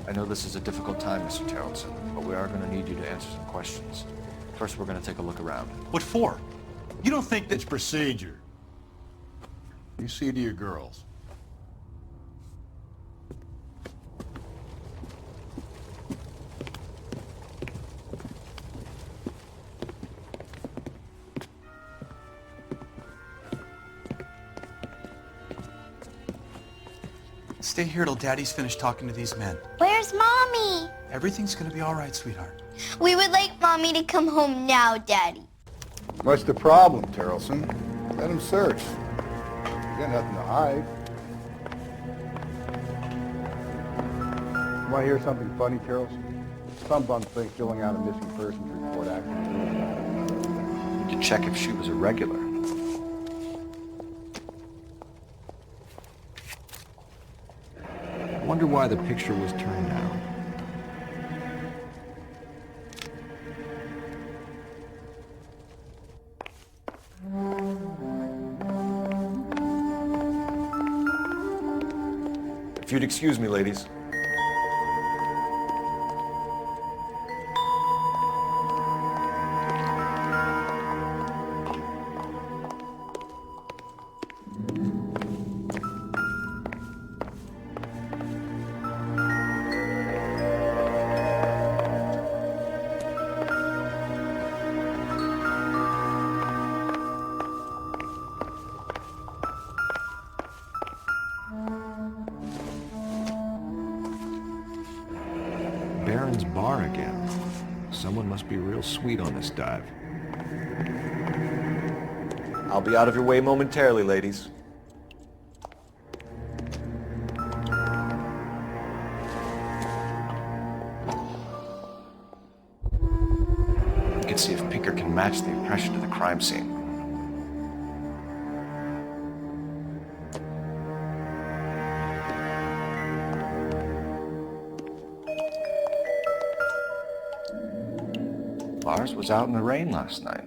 I know this is a difficult time, Mr. Terrellson, but we are going to need you to answer some questions. First, we're going to take a look around. What for? You don't think that... It's procedure. You see to your girls. Stay here till Daddy's finished talking to these men. Where's Mommy? Everything's gonna be all right, sweetheart. We would like Mommy to come home now, Daddy. What's the problem, Terrellson? Let him search. You got nothing to hide. You want to hear something funny, Terrellson? Some bum think filling out a missing persons report actually. To check if she was a regular. I wonder why the picture was turned down. If you'd excuse me, ladies. again. Someone must be real sweet on this dive. I'll be out of your way momentarily, ladies. We can see if Pinker can match the impression of the crime scene. Lars was out in the rain last night.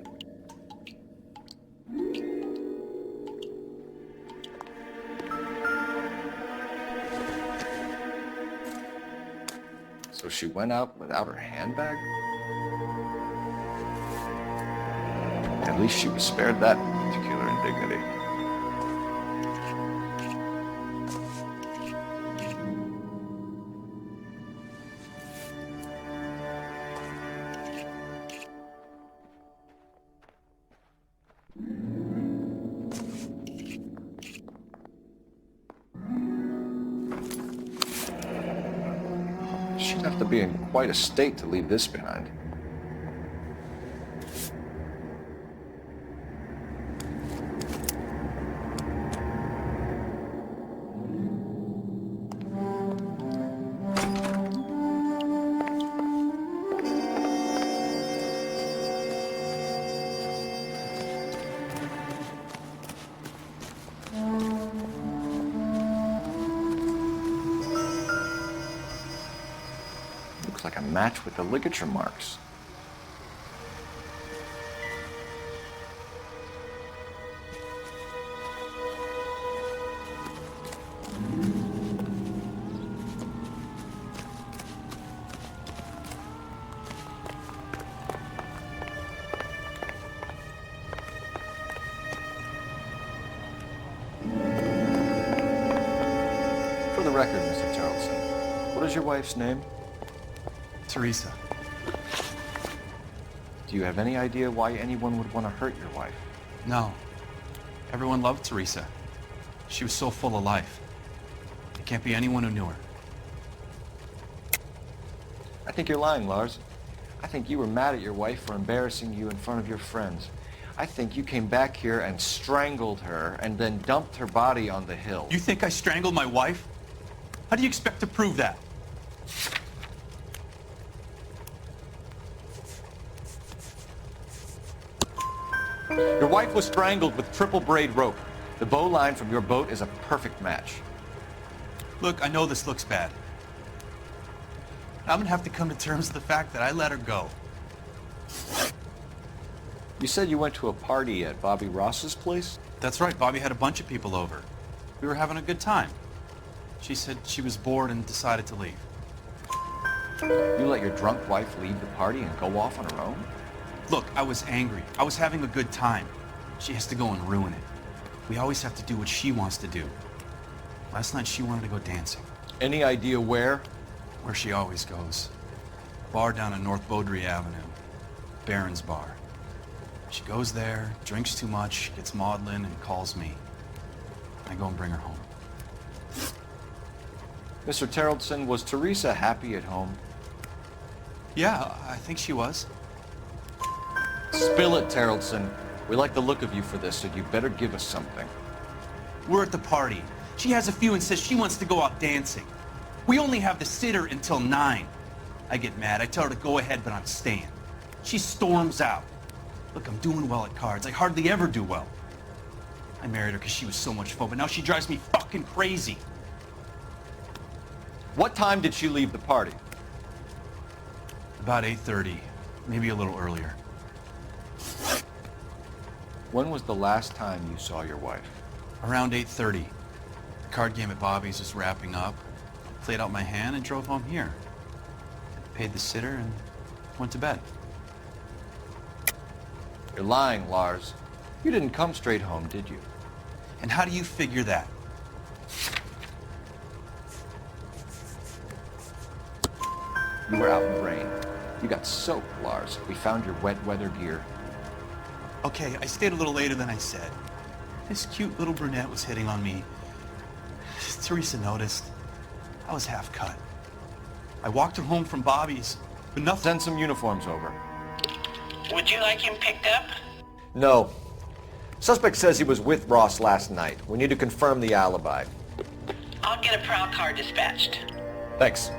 So she went out without her handbag? At least she was spared that particular indignity. She'd have to be in quite a state to leave this behind. Looks like a match with the ligature marks. For the record, Mr. Tarleton, what is your wife's name? Teresa. Do you have any idea why anyone would want to hurt your wife? No. Everyone loved Teresa. She was so full of life. There can't be anyone who knew her. I think you're lying, Lars. I think you were mad at your wife for embarrassing you in front of your friends. I think you came back here and strangled her and then dumped her body on the hill. You think I strangled my wife? How do you expect to prove that? Your wife was strangled with triple braid rope. The bow line from your boat is a perfect match. Look, I know this looks bad. I'm gonna have to come to terms with the fact that I let her go. You said you went to a party at Bobby Ross's place? That's right, Bobby had a bunch of people over. We were having a good time. She said she was bored and decided to leave. You let your drunk wife leave the party and go off on her own? Look, I was angry. I was having a good time. She has to go and ruin it. We always have to do what she wants to do. Last night she wanted to go dancing. Any idea where? Where she always goes. Bar down on North Beaudry Avenue. Barron's Bar. She goes there, drinks too much, gets maudlin, and calls me. I go and bring her home. Mr. Tarleton, was Teresa happy at home? Yeah, I think she was. Spill it, Tarleton. We like the look of you for this, so you better give us something. We're at the party. She has a few and says she wants to go out dancing. We only have the sitter until 9. I get mad. I tell her to go ahead, but I'm staying. She storms out. Look, I'm doing well at cards. I hardly ever do well. I married her because she was so much fun, but now she drives me fucking crazy. What time did she leave the party? About 8:30, maybe a little earlier. When was the last time you saw your wife? Around 8:30. The card game at Bobby's was wrapping up. Played out my hand and drove home here. Paid the sitter and went to bed. You're lying, Lars. You didn't come straight home, did you? And how do you figure that? You were out in the rain. You got soaked, Lars. We found your wet weather gear. Okay, I stayed a little later than I said. This cute little brunette was hitting on me. Teresa noticed. I was half cut. I walked her home from Bobby's. Nothing. Send some uniforms over. Would you like him picked up? No. Suspect says he was with Ross last night. We need to confirm the alibi. I'll get a prowl car dispatched. Thanks.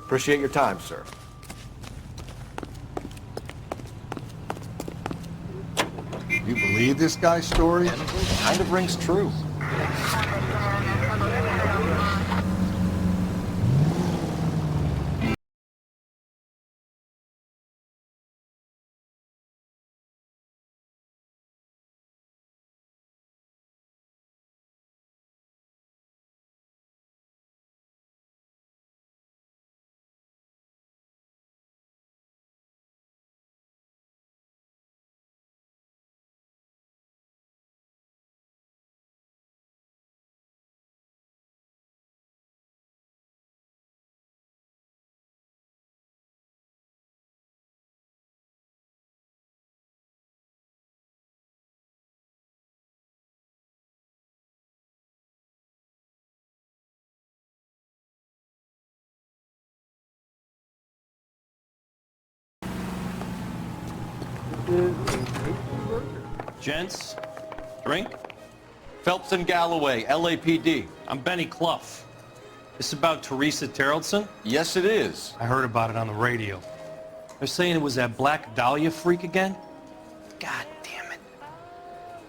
Appreciate your time, sir. You believe this guy's story? Kind of rings true. Gents, drink? Phelps and Galloway, LAPD. I'm Benny Clough. This about Teresa Terrellson? Yes, it is. I heard about it on the radio. They're saying it was that Black Dahlia freak again? God damn it.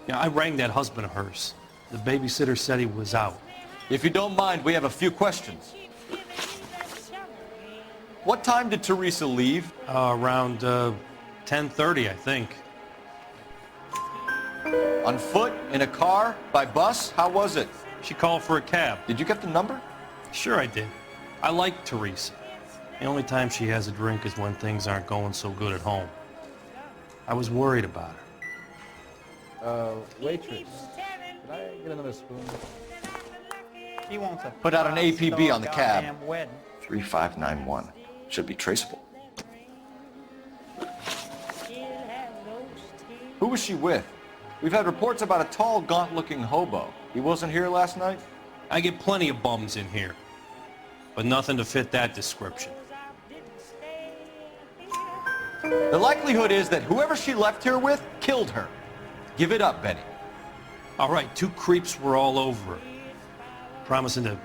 Yeah, I rang that husband of hers. The babysitter said he was out. If you don't mind, we have a few questions. What time did Teresa leave? Around 10:30, I think. On foot? In a car? By bus? How was it? She called for a cab. Did you get the number? Sure I did. I like Teresa. The only time she has a drink is when things aren't going so good at home. I was worried about her. Waitress, could I get another spoon? He wants a Put out an APB on the cab. goddamn wedding. 3591. Should be traceable. Who was she with? We've had reports about a tall, gaunt-looking hobo. He wasn't here last night? I get plenty of bums in here, but nothing to fit that description. The likelihood is that whoever she left here with killed her. Give it up, Benny. All right, two creeps were all over her, promising to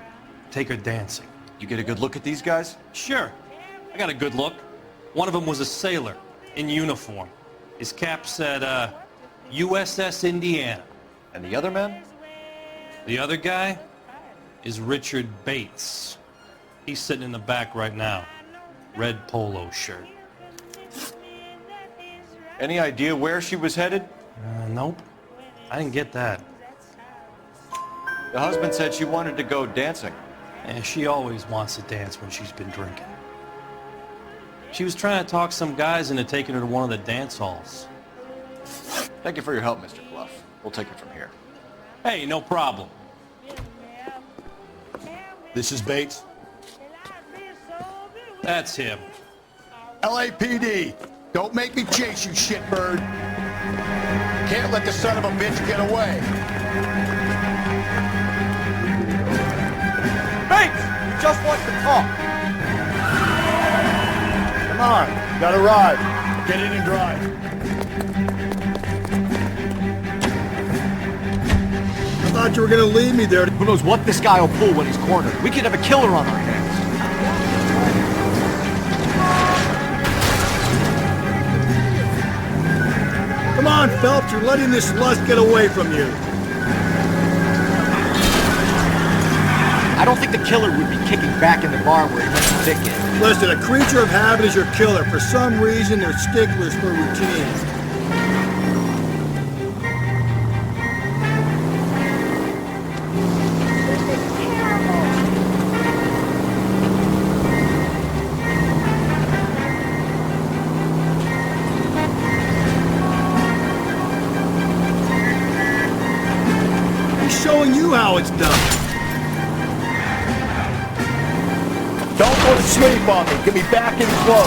take her dancing. You get a good look at these guys? Sure. I got a good look. One of them was a sailor in uniform. His cap said, USS Indiana. And the other man? The other guy is Richard Bates. He's sitting in the back right now. Red polo shirt. Any idea where she was headed? Nope. I didn't get that. The husband said she wanted to go dancing. And she always wants to dance when she's been drinking. She was trying to talk some guys into taking her to one of the dance halls. Thank you for your help, Mr. Clough. We'll take it from here. Hey, no problem. This is Bates. That's him. LAPD, don't make me chase you, shitbird. Can't let the son of a bitch get away. Bates! You just want to talk. Come on, gotta ride. Get in and drive. I thought you were gonna leave me there. Who knows what this guy will pull when he's cornered? We could have a killer on our hands. Come on, Phelps, you're letting this lust get away from you. I don't think the killer would be kicking back in the bar where he let the dick in. Listen, a creature of habit is your killer. For some reason, they're sticklers for routine. He's showing you how it's done. Don't go to sleep on me. Get me back in close.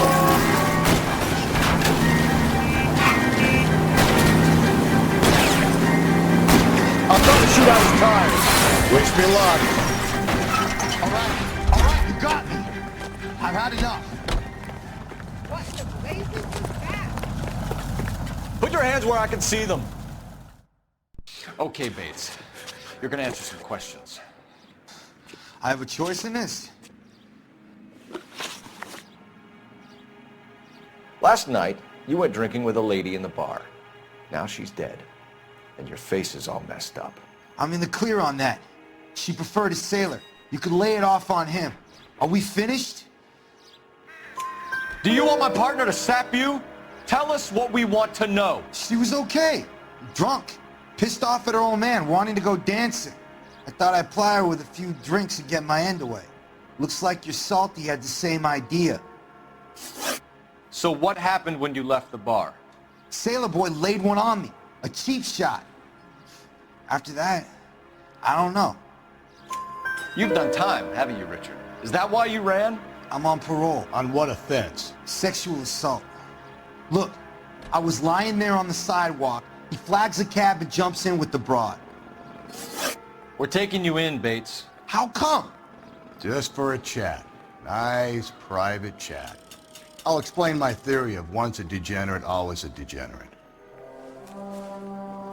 I'm trying to shoot out his tires. Wish me luck. All right, you got me. I've had enough. What the blazes is that? Put your hands where I can see them. Okay, Bates. You're gonna answer some questions. I have a choice in this. Last night, you went drinking with a lady in the bar. Now she's dead, and your face is all messed up. I'm in the clear on that. She preferred a sailor. You could lay it off on him. Are we finished? Do you want my partner to sap you? Tell us what we want to know. She was okay. Drunk. Pissed off at her old man, wanting to go dancing. I thought I'd ply her with a few drinks and get my end away. Looks like your Salty had the same idea. So what happened when you left the bar? Sailor boy laid one on me. A cheap shot. After that, I don't know. You've done time, haven't you, Richard? Is that why you ran? I'm on parole. On what offense? Sexual assault. Look, I was lying there on the sidewalk. He flags a cab and jumps in with the broad. We're taking you in, Bates. How come? Just for a chat. Nice private chat. I'll explain my theory of once a degenerate, always a degenerate.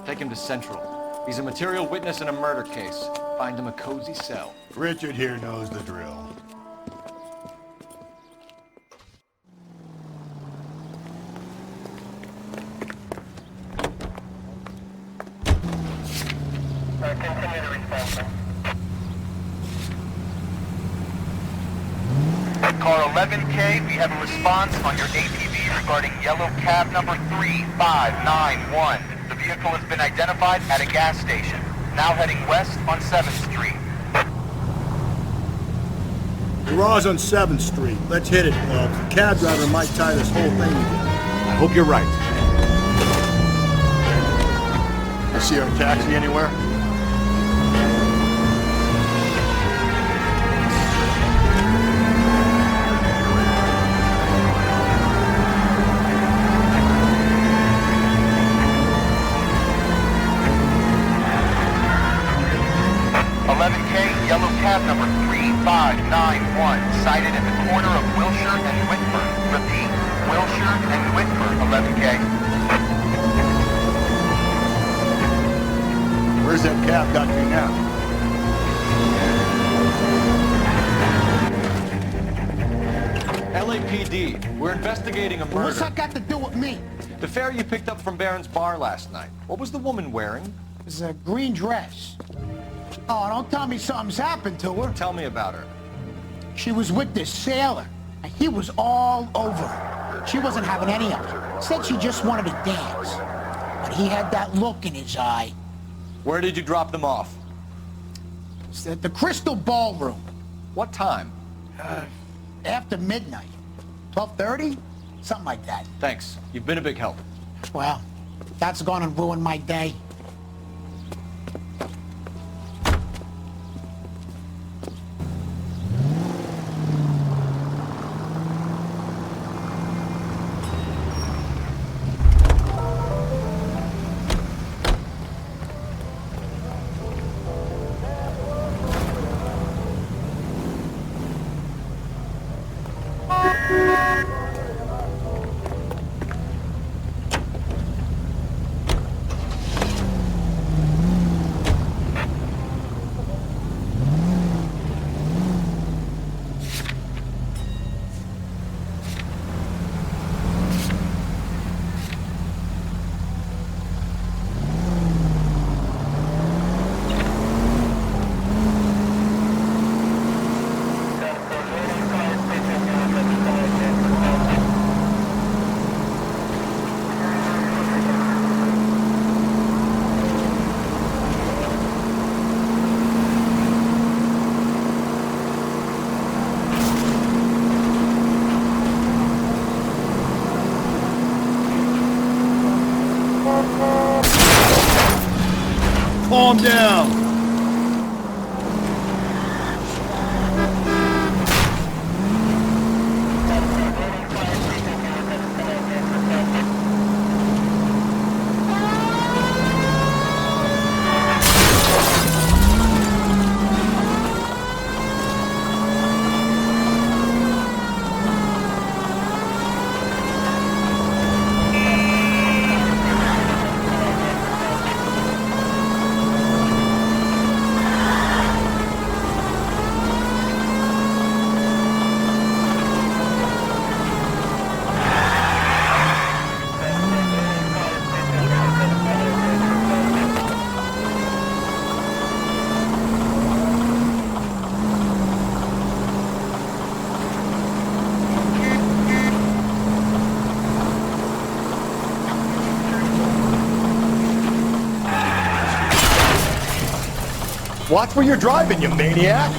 Take him to Central. He's a material witness in a murder case. Find him a cozy cell. Richard here knows the drill. Continue the response. Car 11K, we have a response on your ATV regarding yellow cab number 3591. The vehicle has been identified at a gas station. Now heading west on 7th Street. Garage on 7th Street. Let's hit it, folks. The cab driver might tie this whole thing together. I hope you're right. You see our taxi anywhere? Yellow cab number 3591, sighted at the corner of Wilshire and Whitford. Repeat, Wilshire and Whitford, 11K. Where's that cab got to now? LAPD, we're investigating a murder. What's that got to do with me? The fare you picked up from Barron's bar last night. What was the woman wearing? It was a green dress. Oh, don't tell me something's happened to her. Tell me about her. She was with this sailor, and he was all over her. She wasn't having any of it. Said she just wanted to dance. But he had that look in his eye. Where did you drop them off? It's at the Crystal Ballroom. What time? After midnight. 12:30? Something like that. Thanks. You've been a big help. Well, that's gone and ruined my day. Calm down. Watch where you're driving, you maniac!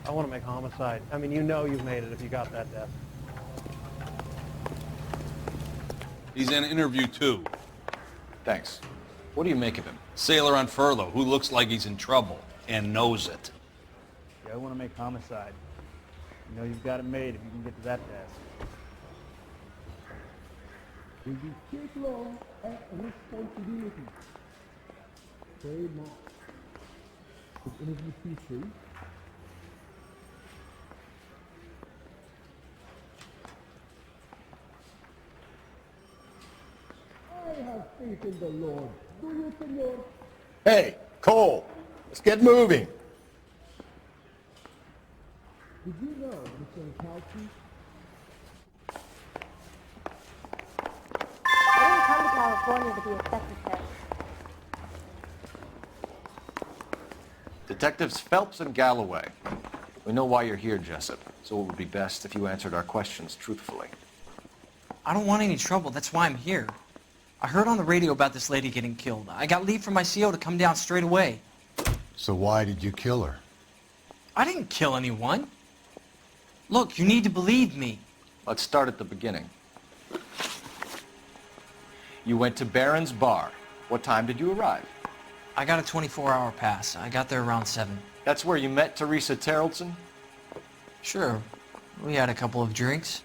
I want to make Homicide. I mean, you know you've made it if you got that death. He's in interview 2. Thanks. What do you make of him? Sailor on furlough who looks like he's in trouble and knows it. Yeah, I want to make Homicide. You know you've got it made if you can get to that desk. Will you take law and responsibility? Very much. Is interview C3? I have faith in the Lord. Do you, Senor? Hey, Cole, let's get moving. Did you know, Mr. Calci? I didn't come to California to be a secretary. Detectives Phelps and Galloway. We know why you're here, Jessup, so it would be best if you answered our questions truthfully. I don't want any trouble. That's why I'm here. I heard on the radio about this lady getting killed. I got leave from my CO to come down straight away. So why did you kill her? I didn't kill anyone. Look, you need to believe me. Let's start at the beginning. You went to Barron's Bar. What time did you arrive? I got a 24-hour pass. I got there around 7. That's where you met Teresa Terrellson? Sure. We had a couple of drinks.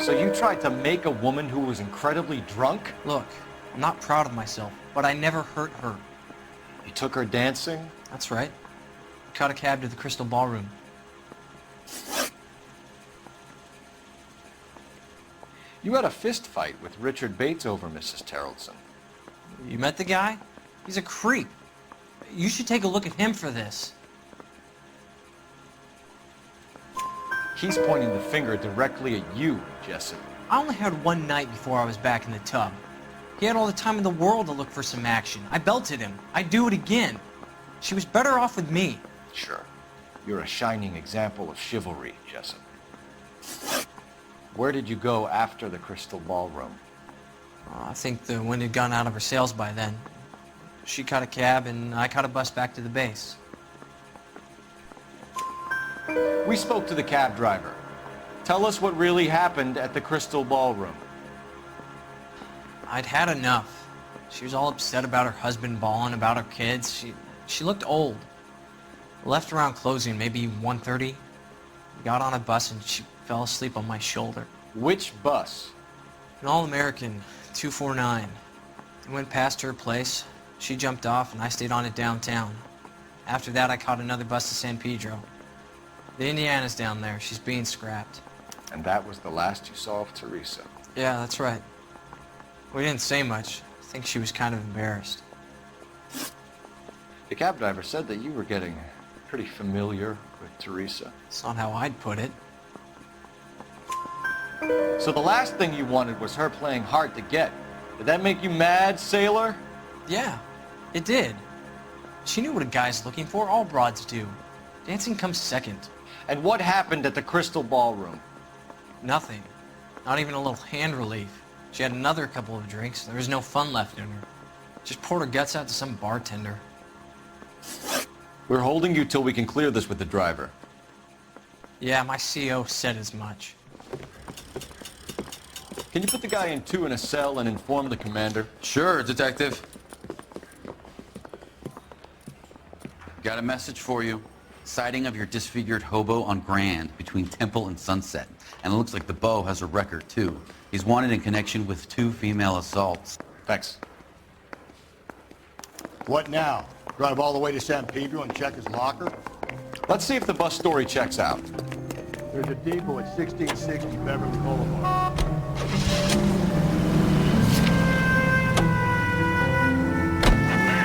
So you tried to make a woman who was incredibly drunk? Look, I'm not proud of myself, but I never hurt her. You took her dancing? That's right. Caught a cab to the Crystal Ballroom. You had a fist fight with Richard Bates over Mrs. Terrellson. You met the guy? He's a creep. You should take a look at him for this. He's pointing the finger directly at you, Jessup. I only had one night before I was back in the tub. He had all the time in the world to look for some action. I belted him. I'd do it again. She was better off with me. Sure. You're a shining example of chivalry, Jessup. Where did you go after the Crystal Ballroom? I think the wind had gone out of her sails by then. She caught a cab and I caught a bus back to the base. We spoke to the cab driver. Tell us what really happened at the Crystal Ballroom. I'd had enough. She was all upset about her husband bawling about her kids. She looked old. Left around closing, maybe 1:30. Got on a bus and she fell asleep on my shoulder. Which bus? An All-American 249. I went past her place. She jumped off and I stayed on it downtown. After that, I caught another bus to San Pedro. The Indiana's down there. She's being scrapped. And that was the last you saw of Teresa? Yeah, that's right. We didn't say much. I think she was kind of embarrassed. The cab driver said that you were getting pretty familiar with Teresa. It's not how I'd put it. So the last thing you wanted was her playing hard to get. Did that make you mad, sailor? Yeah, it did. She knew what a guy's looking for. All broads do. Dancing comes second. And what happened at the Crystal Ballroom? Nothing. Not even a little hand relief. She had another couple of drinks. There was no fun left in her. Just poured her guts out to some bartender. We're holding you till we can clear this with the driver. Yeah, my CO said as much. Can you put the guy in 2 in a cell and inform the commander? Sure, Detective. Got a message for you. Sighting of your disfigured hobo on Grand between Temple and Sunset. And it looks like the beau has a record, too. He's wanted in connection with 2 female assaults. Thanks. What now? Drive all the way to San Pedro and check his locker? Let's see if the bus story checks out. There's a depot at 1660 Beverly Boulevard.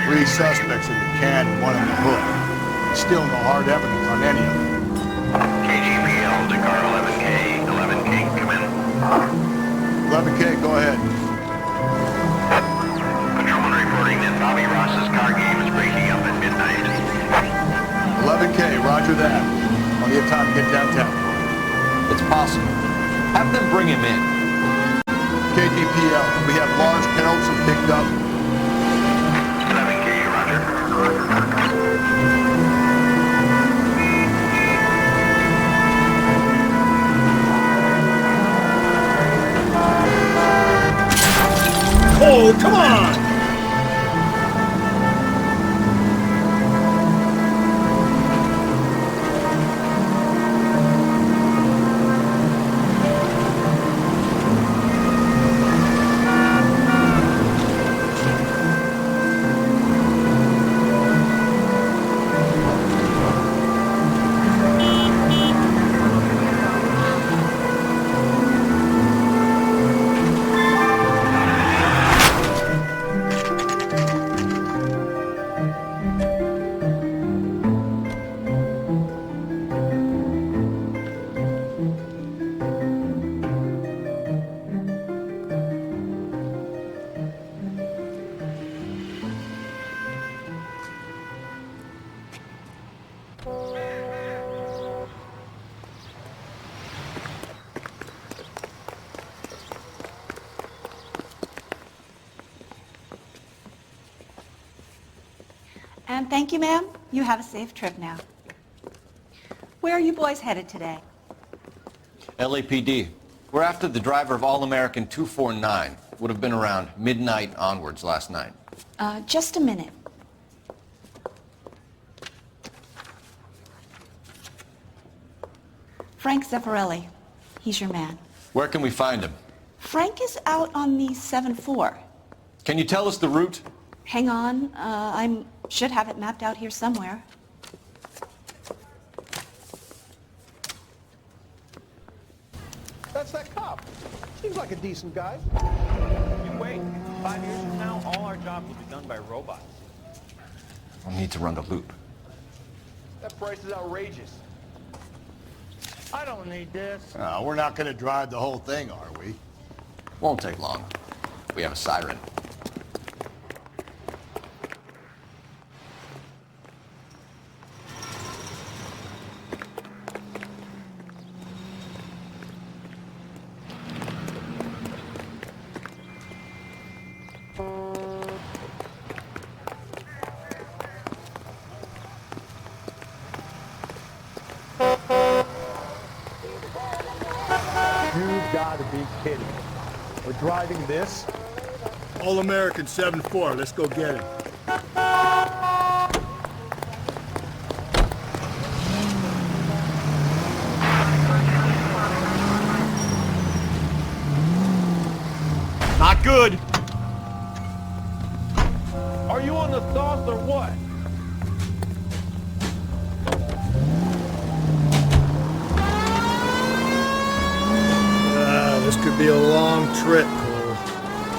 3 suspects in the can and 1 in the hood. Still no hard evidence on any of them. KGPL to car 11K. 11K, come in. 11K, go ahead. Patrolman reporting that Bobby Ross's car game is breaking up at midnight. 11K, roger that. Plenty of time to get downtown. It's possible. Have them bring him in. KGPL, we have Lars Pendleton picked up. 11K, roger. Oh, come on! And thank you, ma'am. You have a safe trip now. Where are you boys headed today? LAPD. We're after the driver of All-American 249. Would have been around midnight onwards last night. Just a minute. Frank Zeffirelli. He's your man. Where can we find him? Frank is out on the 7-4. Can you tell us the route? Hang on. I should have it mapped out here somewhere. That's that cop. Seems like a decent guy. You wait. 5 years from now, all our jobs will be done by robots. We'll need to run the loop. That price is outrageous. I don't need this. We're not going to drive the whole thing, are we? Won't take long. We have a siren. You've got to be kidding. We're driving this? All-American 7-4. Let's go get him. Not good. Are you on the sauce or what? This could be a long trip, Cole.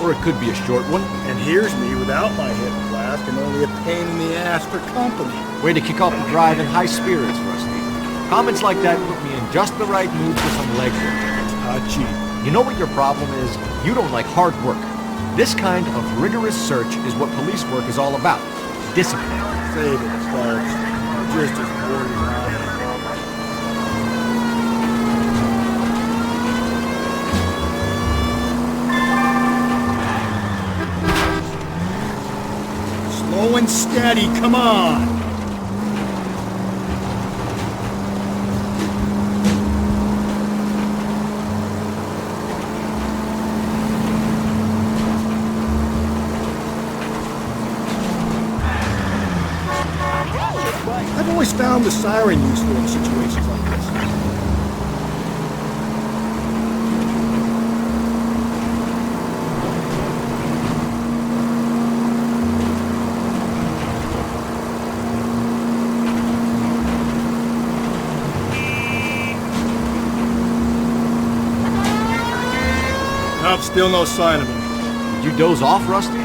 Or it could be a short one. And here's me without my hip flask and only a pain in the ass for company. Way to kick off the drive in high spirits, Rusty. Comments like that put me in just the right mood for some legwork. Cheap. You know what your problem is? You don't like hard work. This kind of rigorous search is what police work is all about. Discipline. Save it, Phelps. You're just as bored as I am. Slow and steady, come on! I've always found the siren useful in situations like this. Nope, still no sign of him. Did you doze off, Rusty?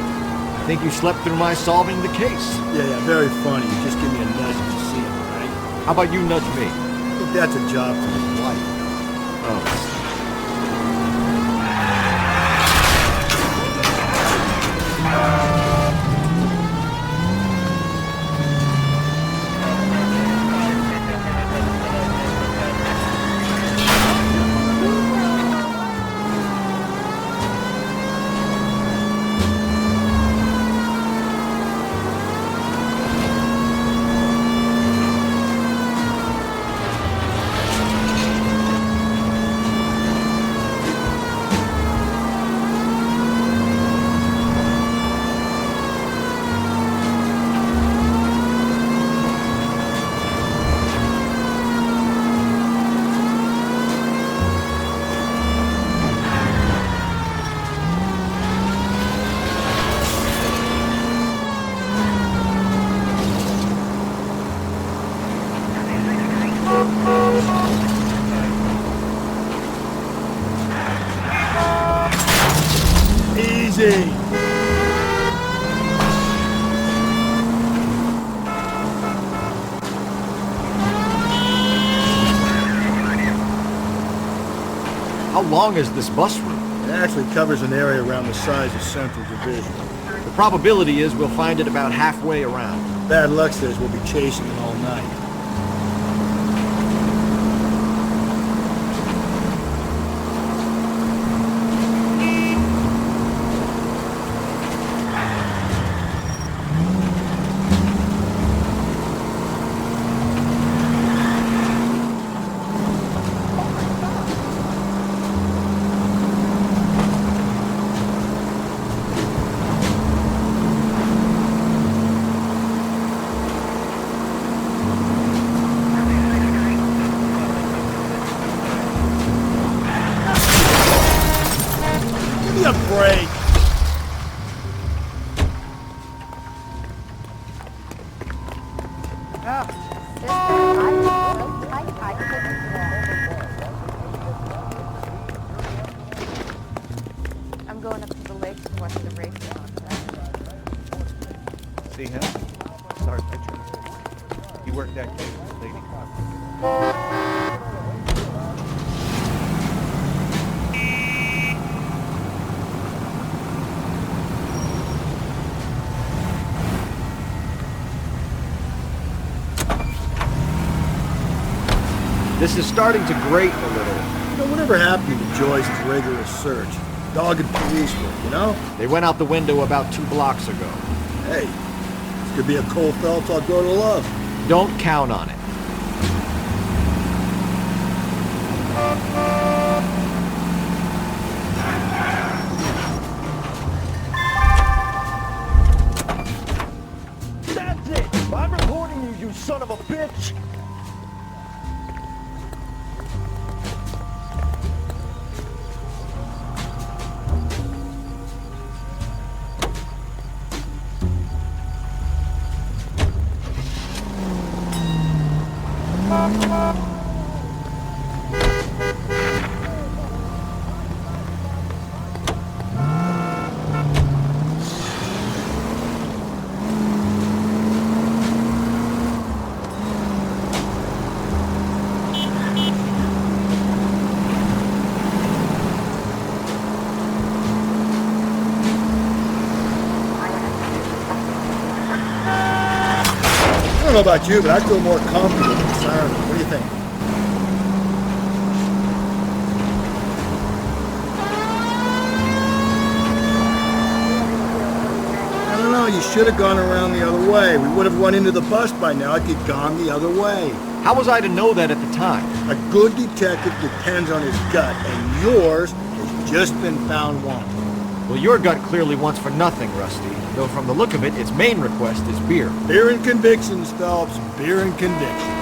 think you slept through my solving the case. Yeah, very funny. You just give me a nudge if you see him, all right? How about you nudge me? I think that's a job for his wife. Oh. Easy. How long is this bus route? It actually covers an area around the size of Central Division. The probability is we'll find it about halfway around. Bad luck says we'll be chasing it all night. A break. I'm going up to the lakes to watch the races on Saturday. See him? Start pitching. He worked that case with Lady This is starting to grate a little. You know, whatever happened to Joyce's rigorous search? Dogged police work, you know? They went out the window about 2 blocks ago. Hey, this could be a Cole Phelps I'll grow to love. Don't count on it. That's it! I'm reporting you, you son of a bitch! I don't know about you, but I feel more comfortable with the siren. What do you think? I don't know. You should have gone around the other way. We would have run into the bus by now if you'd gone the other way. How was I to know that at the time? A good detective depends on his gut, and yours has just been found wanting. Well, your gut clearly wants for nothing, Rusty. Though from the look of it, its main request is beer. Beer and convictions, Phelps. Beer and convictions.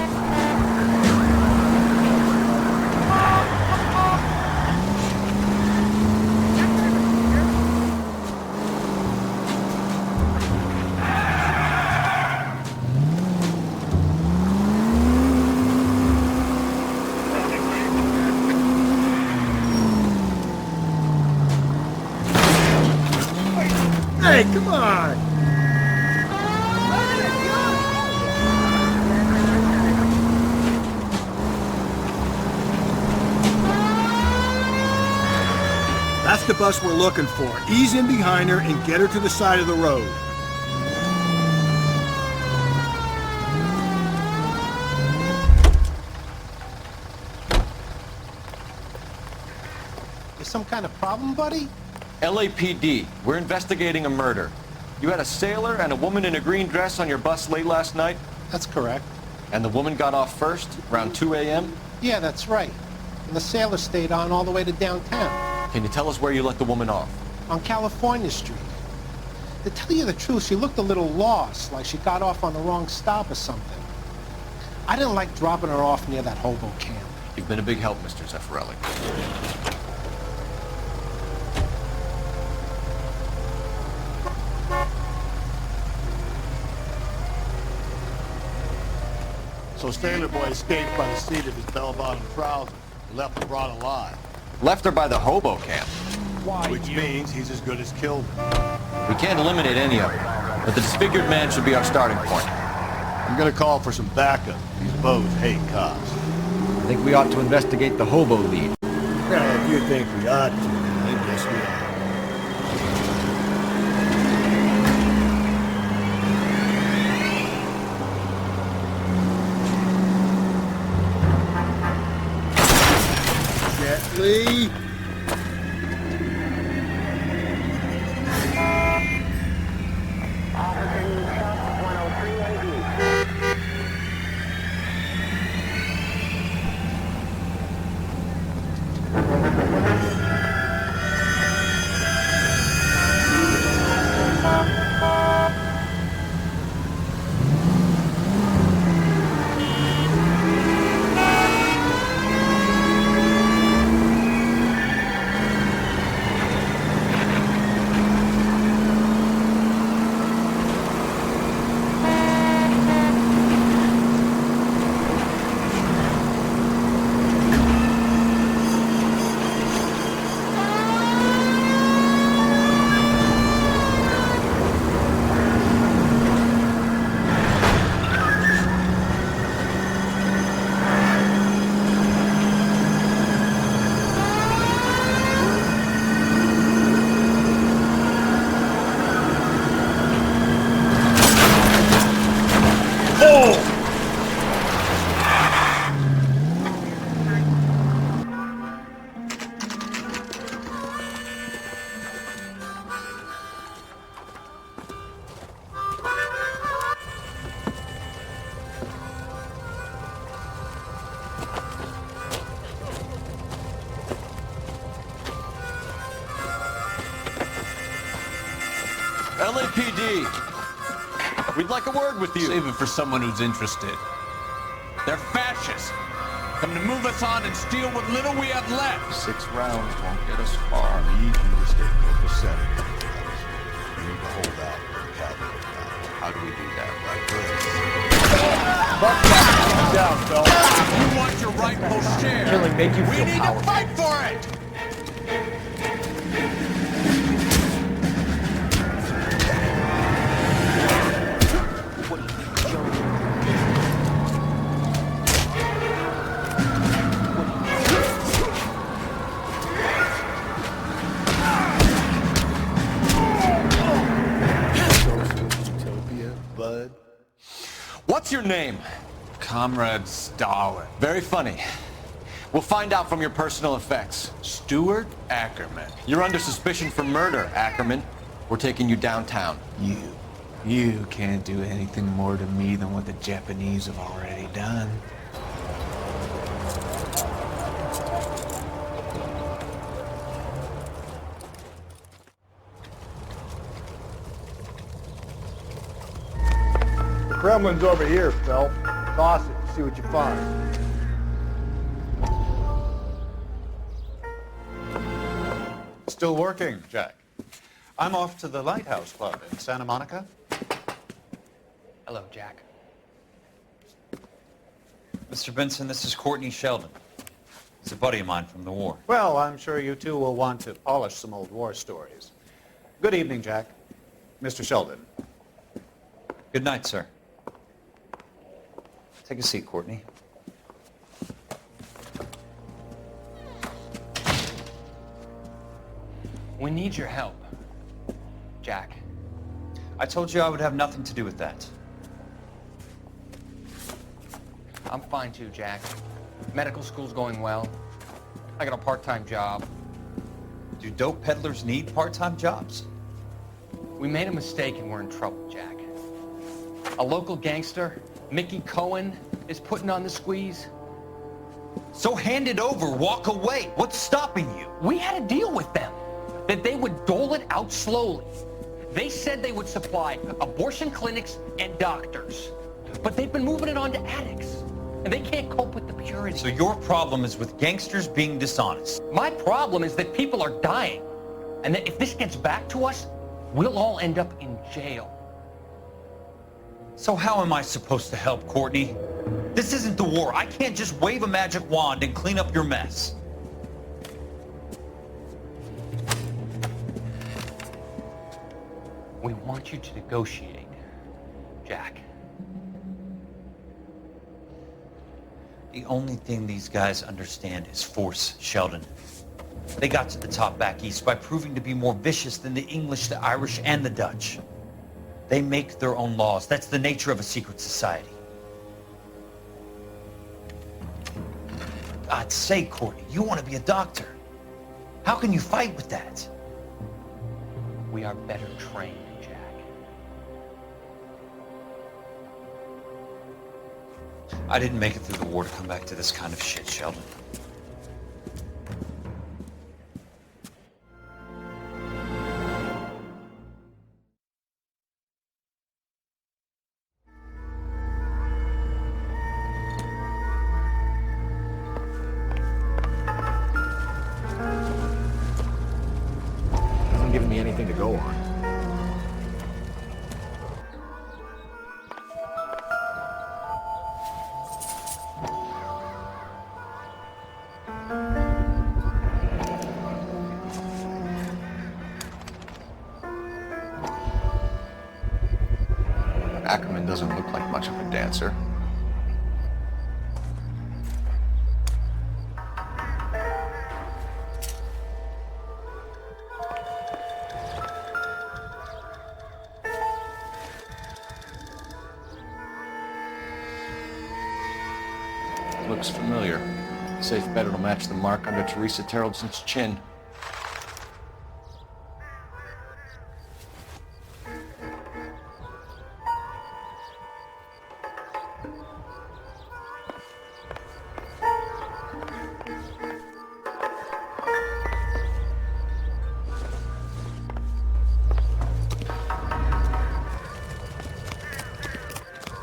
Hey, come Come on! That's the bus we're looking for. Ease in behind her and get her to the side of the road. Is some kind of problem, buddy? LAPD, we're investigating a murder. You had a sailor and a woman in a green dress on your bus late last night? That's correct. And the woman got off first, around 2 a.m.? Yeah, that's right. And the sailor stayed on all the way to downtown. Can you tell us where you let the woman off? On California Street. To tell you the truth, she looked a little lost, like she got off on the wrong stop or something. I didn't like dropping her off near that hobo camp. You've been a big help, Mr. Zeffirelli. So Sailor Boy escaped by the seat of his bell-bottom trousers and left the broad alive. Left her by the hobo camp. Which means he's as good as killed her. We can't eliminate any of them, but the disfigured man should be our starting point. I'm gonna call for some backup. These bows hate cops. I think we ought to investigate the hobo lead. Yeah, if you think we ought to, I guess we ought. Gently. LAPD, we'd like a word with you. Save it for someone who's interested. They're fascists. Come to move us on and steal what little we have left. 6 rounds won't get us far. I need you to stay copacetic. You need to hold out for the cavalry. How do we do that? Down, Phelps. You want your rightful share. Killing make you We feel need powerful. to fight for it. What's your name? Comrade Stalin. Very funny. We'll find out from your personal effects. Stuart Ackerman. You're under suspicion for murder, Ackerman. We're taking you downtown. You can't do anything more to me than what the Japanese have already done. The Kremlin's over here, Phelps. Toss it and see what you find. Still working, Jack. I'm off to the Lighthouse Club in Santa Monica. Hello, Jack. Mr. Benson, this is Courtney Sheldon. He's a buddy of mine from the war. Well, I'm sure you two will want to polish some old war stories. Good evening, Jack. Mr. Sheldon. Good night, sir. Take a seat, Courtney. We need your help, Jack. I told you I would have nothing to do with that. I'm fine too, Jack. Medical school's going well. I got a part-time job. Do dope peddlers need part-time jobs? We made a mistake and we're in trouble, Jack. A local gangster, Mickey Cohen, is putting on the squeeze. So hand it over, walk away. What's stopping you? We had a deal with them that they would dole it out slowly. They said they would supply abortion clinics and doctors, but they've been moving it on to addicts, and they can't cope with the purity. So your problem is with gangsters being dishonest. My problem is that people are dying, and that if this gets back to us, we'll all end up in jail. So how am I supposed to help, Courtney? This isn't the war. I can't just wave a magic wand and clean up your mess. We want you to negotiate, Jack. The only thing these guys understand is force, Sheldon. They got to the top back east by proving to be more vicious than the English, the Irish, and the Dutch. They make their own laws. That's the nature of a secret society. God's sake, Courtney, you want to be a doctor. How can you fight with that? We are better trained, Jack. I didn't make it through the war to come back to this kind of shit, Sheldon. Hasn't given me anything to go on. Ackerman doesn't look like much of a dancer. Looks familiar. Safe bet it'll match the mark under Teresa Terrelson's chin.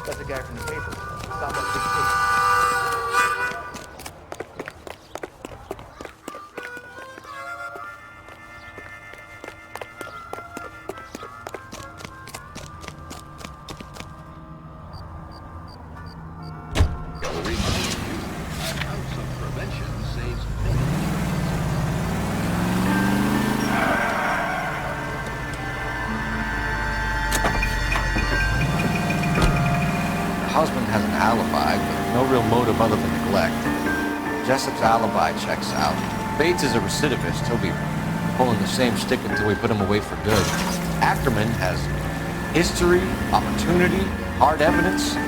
That's the guy from the paper. Stop up 16. Husband has an alibi, but no real motive other than neglect. Jessup's alibi checks out. Bates is a recidivist. He'll be pulling the same stick until we put him away for good. Ackerman has history, opportunity, hard evidence.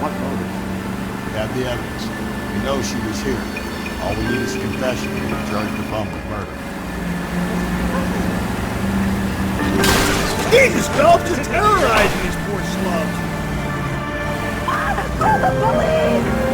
What motive? We have the evidence. We know she was here. All we need is a confession and we'll charge the bum with murder. Jesus, Phelps, you're terrorizing these poor slubs. Call the police!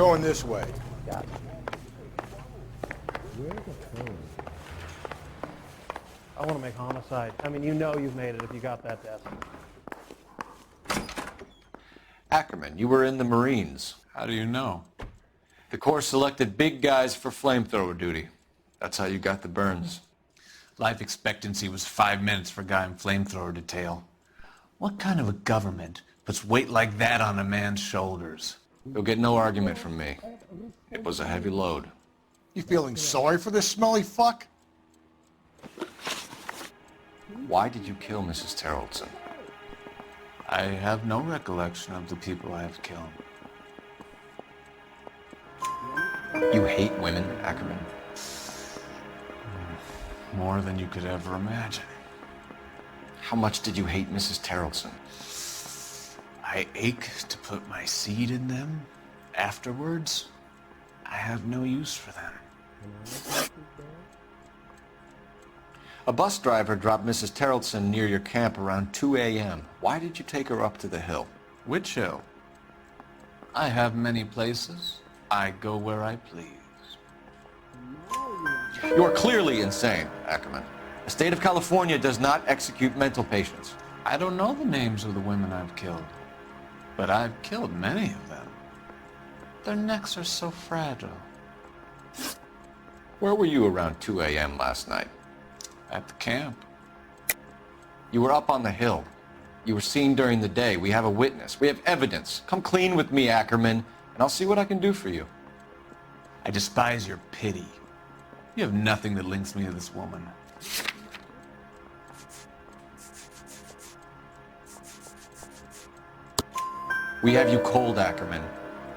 going this way. Got it. I want to make Homicide. I mean, you know you've made it if you got that desk. Ackerman, you were in the Marines. How do you know? The Corps selected big guys for flamethrower duty. That's how you got the burns. Life expectancy was 5 minutes for a guy in flamethrower detail. What kind of a government puts weight like that on a man's shoulders? You'll get no argument from me. It was a heavy load. You feeling sorry for this smelly fuck? Why did you kill Mrs. Terrellson? I have no recollection of the people I have killed. You hate women, Ackerman? More than you could ever imagine. How much did you hate Mrs. Terrellson? I ache to put my seed in them. Afterwards, I have no use for them. A bus driver dropped Mrs. Terrellson near your camp around 2 a.m. Why did you take her up to the hill? Which hill? I have many places. I go where I please. You are clearly insane, Ackerman. The state of California does not execute mental patients. I don't know the names of the women I've killed, but I've killed many of them. Their necks are so fragile. Where were you around 2 a.m. last night? At the camp. You were up on the hill. You were seen during the day. We have a witness. We have evidence. Come clean with me, Ackerman, and I'll see what I can do for you. I despise your pity. You have nothing that links me to this woman. We have you cold, Ackerman.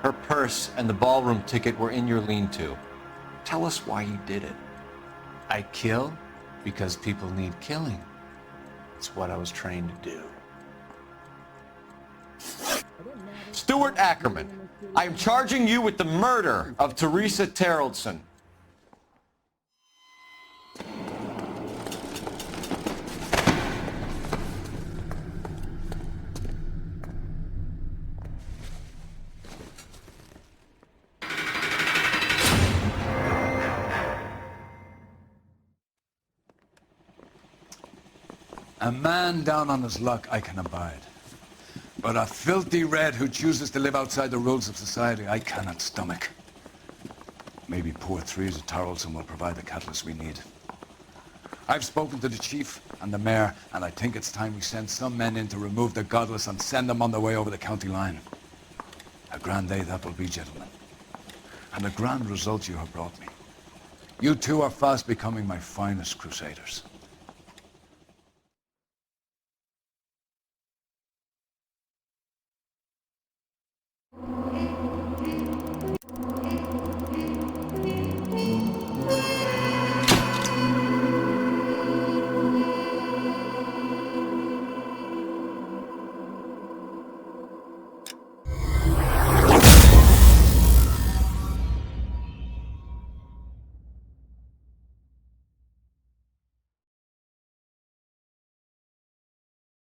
Her purse and the ballroom ticket were in your lean-to. Tell us why you did it. I kill because people need killing. It's what I was trained to do. Stuart Ackerman, I am charging you with the murder of Teresa Terrellson. A man down on his luck I can abide. But a filthy red who chooses to live outside the rules of society I cannot stomach. Maybe poor Teresa Terrellson will provide the catalyst we need. I've spoken to the chief and the mayor, and I think it's time we send some men in to remove the godless and send them on their way over the county line. A grand day that will be, gentlemen. And a grand result you have brought me. You two are fast becoming my finest crusaders.